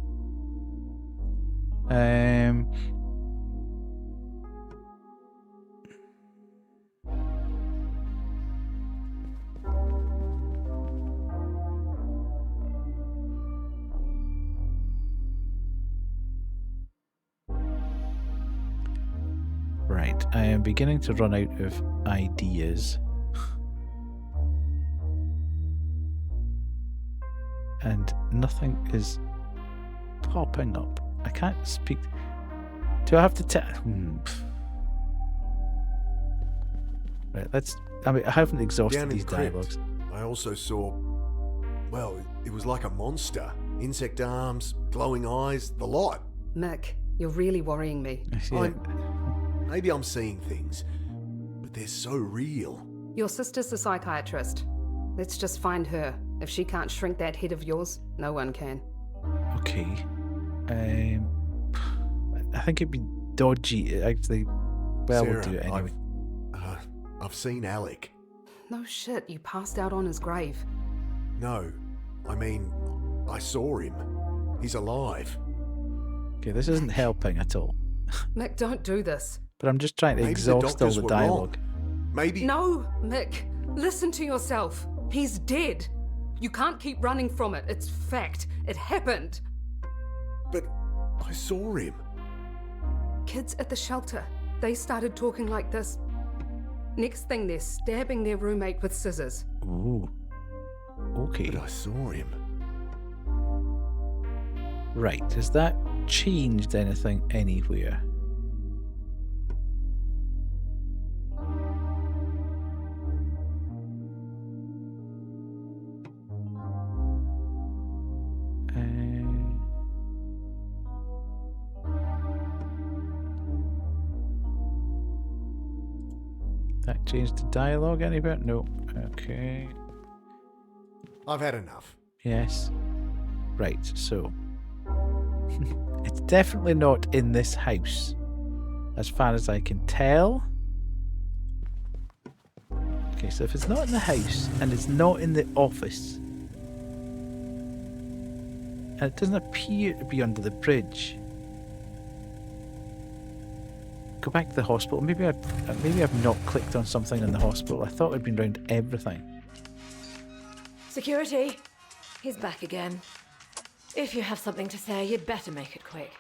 Right, I am beginning to run out of ideas. And nothing is popping up. I can't speak. Do I have to tell? Right, I haven't exhausted Down in these the crypt, dialogues. I also saw, well, it was like a monster. Insect arms, glowing eyes, the lot. Mick, you're really worrying me. Maybe I'm seeing things, but they're so real. Your sister's a psychiatrist. Let's just find her. If she can't shrink that head of yours, no one can. Okay. I think it'd be dodgy, actually. Well, Sarah, we'll do it anyway. I've seen Alec. No shit, you passed out on his grave. No, I mean, I saw him. He's alive. Okay, this isn't helping at all. Mick, don't do this. But I'm just trying to exhaust all the dialogue. Maybe. No, Mick, listen to yourself. He's dead. You can't keep running from it. It's fact. It happened. But I saw him. Kids at the shelter, they started talking like this. Next thing, they're stabbing their roommate with scissors. Ooh. Okay. But I saw him. Right, has that changed anything anywhere? That changed the dialogue anywhere? No. Okay. I've had enough. Yes. Right, so. It's definitely not in this house, as far as I can tell. Okay, so if it's not in the house, and it's not in the office, and it doesn't appear to be under the bridge, go back to the hospital. Maybe I've not clicked on something in the hospital. I thought I'd been around everything. Security, he's back again. If you have something to say, you'd better make it quick.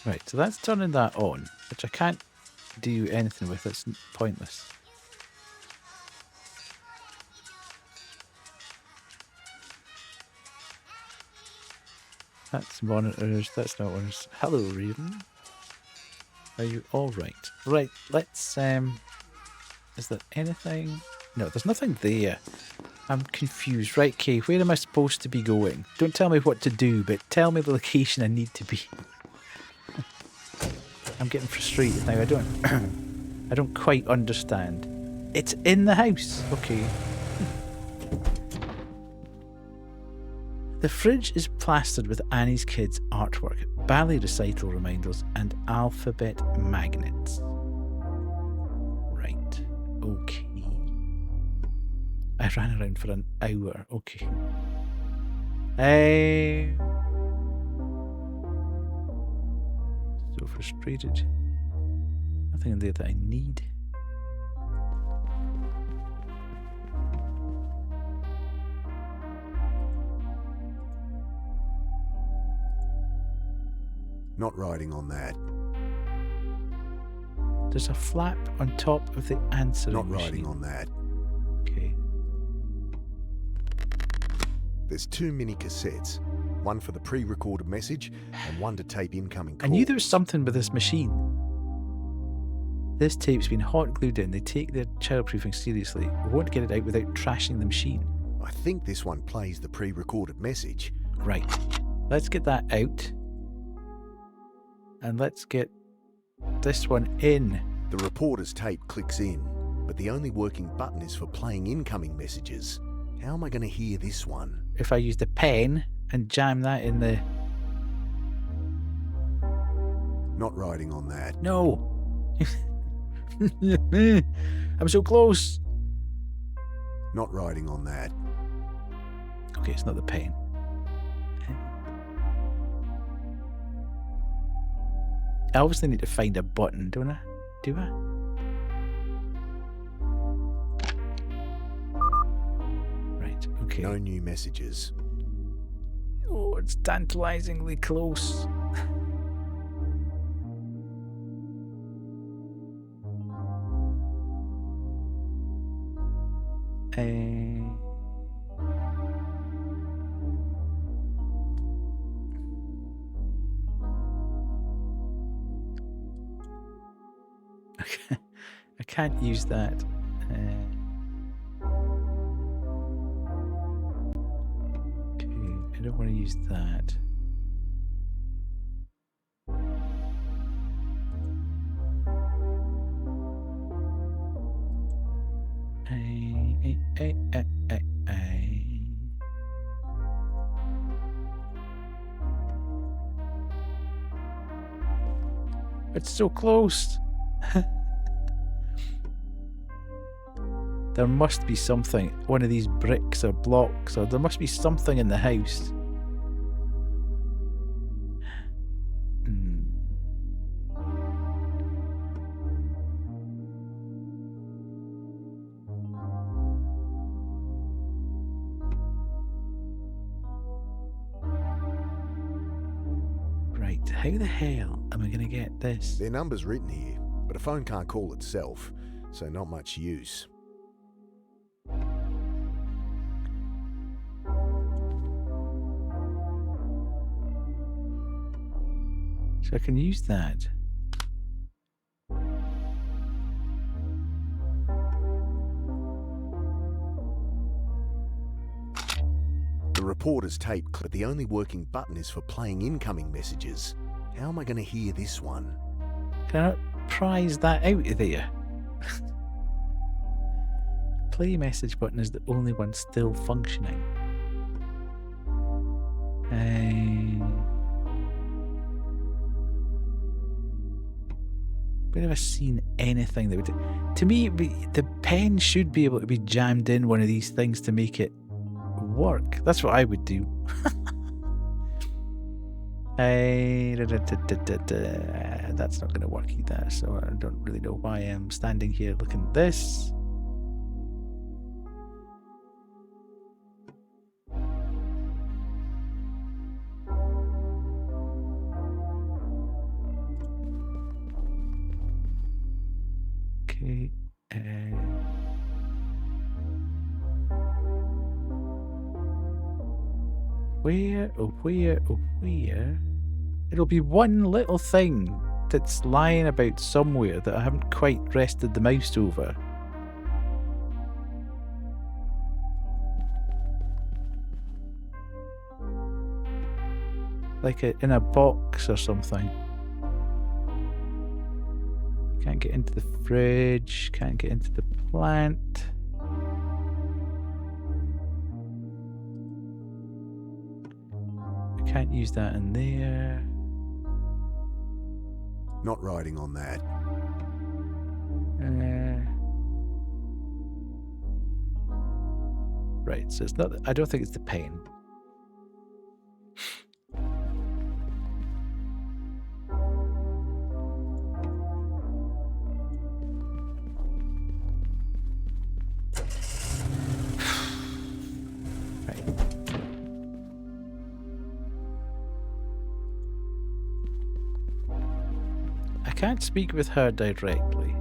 Right, so that's turning that on, which I can't do anything with. It's pointless. That's monitors. That's not monitors. Hello, Raven. Are you all right? Right, let's, is there anything? No, there's nothing there. I'm confused. Right, Kay, where am I supposed to be going? Don't tell me what to do, but tell me the location I need to be. I'm getting frustrated now. I don't quite understand. It's in the house. Okay. The fridge is plastered with Annie's Kids artwork, ballet recital reminders, and alphabet magnets. Right. Okay. I ran around for an hour. Okay. So frustrated. Nothing in there that I need. Not riding on that. There's a flap on top of the answering Not machine. riding on that. Okay. There's 2 mini cassettes. One for the pre-recorded message and one to tape incoming calls. I knew there was something with this machine. This tape's been hot glued in. They take their childproofing seriously. We won't get it out without trashing the machine. I think this one plays the pre-recorded message. Right. Let's get that out. And let's get this one in. The reporter's tape clicks in, but the only working button is for playing incoming messages. How am I going to hear this one? If I use the pen and jam that in the... Not riding on that. No! I'm so close! Not riding on that. Okay, it's not the pen. I obviously need to find a button, don't I? Do I? Right, okay. No new messages. Oh, it's tantalizingly close. I can't use that. Okay, I don't want to use that. It's so close. There must be something, one of these bricks or blocks, or there must be something in the house. Right, how the hell am I going to get this? Their number's written here, but a phone can't call itself, so not much use. So I can use that. The reporter's tape, but the only working button is for playing incoming messages. How am I going to hear this one? Can I prize that out of there? Play message button is the only one still functioning. But have I seen anything that would... To me, the pen should be able to be jammed in one of these things to make it work. That's what I would do. That's not going to work either, so I don't really know why I'm standing here looking at this. Okay. Where? It'll be one little thing that's lying about somewhere that I haven't quite rested the mouse over. Like in a box or something. Can't get into the fridge, can't get into the plant. I can't use that in there. Not riding on that. Right, so it's not. I don't think it's the pen. I can't speak with her directly.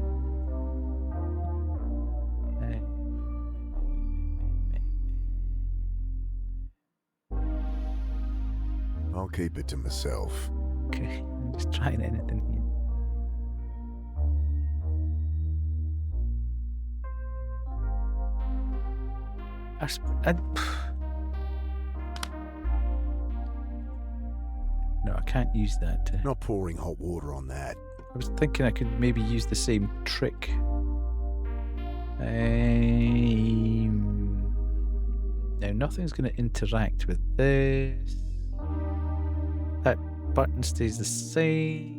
I'll keep it to myself. Okay, I'm just trying anything here. No, I can't use that. Not pouring hot water on that. I was thinking I could maybe use the same trick. Now, nothing's going to interact with this. That button stays the same.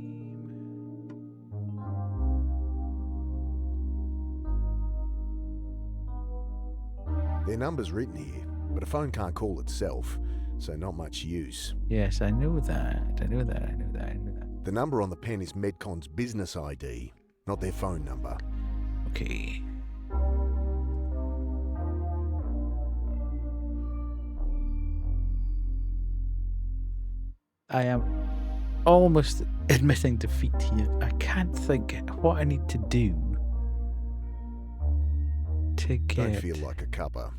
Their number's written here, but a phone can't call itself, so not much use. Yes, I know that. I know that. The number on the pen is Medcon's business ID, not their phone number. Okay. I am almost admitting defeat here. I can't think what I need to do to get Don't feel like a cuppa.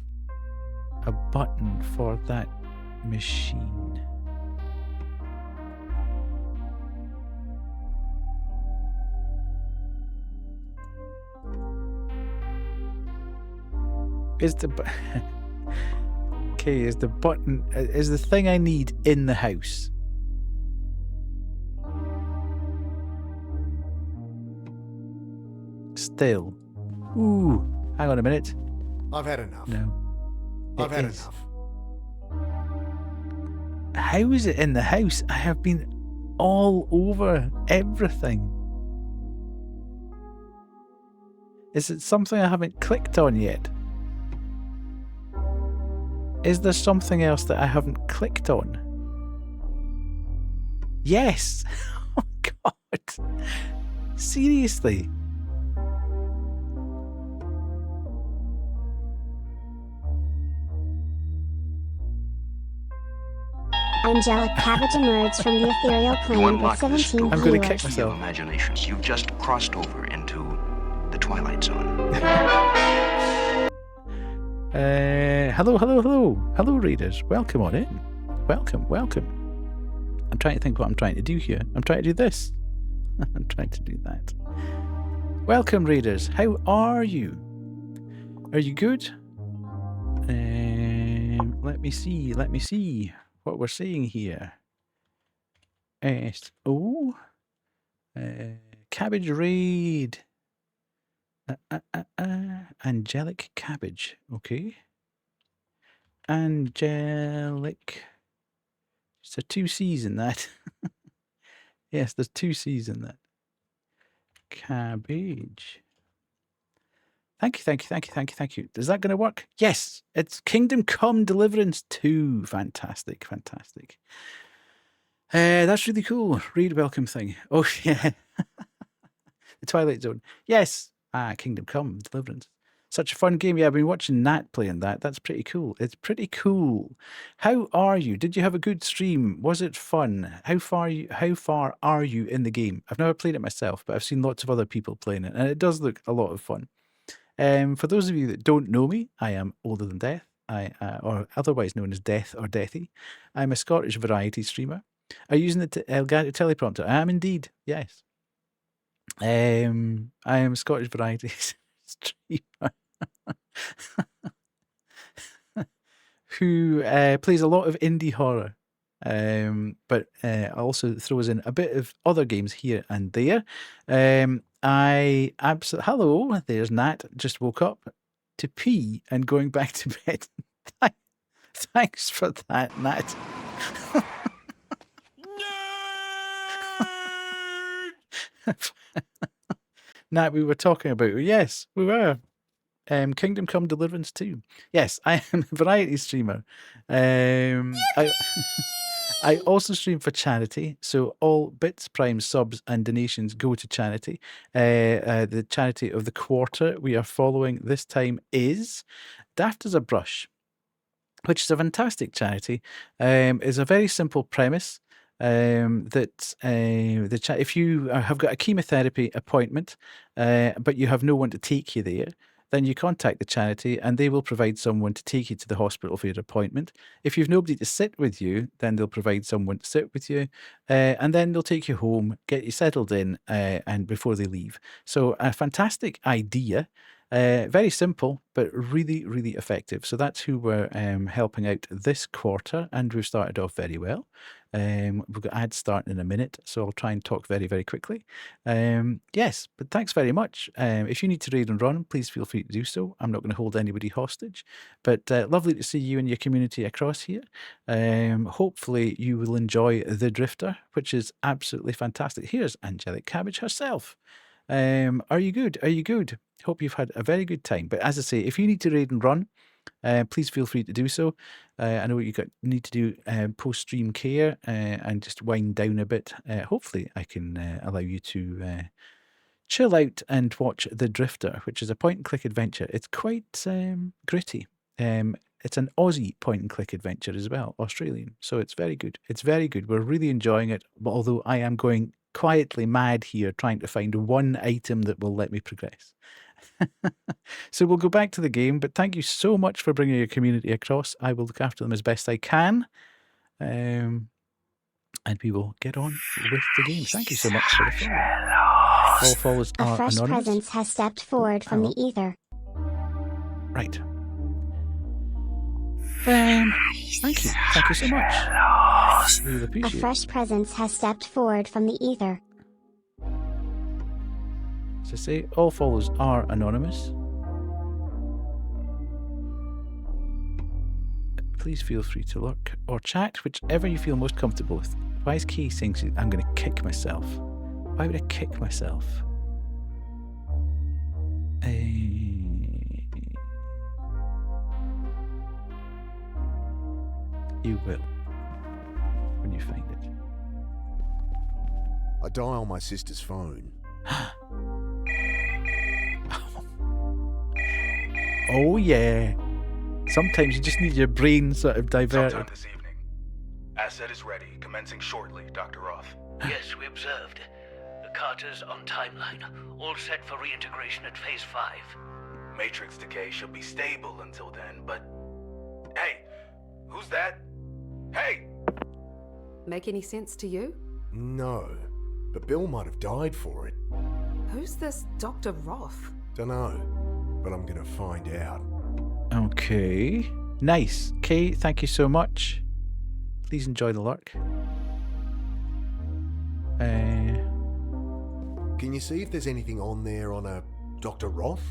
a button for that machine. Is the okay? Is the button? Is the thing I need in the house? Still. Ooh. Hang on a minute. I've had enough. No. I've had is. enough. How is it in the house? I have been all over everything. Is it something I haven't clicked on yet? Is there something else that I haven't clicked on? Yes! Oh God! Seriously? Angelic Cabbage emerged from the ethereal You plane with unlock this 17 door. I'm gonna viewers. kick Key of myself. imagination. You've just crossed over into the Twilight Zone. Hello, readers. Welcome on in. Welcome. I'm trying to think what I'm trying to do here. I'm trying to do this. I'm trying to do that. Welcome, readers. How are you? Are you good? Let me see what we're seeing here. Cabbage Raid. Angelic Cabbage. Okay. Angelic. It's a 2 C's in that. Yes, there's 2 C's in that. Cabbage. Thank you. Is that going to work? Yes, it's Kingdom Come Deliverance 2. Fantastic. That's really cool. Read welcome thing. Oh, yeah. The Twilight Zone. Yes. Kingdom Come Deliverance. Such a fun game. Yeah, I've been watching Nat playing that. That's pretty cool. It's pretty cool. How are you? Did you have a good stream? Was it fun? How far are you in the game? I've never played it myself, but I've seen lots of other people playing it, and it does look a lot of fun. For those of you that don't know me, I am Older Than Death, or otherwise known as Death or Deathy. I'm a Scottish variety streamer. Are you using the Elgato teleprompter? I am indeed, yes. I am a Scottish variety streamer who plays a lot of indie horror, but also throws in a bit of other games here and there. Hello, there's Nat. Just woke up to pee and going back to bed. Thanks for that, Nat. Nat, we were talking about. Yes, we were. Kingdom Come Deliverance 2. Yes, I am a variety streamer. I also stream for charity, so all bits, primes, subs, and donations go to charity. The charity of the quarter we are following this time is Daft as a Brush, which is a fantastic charity. It's a very simple premise. That if you have got a chemotherapy appointment, but you have no one to take you there, then you contact the charity and they will provide someone to take you to the hospital for your appointment. If you've nobody to sit with you, then they'll provide someone to sit with you, and then they'll take you home, get you settled in, and before they leave. So a fantastic idea. Very simple, but really, really effective. So that's who we're helping out this quarter, and we've started off very well. We've got ads starting in a minute, so I'll try and talk very, very quickly. Yes, but thanks very much. If you need to raid and run, please feel free to do so. I'm not going to hold anybody hostage, but lovely to see you and your community across here. Hopefully you will enjoy The Drifter, which is absolutely fantastic. Here's Angelic Cabbage herself. Are you good? Are you good? Hope you've had a very good time. But as I say, if you need to raid and run, please feel free to do so. I know you need to do post-stream care and just wind down a bit. Hopefully I can allow you to chill out and watch The Drifter, which is a point-and-click adventure. It's quite gritty. It's an Aussie point-and-click adventure as well, Australian. So it's very good. It's very good. We're really enjoying it, but although I am going quietly mad here trying to find one item that will let me progress. So we'll go back to the game, but thank you so much for bringing your community across. I will look after them as best I can. And we will get on with the game. Thank you so much for the follow. All follows are A fresh anonymous. presence has stepped forward from the ether. Right. Thank you. Thank you so much. Really A appreciate it. fresh presence has stepped forward from the ether. So say all follows are anonymous. Please feel free to lurk or chat, whichever you feel most comfortable with. Why is Kay saying I'm going to kick myself? Why would I kick myself? You will when you find it. I dial my sister's phone. Oh yeah. Sometimes you just need your brain sort of diverted. Sometime this evening. Asset is ready, commencing shortly, Dr. Roth. Yes, we observed. The Carter's on timeline, all set for reintegration at Phase 5. Matrix decay should be stable until then, but... Hey! Who's that? Hey! Make any sense to you? No, but Bill might have died for it. Who's this Dr. Roth? Dunno, but I'm gonna find out. Okay. Nice. Kay, thank you so much. Please enjoy the lurk. Can you see if there's anything on there on a Dr. Roth?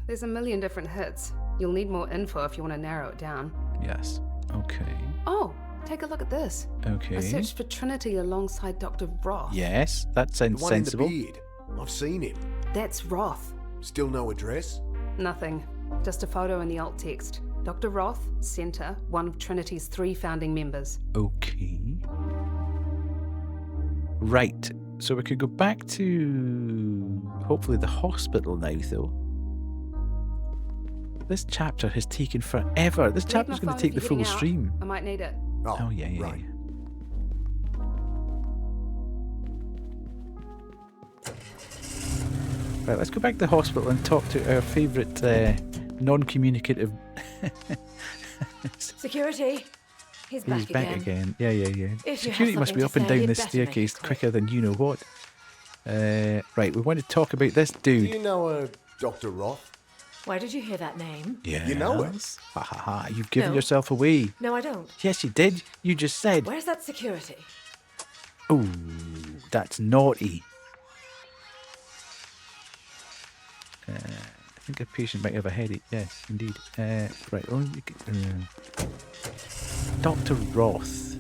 There's a million different hits. You'll need more info if you want to narrow it down. Yes. Okay. Oh, take a look at this. Okay. I searched for Trinity alongside Dr. Roth. Yes, that sounds The one sensible. in the beard. I've seen him. That's Roth. Still no address? Nothing. Just a photo in the alt text. Dr. Roth, Center, one of Trinity's 3 founding members. Okay. Right. So we could go back to hopefully the hospital now, though. This chapter has taken forever. This chapter's going to take the full stream. I might need it. Oh yeah, yeah. right. Right, let's go back to the hospital and talk to our favourite non-communicative. Security. He's back He's back again. Yeah. If you have Security must be something up to and say, down you'd this better make it staircase quick. quicker than you know what. Right, we want to talk about this Do dude. you know a Dr. Roth? Where did you hear that name? Yeah. You know it? Ha ha ha! You've given No. yourself away. No, I don't. Yes, you did. You just said. Where's that security? Oh, that's naughty. I think a patient might have a headache. Yes, indeed. Right. Dr. Roth.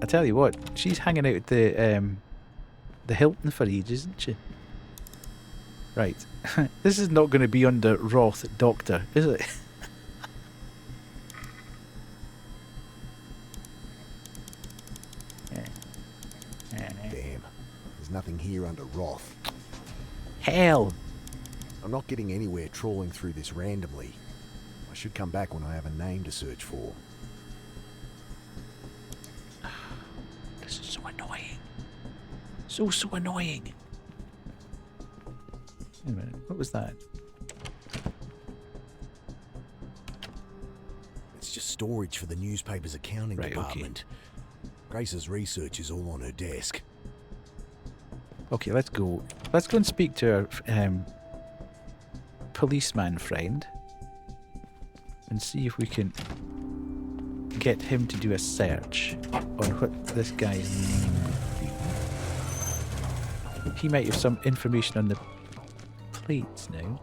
I tell you what, she's hanging out at the Hilton for ages, isn't she? Right. This is not going to be under Roth Doctor, is it? Damn. There's nothing here under Roth. Hell. I'm not getting anywhere trawling through this randomly. I should come back when I have a name to search for. This is so annoying. So annoying. Wait a minute, what was that? It's It's just storage for the newspaper's accounting department. Grace's research is all on her desk. Okay, let's go. Let's go and speak to our policeman friend and see if we can get him to do a search on what this guy's name would be. He might have some information on the plates now.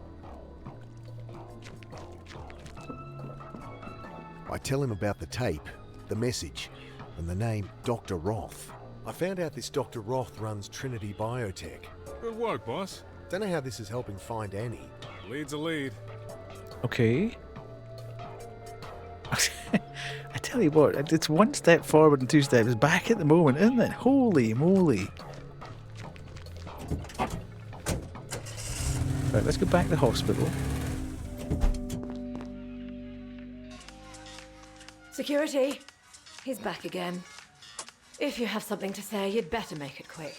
I tell him about the tape, the message, and the name Dr. Roth. I found out this Dr. Roth runs Trinity Biotech. Good work, boss. Don't know how this is helping find Annie. Lead's a lead. Okay. I tell you what, it's one step forward and two steps back at the moment, isn't it? Holy moly. Right, let's go back to the hospital. Security, he's back again. If you have something to say, you'd better make it quick.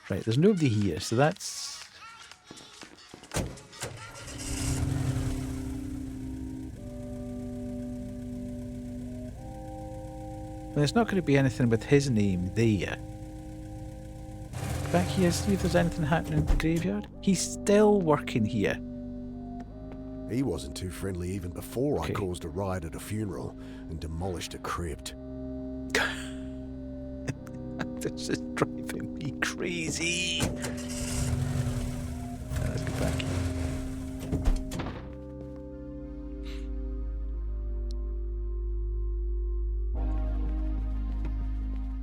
Right, there's nobody here, so that's... Well, there's not going to be anything with his name there. Back here, see if there's anything happening in the graveyard. He's still working here. He wasn't too friendly even before I caused a riot at a funeral and demolished a crypt. This is driving me crazy. Let's go back here.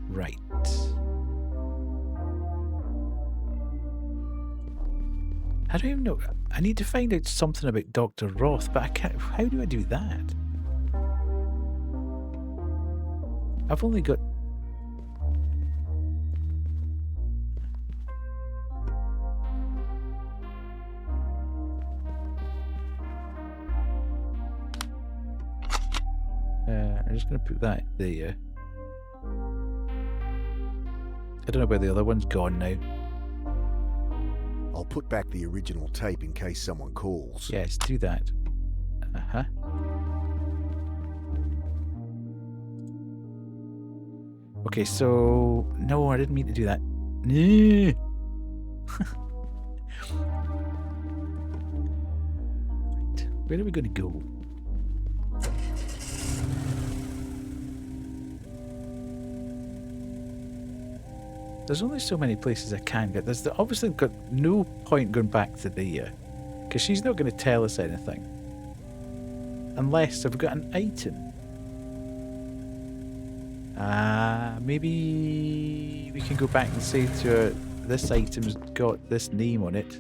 Right. I don't even know. I need to find out something about Dr. Roth, but I can't. How do I do that? I've only got... I'm just going to put that there. I don't know where the other one's gone now. I'll put back the original tape in case someone calls. Yes, do that. Uh-huh. Okay, so... No, I didn't mean to do that. No. Right. Where are we going to go? There's only so many places I can get. There's obviously got no point going back to there, because she's not going to tell us anything. Unless I've got an item. Maybe we can go back and say to her, this item's got this name on it.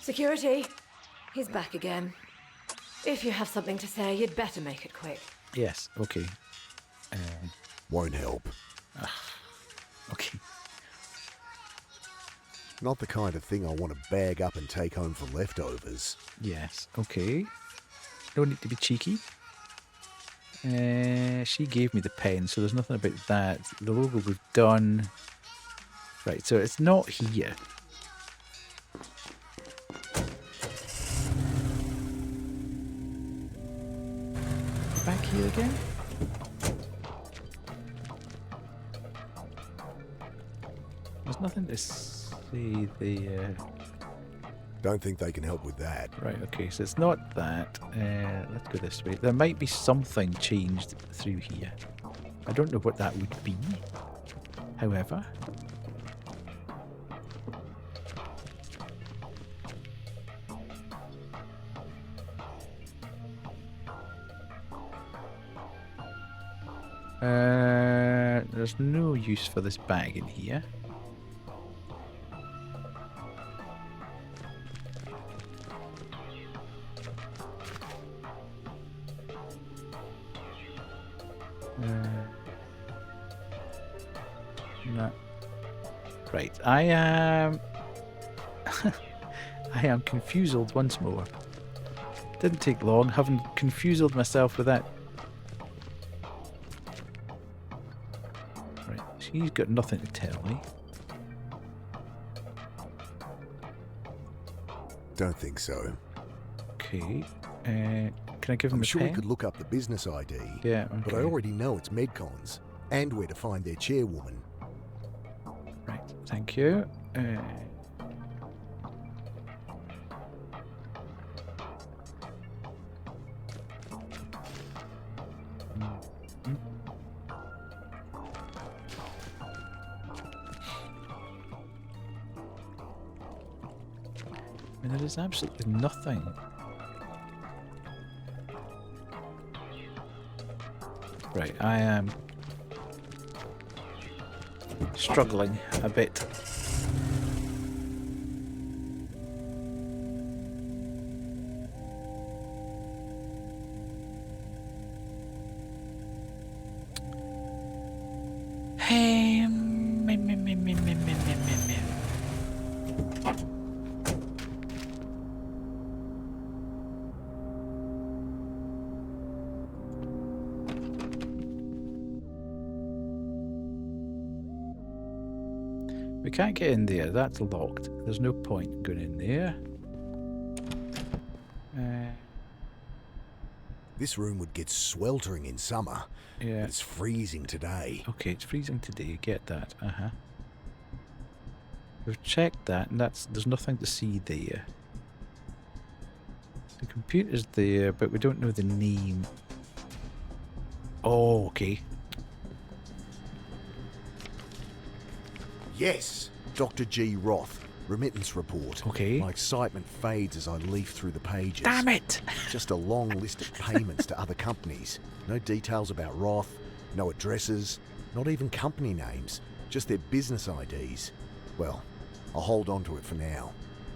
Security, he's back again. If you have something to say, you'd better make it quick. Yes, okay. Won't help. Okay. Not the kind of thing I want to bag up and take home for leftovers. Yes, okay. No need to be cheeky. She gave me the pen, so there's nothing about that. The logo we've done. Right, so it's not here. Back here again? There's nothing to say there. Don't think they can help with that. Right, okay, so it's not that. Let's go this way. There might be something changed through here. I don't know what that would be, however. There's no use for this bag in here. No. Right, I am... I am confused once more. Didn't take long, having confused myself with that. Right, she's got nothing to tell me. Don't think so. Okay. Okay. Can I give him I'm a sure pen? we could look up the business ID. Yeah, But I okay. already know it's Medcons and where to find their chairwoman. Right, thank you. I mean, there is absolutely nothing. Right, I am struggling a bit. Hey, we can't get in there. That's locked. There's no point going in there. This room would get sweltering in summer. Yeah. But it's freezing today. Okay, it's freezing today. Get that. We've checked that, and there's nothing to see there. The computer's there, but we don't know the name. Oh, okay. Yes! Dr. G. Roth. Remittance report. Okay. My excitement fades as I leaf through the pages. Damn it! Just a long list of payments to other companies. No details about Roth, no addresses, not even company names, just their business IDs. Well, I'll hold on to it for now.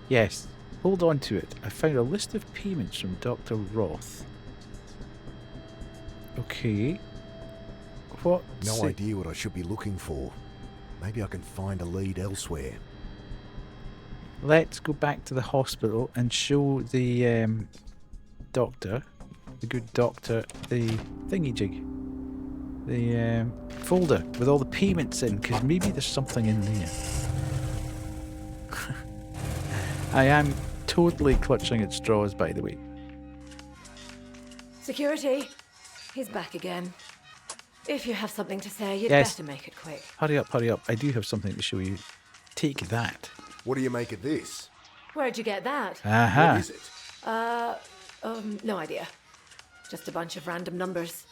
Yes, hold on to it. I found a list of payments from Dr. Roth. Okay. What? No idea what I should be looking for. Maybe I can find a lead elsewhere. Let's go back to the hospital and show the doctor, the good doctor, the thingy-jig. The folder with all the payments in, because maybe there's something in there. I am totally clutching at straws, by the way. Security. He's back again. If you have something to say, you'd Yes. better make it quick. Hurry up, hurry up. I do have something to show you. Take that. What do you make of this? Where'd you get that? Aha. What is it? No idea. Just a bunch of random numbers.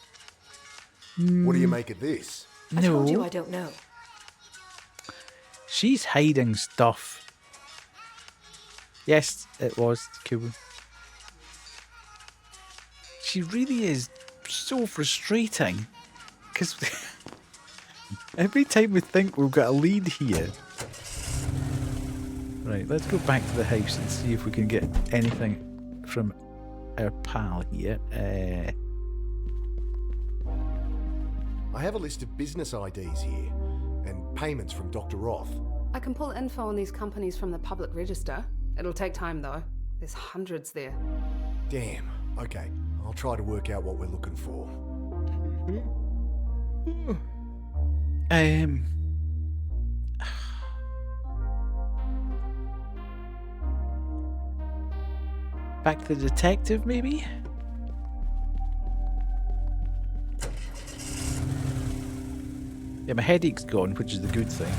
What do you make of this? I told you I don't know. She's hiding stuff. Yes, it was cool. She really is so frustrating. Because every time we think we've got a lead here. Right, let's go back to the house and see if we can get anything from our pal here. I have a list of business IDs here, and payments from Dr. Roth. I can pull info on these companies from the public register. It'll take time, though. There's hundreds there. Damn. Okay, I'll try to work out what we're looking for. Back to the detective, maybe? Yeah, my headache's gone, which is the good thing.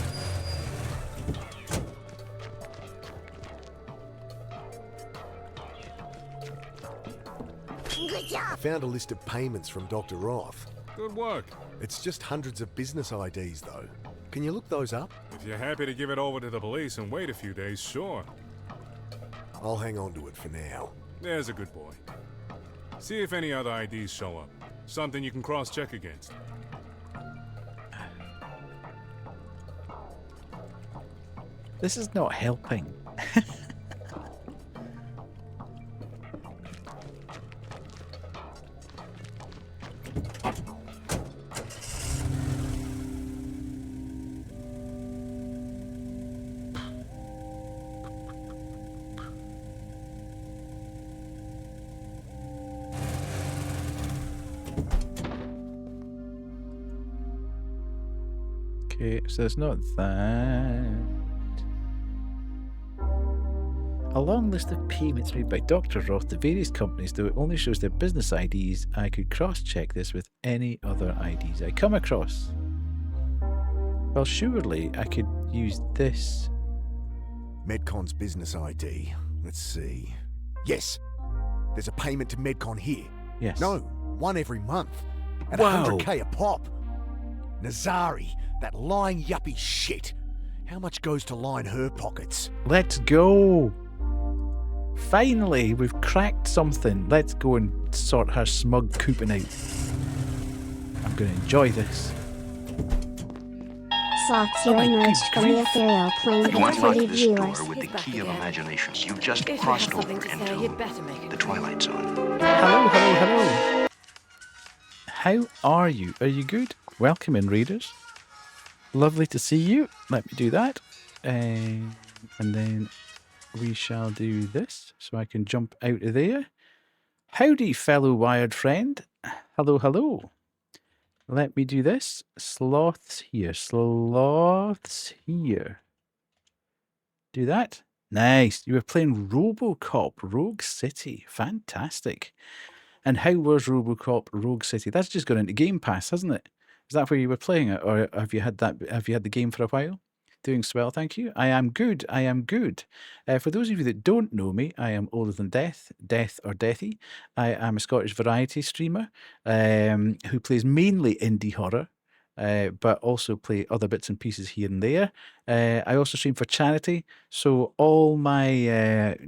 I found a list of payments from Dr. Roth. Good work. It's just hundreds of business IDs, though. Can you look those up? If you're happy to give it over to the police and wait a few days, sure. I'll hang on to it for now. There's a good boy. See if any other IDs show up. Something you can cross-check against. This is not helping. Okay, so it's not that. A long list of payments made by Dr. Roth to various companies, though it only shows their business IDs. I could cross-check this with any other IDs I come across. Well, surely I could use this. Medcon's business ID. Let's see. Yes! There's a payment to Medcon here. Yes. No, one every month. At Wow. 100k a pop. Nazari, that lying yuppie shit. How much goes to line her pockets? Let's go! Finally, we've cracked something. Let's go and sort her smug coupon out. I'm going to enjoy this. Sloths, you emerged from the ethereal plane You of unlock 3D this door viewers. with the key of imagination. You've just If you crossed have something over to say, into you'd better make it the Twilight Zone. Hello, hello, hello. How are you? Are you good? Welcome in, readers. Lovely to see you. Let me do that. And then we shall do this so I can jump out of there. Howdy, fellow wired friend. Hello, hello. Let me do this. Sloths here. Sloths here. Do that. Nice. You were playing RoboCop Rogue City. Fantastic. And how was RoboCop Rogue City? That's just gone into Game Pass, hasn't it? Is that where you were playing it, or have you had that? Have you had the game for a while? Doing swell, thank you. I am good. I am good. For those of you that don't know me, I am Older Than Death, Death or Deathy. I am a Scottish variety streamer who plays mainly indie horror, but also play other bits and pieces here and there. I also stream for charity, so all my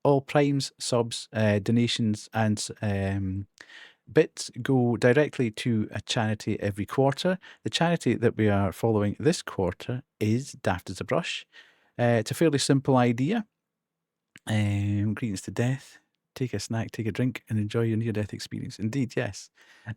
all primes, subs, donations, and bits go directly to a charity every quarter. The charity that we are following this quarter is Daft as a Brush. It's a fairly simple idea. Greetings to death. Take a snack, take a drink, and enjoy your near-death experience. Indeed, yes.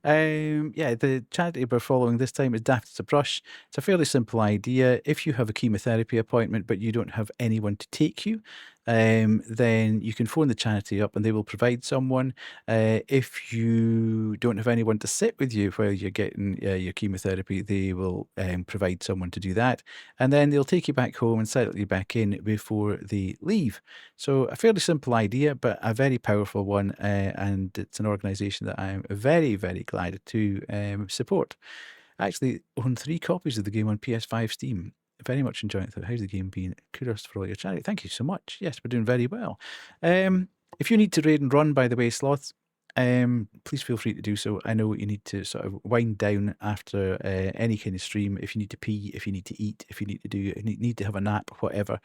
Yeah, the charity we're following this time is Daft as a Brush. It's a fairly simple idea. If you have a chemotherapy appointment but you don't have anyone to take you, then you can phone the charity up and they will provide someone. If you don't have anyone to sit with you while you're getting your chemotherapy, they will provide someone to do that. And then they'll take you back home and settle you back in before they leave. So a fairly simple idea, but a very powerful one. And it's an organisation that I'm very, very glad to support. I actually own 3 copies of the game on PS5 Steam. Very much enjoying it. How's the game been? Kudos for all your charity. Thank you so much. Yes, we're doing very well. If you need to raid and run, by the way, Sloths, please feel free to do so. I know you need to sort of wind down after any kind of stream. If you need to pee, if you need to eat, if you need to have a nap, whatever.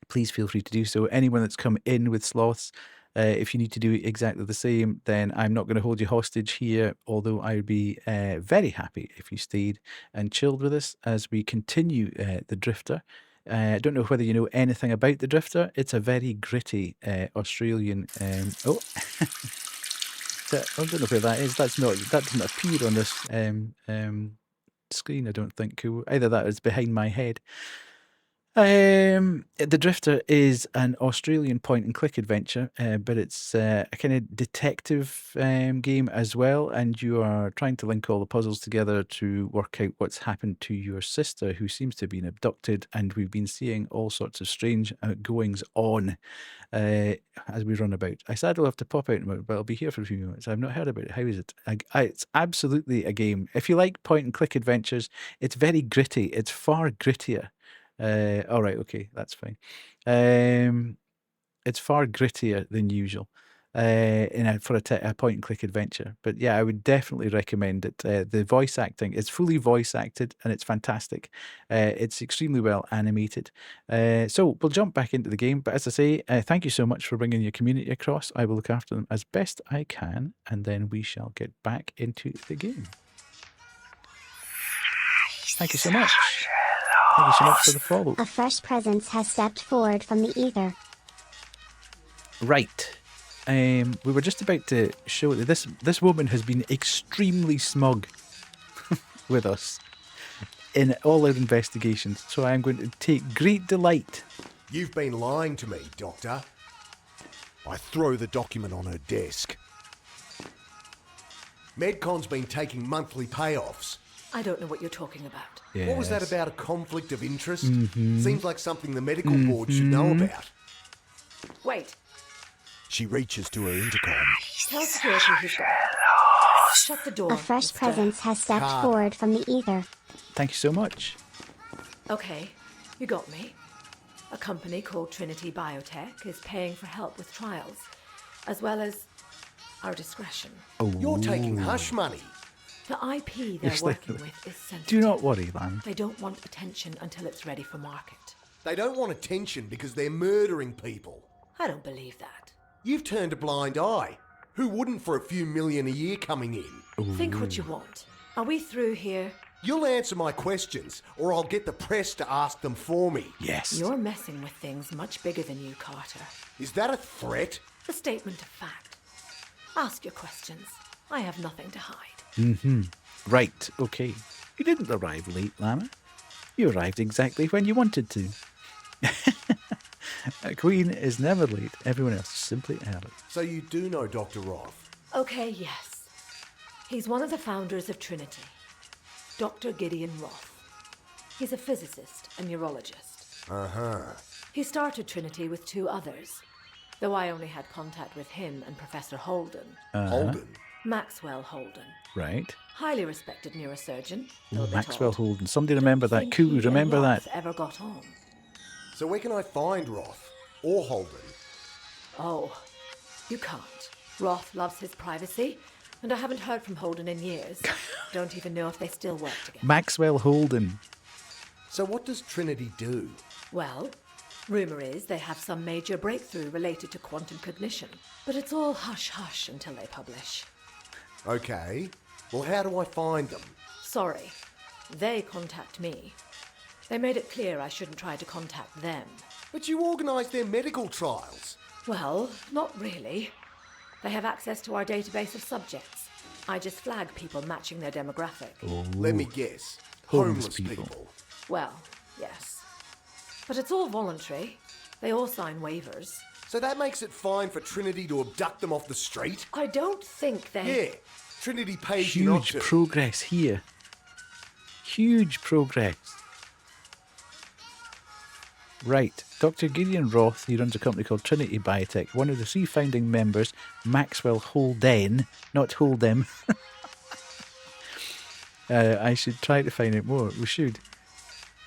Please feel free to do so. Anyone that's come in with Sloths, if you need to do exactly the same, then I'm not going to hold you hostage here, although I would be very happy if you stayed and chilled with us as we continue The Drifter. I don't know whether you know anything about The Drifter. It's a very gritty Australian... I don't know where that is. That doesn't appear on this screen, I don't think. Either that or it's behind my head. The Drifter is an Australian point-and-click adventure, but it's a kind of detective game as well, and you are trying to link all the puzzles together to work out what's happened to your sister, who seems to have been abducted, and we've been seeing all sorts of strange goings on as we run about. I sadly will have to pop out in a moment, but I'll be here for a few minutes. I've not heard about it. How is it? It's absolutely a game. If you like point-and-click adventures, it's very gritty. It's far grittier. All right, okay, that's fine. It's far grittier than usual for a point-and-click adventure. But yeah, I would definitely recommend it. The voice acting is fully voice acted and it's fantastic. It's extremely well animated. So we'll jump back into the game. But as I say, thank you so much for bringing your community across. I will look after them as best I can, and then we shall get back into the game. Thank you so much. Thank you so much for the follow. A fresh presence has stepped forward from the ether. Right. We were just about to show that this woman has been extremely smug with us in all our investigations, so I'm going to take great delight. You've been lying to me, Doctor. I throw the document on her desk. Medcon's been taking monthly payoffs. I don't know what you're talking about. Yes. What was that about a conflict of interest? Mhm. Seems like something the medical board should know about. Wait. She reaches to her intercom. Tell security who's got. Shut the door. A fresh Mr. presence has stepped Carter. forward from the ether. Thank you so much. Okay, you got me. A company called Trinity Biotech is paying for help with trials, as well as our discretion. You're taking hush money. The IP they're Yes, working with is sensitive. Do not worry, Lan. They don't want attention until it's ready for market. They don't want attention because they're murdering people. I don't believe that. You've turned a blind eye. Who wouldn't for a few million a year coming in? Think what you want. Are we through here? You'll answer my questions, or I'll get the press to ask them for me. Yes. You're messing with things much bigger than you, Carter. Is that a threat? A statement of fact. Ask your questions. I have nothing to hide. Mm-hmm. Right, okay. You didn't arrive late, Lana. You arrived exactly when you wanted to. A queen is never late. Everyone else is simply early. So you do know Dr. Roth? Okay, yes. He's one of the founders of Trinity. Dr. Gideon Roth. He's a physicist and neurologist. Uh-huh. He started Trinity with 2 others, though I only had contact with him and Professor Holden. Holden? Maxwell Holden. Right. Highly respected neurosurgeon. Oh, though they're Maxwell told. Holden. Somebody remember that Think coup. he and Remember that. Roth ever got on? So where can I find Roth? Or Holden? Oh, you can't. Roth loves his privacy, and I haven't heard from Holden in years. Don't even know if they still work together. Maxwell Holden. So what does Trinity do? Well, rumor is they have some major breakthrough related to quantum cognition, but it's all hush-hush until they publish. Okay. Well, how do I find them? Sorry, they contact me. They made it clear I shouldn't try to contact them. But you organised their medical trials. Well, not really. They have access to our database of subjects. I just flag people matching their demographic. Let me guess. Homeless Homeless people. people. Well, yes. But it's all voluntary. They all sign waivers. So that makes it fine for Trinity to abduct them off the street? I don't think they... Yeah. Trinity pays you not Huge to. progress here. Huge progress. Right. Dr. Gideon Roth, he runs a company called Trinity Biotech. One of the 3 founding members, Maxwell Holden, not Holdem. I should try to find out more. We should.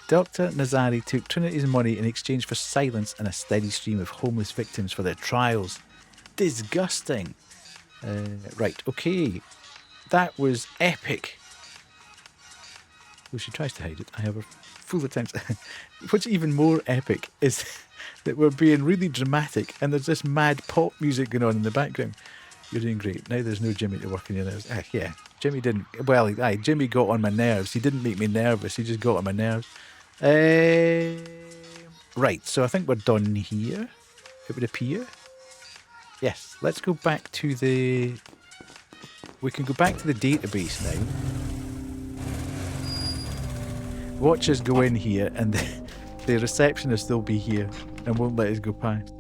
Dr. Nazari took Trinity's money in exchange for silence and a steady stream of homeless victims for their trials. Disgusting. Right, okay. That was epic. Well, she tries to hide it. I have her full attention. What's even more epic is that we're being really dramatic and there's this mad pop music going on in the background. You're doing great. Now there's no Jimmy to work on your nerves. Yeah, Jimmy didn't. Well, Jimmy got on my nerves. He didn't make me nervous. He just got on my nerves. Right, so I think we're done here. It would appear. Yes, let's go back to the... We can go back to the database now. Watch us go in here and the receptionist will be here and won't let us go past.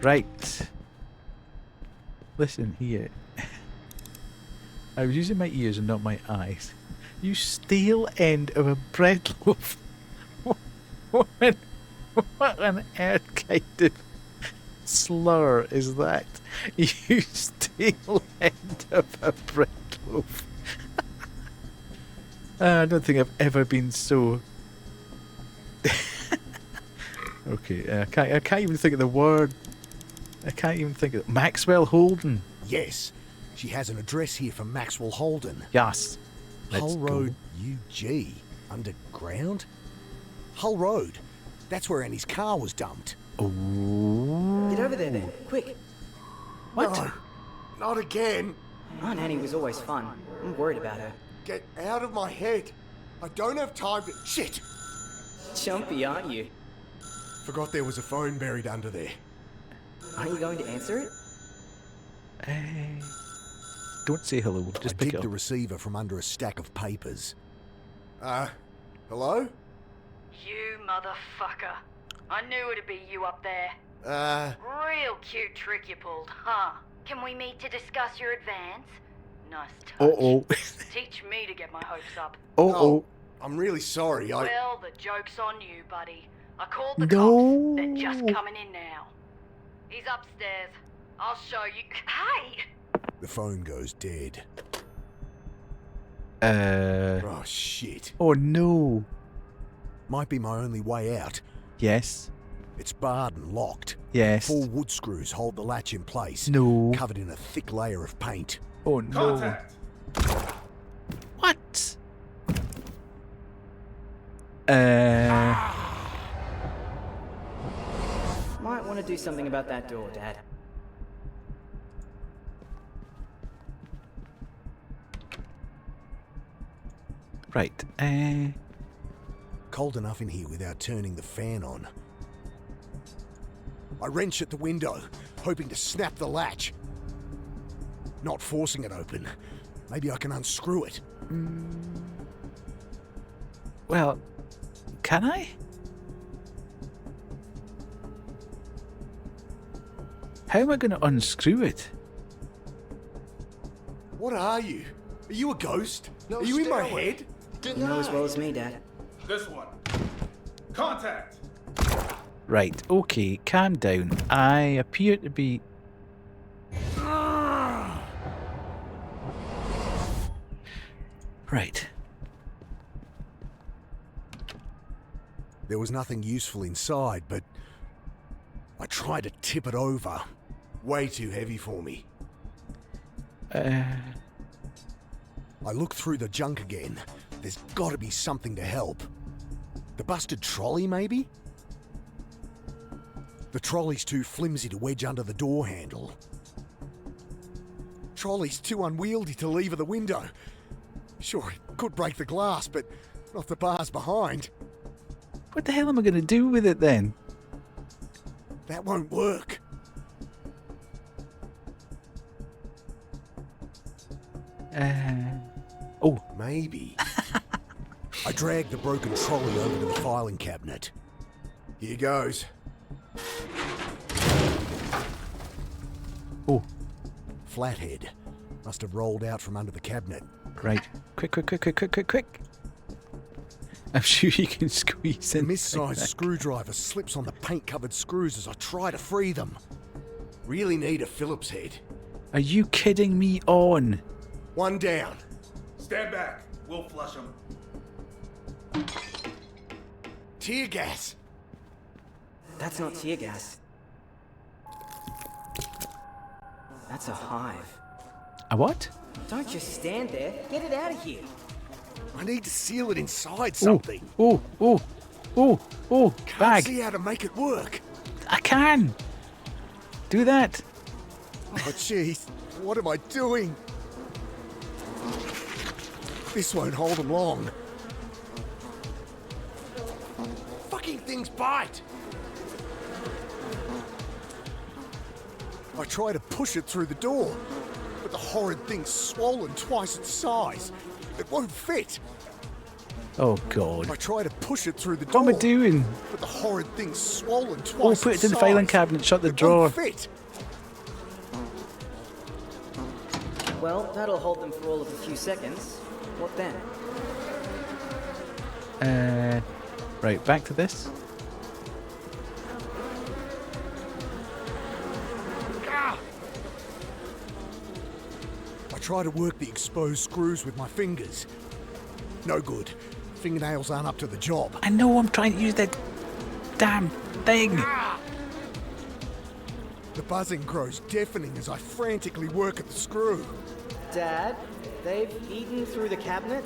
Right. Listen here. I was using my ears and not my eyes. You stale end of a bread loaf. What on earth kind of slur is that? You stale end of a bread loaf. I don't think I've ever been so... Okay, I can't even think of the word. I can't even think of... Maxwell Holden. Yes. She has an address here from Maxwell Holden. Yes. Hull Road UG. Underground? Hull Road. That's where Annie's car was dumped. Oh. Get over there then, quick. What? No, not again. Aunt Annie was always fun. I'm worried about her. Get out of my head. I don't have time to... Shit! Jumpy, aren't you? Forgot there was a phone buried under there. Aren't you going to answer it? Don't say hello, just I pick it digged up. the receiver from under a stack of papers. Hello? You motherfucker. I knew it'd be you up there. Real cute trick you pulled, huh? Can we meet to discuss your advance? Nice touch. Uh-oh. Teach me to get my hopes up. Uh-oh. I'm really sorry. Well, the joke's on you, buddy. I called the No. cops. They're just coming in now. He's upstairs. I'll show you. Hey! The phone goes dead. Oh, shit. Oh, no. Might be my only way out. Yes. It's barred and locked. Yes. 4 wood screws hold the latch in place. No. Covered in a thick layer of paint. Oh, no. Contact! What? Might want to do something about that door, Dad. Right. Cold enough in here without turning the fan on. I wrench at the window, hoping to snap the latch. Not forcing it open. Maybe I can unscrew it. Well, can I? How am I going to unscrew it? What are you? Are you a ghost? Are you in my head? You know as well as me, Dad. This one. Contact! Right, okay, calm down. I appear to be... Right. There was nothing useful inside, but I tried to tip it over. Way too heavy for me. I look through the junk again. There's got to be something to help. The busted trolley, maybe? The trolley's too flimsy to wedge under the door handle. Trolley's too unwieldy to lever the window. Sure, it could break the glass, but not the bars behind. What the hell am I going to do with it then? That won't work. Oh. Maybe. I drag the broken trolley over to the filing cabinet. Here goes. Oh. Flathead. Must have rolled out from under the cabinet. Right. Quick. I'm sure you can squeeze in. The missized screwdriver slips on the paint-covered screws as I try to free them. Really need a Phillips head. Are you kidding me on? One down. Stand back. We'll flush them. Tear gas. That's not tear gas. That's a hive. A what? Don't just stand there. Get it out of here. I need to seal it inside something. Bag. Can't see how to make it work. I can. Do that. Oh, jeez. What am I doing? This won't hold them long. Fucking things bite. I try to push it through the door, but the horrid thing's swollen twice its size. It won't fit. Oh, God. I try to push it through the door. What am I doing? But the horrid thing's swollen twice. Oh, put it in the filing cabinet, shut the drawer. Won't fit. Well, that'll hold them for all of a few seconds. What then? Right, back to this. I try to work the exposed screws with my fingers. No good. Fingernails aren't up to the job. I know I'm trying to use that damn thing. The buzzing grows deafening as I frantically work at the screw. Dad, they've eaten through the cabinet?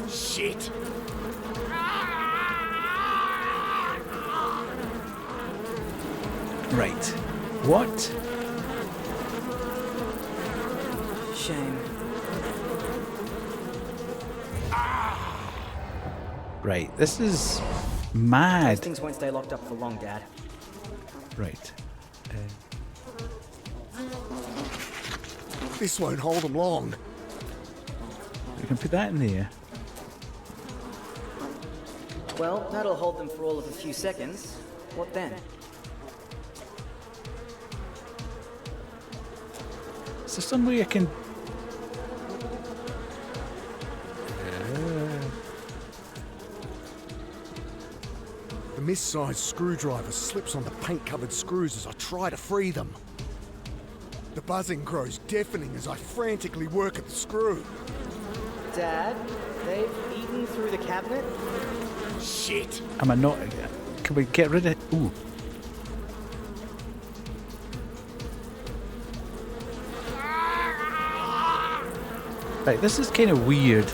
Shit. Right. What? Shame. Right, this is mad. Those things won't stay locked up for long, Dad. Right. This won't hold them long. We can put that in there. Well, that'll hold them for all of a few seconds. What then? Is there some way I can missized screwdriver slips on the paint-covered screws as I try to free them. The buzzing grows deafening as I frantically work at the screw. Dad, they've eaten through the cabinet? Shit! Am I not? Can we get rid of? Ooh. Right, this is kind of weird.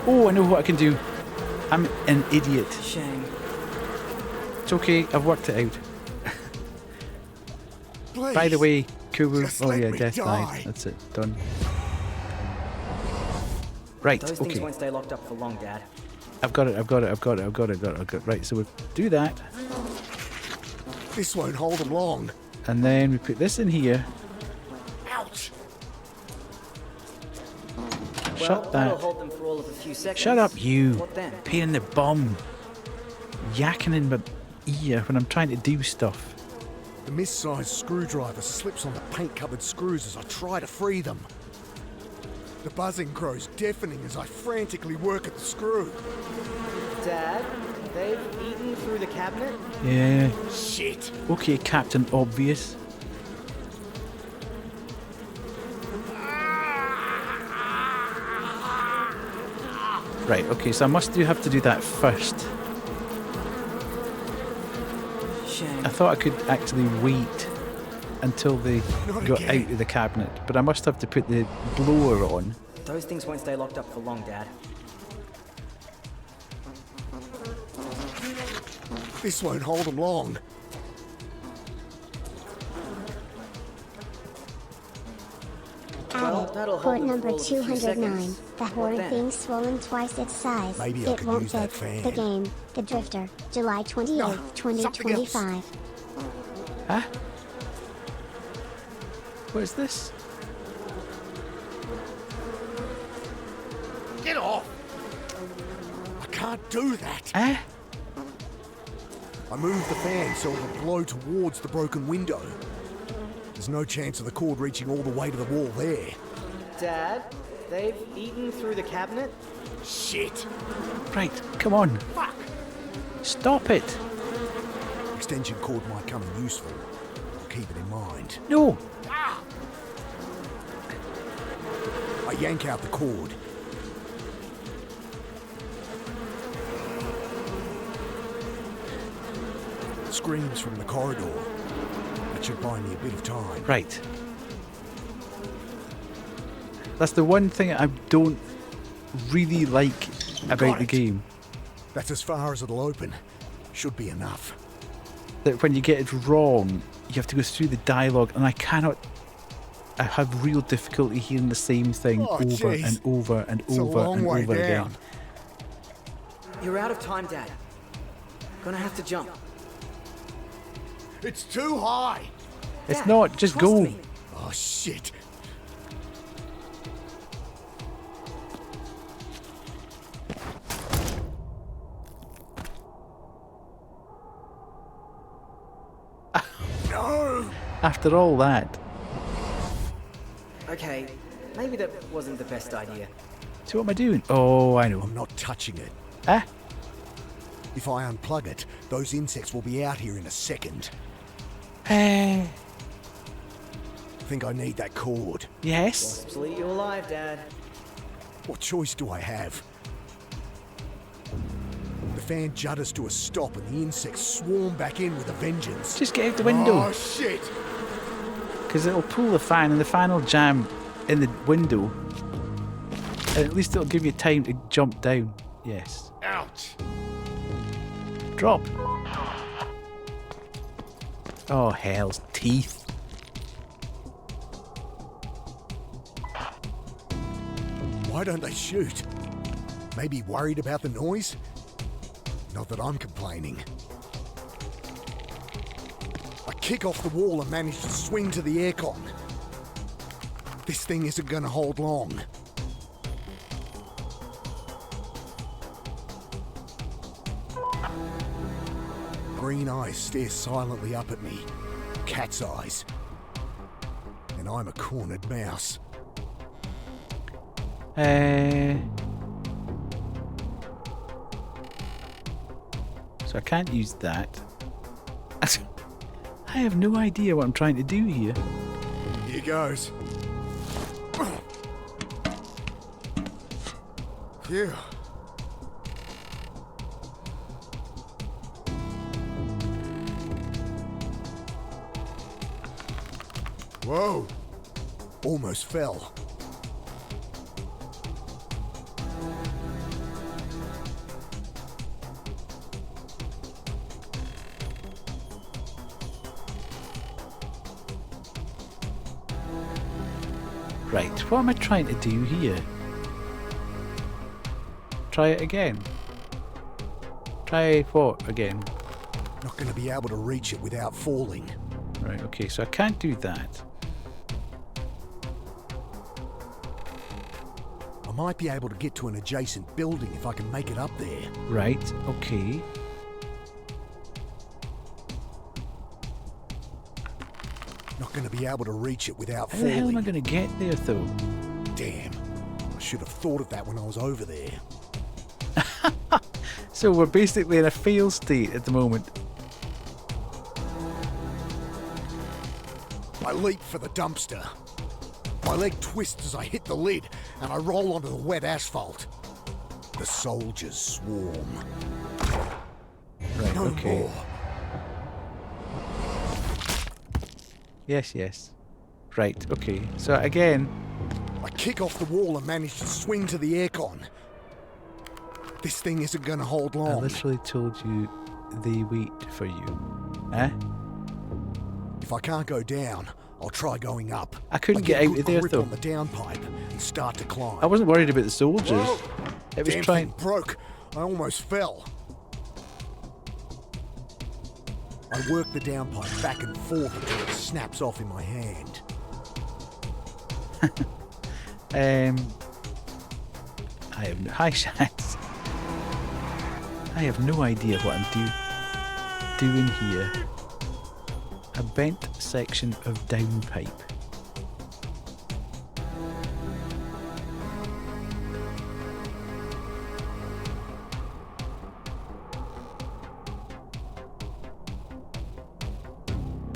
Oh, I know what I can do. I'm an idiot. Shame. It's okay, I've worked it out. Please, by the way, Kubu. just Oh let yeah, me death die. died. That's it, done. Right, Those things okay. won't stay locked up for long, Dad. I've got it. Right, so we do that. This won't hold them long. And then we put this in here. Ouch! Shut that'll that. hold them for all of a few seconds. Shut up, you. What then? Pain in the bum. Yakking in my ear when I'm trying to do stuff. The missized screwdriver slips on the paint-covered screws as I try to free them. The buzzing grows deafening as I frantically work at the screw. Dad, they've eaten through the cabinet? Yeah. Shit! Okay, Captain Obvious. Right, okay, so I must have to do that first. Shame. I thought I could actually wait until they got out of the cabinet, but I must have to put the blower on. Those things won't stay locked up for long, Dad. This won't hold them long. Well, that'll Quote hold them for number all of a few 209. seconds. The What horror then? thing's swollen twice its size. Maybe I it could won't use that fit. fan. The game, The Drifter, July 28th, No, something else. 2025. Huh? What is this? Get off! I can't do that. Eh? I moved the fan so it would blow towards the broken window. There's no chance of the cord reaching all the way to the wall there. Dad, they've eaten through the cabinet? Shit! Right, come on. Fuck! Stop it. Extension cord might come in useful. I'll keep it in mind. No. I yank out the cord. Screams from the corridor. That should buy me a bit of time. Right. That's the one thing I don't really like about the game. That's as far as it'll open. Should be enough. That when you get it wrong, you have to go through the dialogue, and I have real difficulty hearing the same thing over jeez. and over and It's over a long and way over down. again. You're out of time, Dad. Gonna have to jump. It's too high! It's Dad, not, just trust go. me. Oh, shit. No! After all that. Okay, maybe that wasn't the best idea. So what am I doing? Oh, I know. I'm not touching it. Eh? If I unplug it, those insects will be out here in a second. Eh? Think I need that cord. Yes? Wasps will eat you alive, Dad. What choice do I have? The fan judders to a stop and the insects swarm back in with a vengeance. Just get out the window. Oh, shit! Because it'll pull the fan and the fan will jam in the window. And at least it'll give you time to jump down. Yes. Ouch! Drop. Oh, hell's teeth. Why don't they shoot? Maybe worried about the noise? Not that I'm complaining. I kick off the wall and manage to swing to the aircon. This thing isn't gonna hold long. Green eyes stare silently up at me. Cat's eyes. And I'm a cornered mouse. So I can't use that. I have no idea what I'm trying to do here. Here goes. Phew. Whoa! Almost fell. Right, what am I trying to do here? Try it again. Try what again? Not going to be able to reach it without falling. Right, okay, so I can't do that. I might be able to get to an adjacent building if I can make it up there. Right, okay. Not going to be able to reach it without How falling. the hell am I going to get there, though? Damn. I should have thought of that when I was over there. So we're basically in a fail state at the moment. I leap for the dumpster. My leg twists as I hit the lid, and I roll onto the wet asphalt. The soldiers swarm. Right, No okay. more. Yes, yes. Right, okay. So again... I kick off the wall and manage to swing to the aircon. This thing isn't going to hold I long. literally told you they wait for you. Eh? If I can't go down, I'll try going up. I couldn't I get out good of there, grip though. on the downpipe and start to climb. I wasn't worried about the soldiers. Whoa! It was Damn trying... thing broke. I almost fell. I work the downpipe back and forth until it snaps off in my hand. I have no... Hi, Shax. I have no idea what I'm doing here. A bent section of downpipe.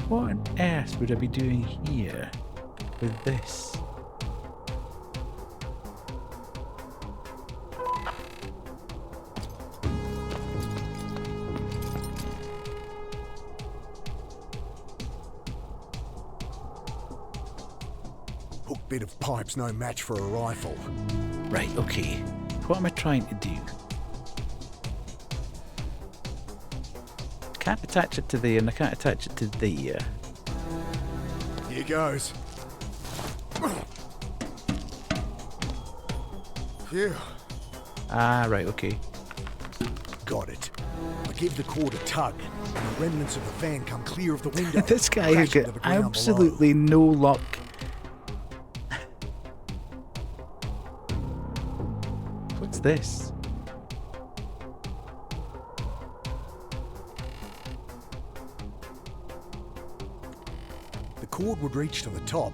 What on earth would I be doing here with this? Hook bit of pipe's no match for a rifle. Right, okay. What am I trying to do? Can't attach it to there and I can't attach it to there. Here goes. Phew. Ah, right, okay. Got it. I give the cord a tug, and the remnants of the van come clear of the window. This guy has crashing got to the ground absolutely no luck. What's this? The cord would reach to the top,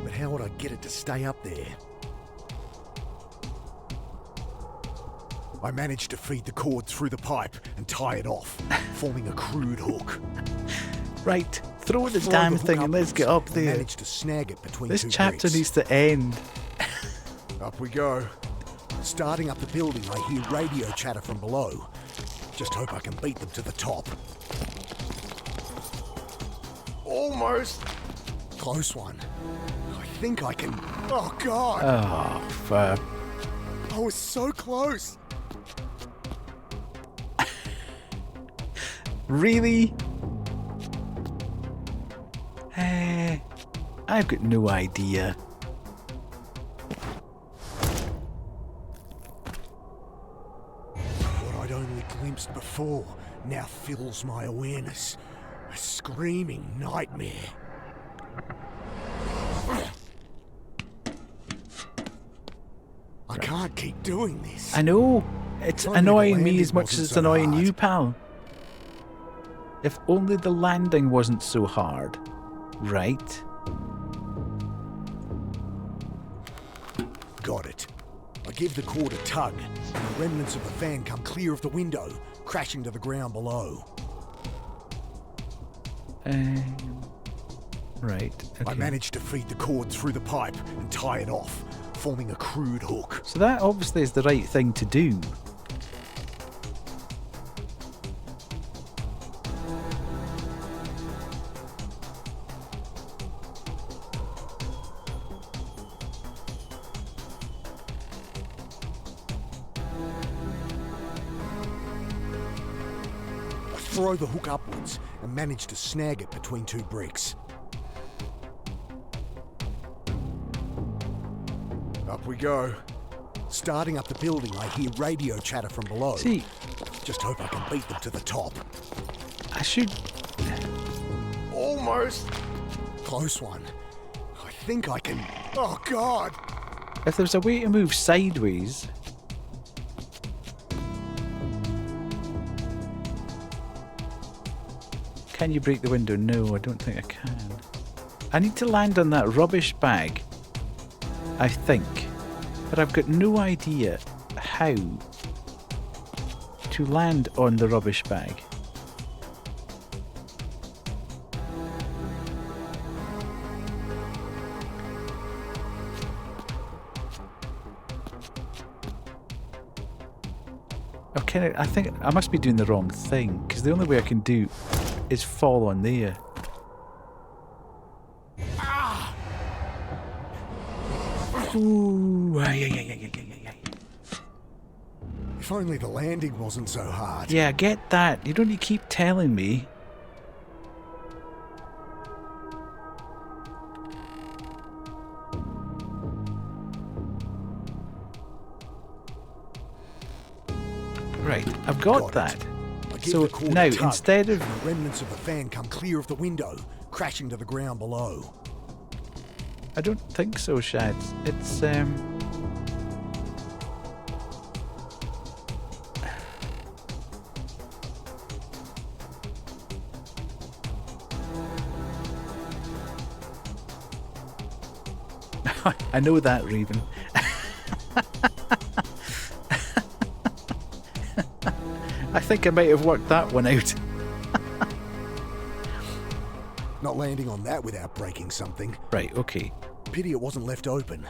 but how would I get it to stay up there? I managed to feed the cord through the pipe and tie it off, forming a crude hook. Right, throw the Throw damn the hook thing and let's get up and there. managed to snag it between This two chapter bricks. needs to end. Up we go. Starting up the building, I hear radio chatter from below. Just hope I can beat them to the top. Almost. Close one. I think I can... Oh, God! Oh, fuck. I was so close! Really? I've got no idea. What I'd only glimpsed before now fills my awareness. A screaming nightmare. I can't keep doing this. I know. It's If only the annoying me landing as much wasn't as it's so annoying hard. you, pal. If only the landing wasn't so hard. Right? Got it. I give the cord a tug, and the remnants of the van come clear of the window, crashing to the ground below. Right. Okay. I managed to feed the cord through the pipe and tie it off, forming a crude hook. So that obviously is the right thing to do. I throw the hook upwards and manage to snag it between two bricks. Up we go. Starting up the building, I hear radio chatter from below. See, just hope I can beat them to the top. I should... Almost. Close one. I think I can... Oh, God! If there's a way to move sideways... Can you break the window? No, I don't think I can. I need to land on that rubbish bag, I think. But I've got no idea how to land on the rubbish bag. Okay, I think I must be doing the wrong thing, because the only way I can do is fall on there. Ooh, If only the landing wasn't so hard. Yeah, get that. You don't need to keep telling me. Right, I've got that. So now, instead of... The remnants of the fan come clear of the window, crashing to the ground below. I don't think so, Shads. It's, I know that, Raven. I think I might have worked that one out. Not landing on that without breaking something. Right, okay. Pity it wasn't left open.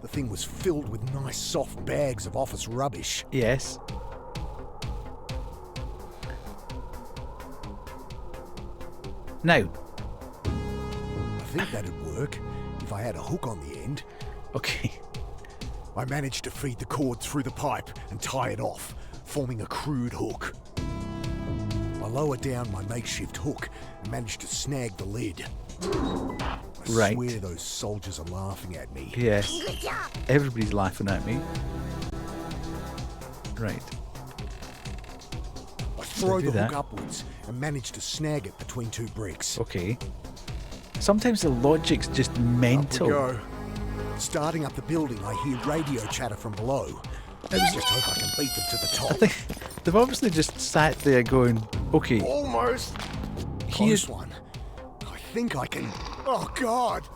The thing was filled with nice soft bags of office rubbish. Yes. Now. I think that'd work if I had a hook on the end. Okay. I managed to feed the cord through the pipe and tie it off, forming a crude hook. I lowered down my makeshift hook and managed to snag the lid. I swear those soldiers are laughing at me. Yes. Everybody's laughing at me. Right. I throw the hook upwards and manage to snag it between two bricks. Okay. Sometimes the logic's just mental. Up we go. Starting up the building, I hear radio chatter from below. I just hope I can beat them to the top. I think they've obviously just sat there going, okay. Almost. Close one. I think I can... Oh, God.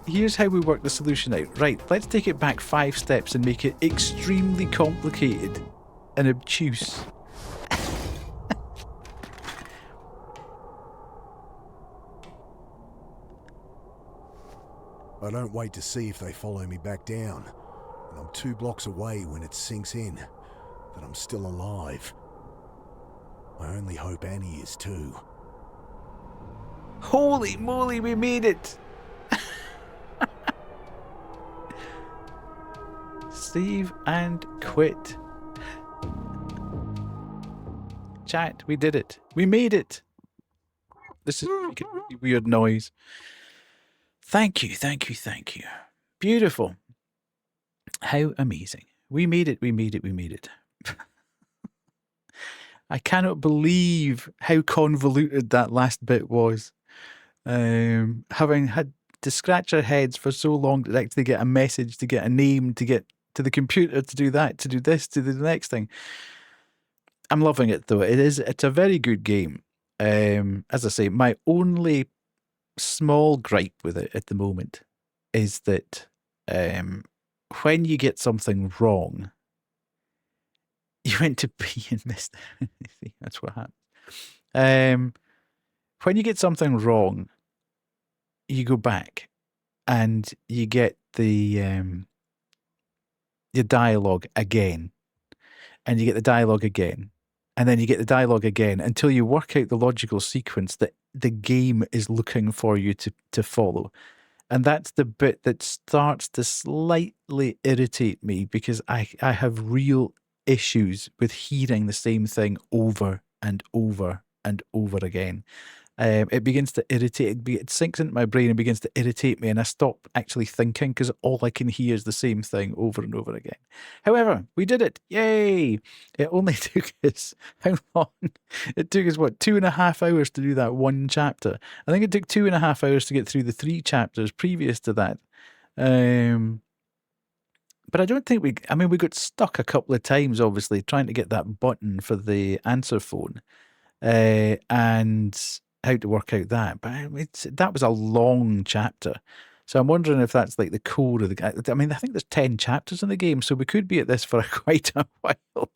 Here's how we work the solution out. Right, let's take it back 5 steps and make it extremely complicated and obtuse. I don't wait to see if they follow me back down. And I'm 2 blocks away when it sinks in that I'm still alive. I only hope Annie is too. Holy moly, we made it! Save and quit. Chat, we did it. We made it. This is making a really weird noise. Thank you, thank you, thank you. Beautiful. How amazing. We made it, we made it, we made it. I cannot believe how convoluted that last bit was. Having had to scratch our heads for so long to actually get a message, to get a name, to get to the computer, to do that, to do this, to do the next thing. I'm loving it though. It's a very good game. As I say, my only small gripe with it at the moment is that when you get something wrong, You went to pee and missed it. See, that's what happens. When you get something wrong, you go back and you get the your dialogue again, and you get the dialogue again, and then you get the dialogue again until you work out the logical sequence that the game is looking for you to follow. And that's the bit that starts to slightly irritate me because I have real issues with hearing the same thing over and over and over again. It begins to irritate, it sinks into my brain and begins to irritate me, and I stop actually thinking because all I can hear is the same thing over and over again. However, we did it. Yay! It only took us, how long? It took us, what, 2.5 hours to do that one chapter. I think it took 2.5 hours to get through the 3 chapters previous to that. But I don't think we got stuck a couple of times, obviously, trying to get that button for the answer phone. And how to work out that. But that was a long chapter. So I'm wondering if that's like the core of the... I mean, I think there's 10 chapters in the game, so we could be at this for quite a while.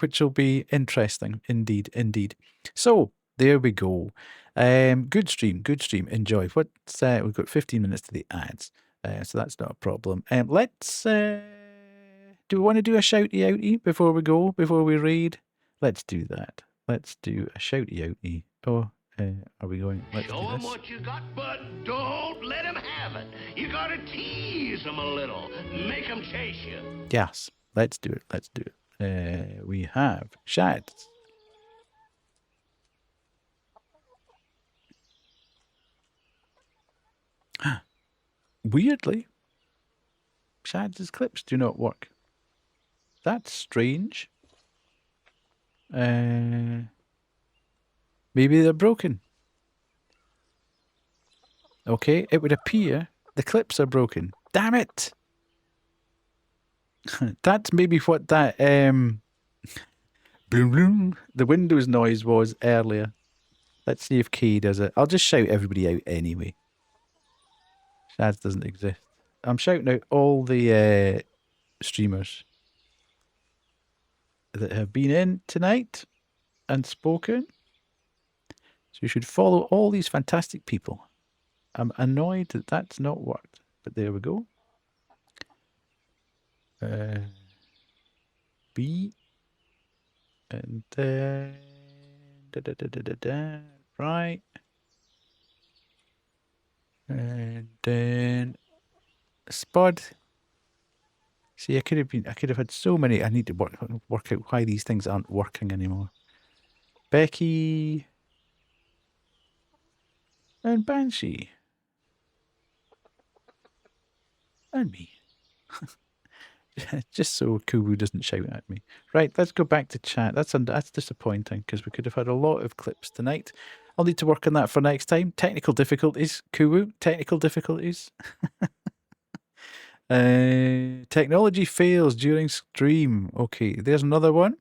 Which will be interesting. Indeed, indeed. So, there we go. Good stream, enjoy. What's we've got 15 minutes to the ads. So that's not a problem. Let's... do we want to do a shouty-outy before we go, before we read? Let's do that. Let's do a shouty-outy. Oh, are we going? Let's Show them what you got, but don't let them have it. You gotta tease them a little. Make them chase you. Yes, let's do it. Let's do it. We have Shads. Weirdly, Shads' clips do not work. That's strange. Maybe they're broken. Okay, it would appear the clips are broken. Damn it! That's maybe what that bloom bloom the Windows noise was earlier. Let's see if Kay does it. I'll just shout everybody out anyway. Shads doesn't exist. I'm shouting out all the streamers that have been in tonight and spoken. So you should follow all these fantastic people. I'm annoyed that that's not worked, but there we go. B and then right, and then Spud. See, I could have had so many. I need to work out why these things aren't working anymore. Becky and Banshee and me. Just so Kubu doesn't shout at me. Right, let's go back to chat. That's disappointing because we could have had a lot of clips tonight. I'll need to work on that for next time. Technical difficulties, Kubu. Technical difficulties. Technology fails during stream. Okay, there's another one.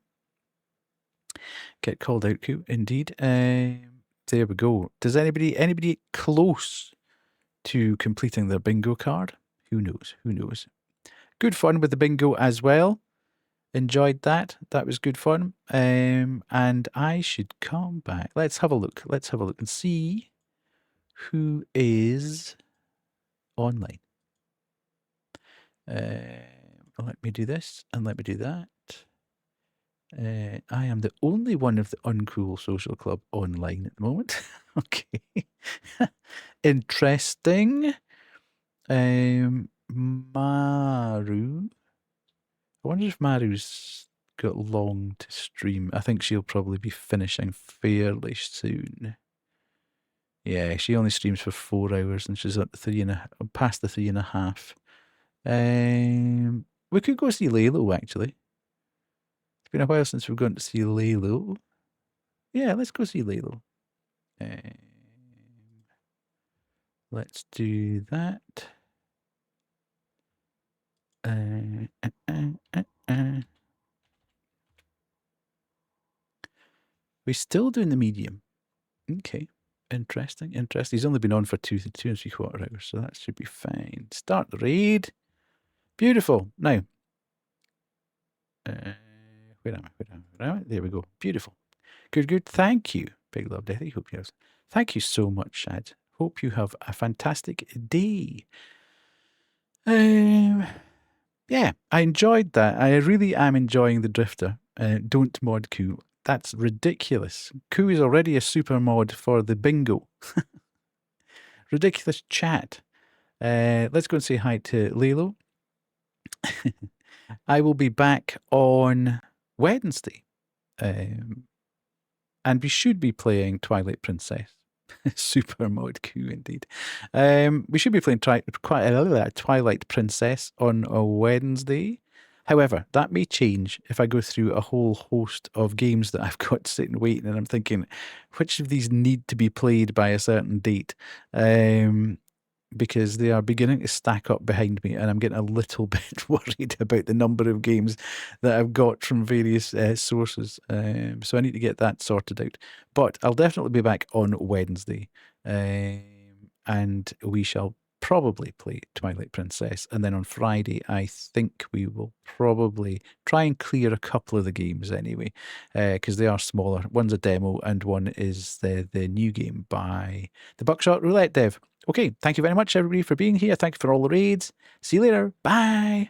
Get called out, Q. Indeed. There we go. Does anybody close to completing their bingo card? Who knows? Who knows? Good fun with the bingo as well. Enjoyed that. That was good fun. And I should come back. Let's have a look. Let's have a look and see who is online. Let me do this and let me do that. I am the only one of the Uncool Social Club online at the moment. Okay. Interesting. Maru. I wonder if Maru's got long to stream. I think she'll probably be finishing fairly soon. Yeah, she only streams for 4 hours and she's at past the 3.5. We could go see Laylo, actually. It's been a while since we've gone to see Laylo. Yeah, let's go see Laylo. Let's do that. We're still doing the medium. Okay. Interesting. He's only been on for 2 3/4 hours, so that should be fine. Start the raid. Beautiful. Now, Where am I? There we go. Beautiful. Good. Thank you, Big Love Deathy. Hope you have. Thank you so much, Shad. Hope you have a fantastic day. Yeah, I enjoyed that. I really am enjoying the Drifter. Don't mod Koo. That's ridiculous. Koo is already a super mod for the bingo. Ridiculous chat. Let's go and say hi to Lilo. I will be back on Wednesday. And we should be playing Twilight Princess. Super mod Q indeed. We should be playing Twilight Princess on a Wednesday. However, that may change if I go through a whole host of games that I've got sitting waiting, and I'm thinking, which of these need to be played by a certain date? Because they are beginning to stack up behind me, and I'm getting a little bit worried about the number of games that I've got from various sources. So I need to get that sorted out. But I'll definitely be back on Wednesday, and we shall probably play Twilight Princess. And then on Friday, I think we will probably try and clear a couple of the games anyway, because they are smaller. One's a demo, and one is the new game by the Buckshot Roulette dev. Okay, thank you very much, everybody, for being here. Thank you for all the raids. See you later. Bye.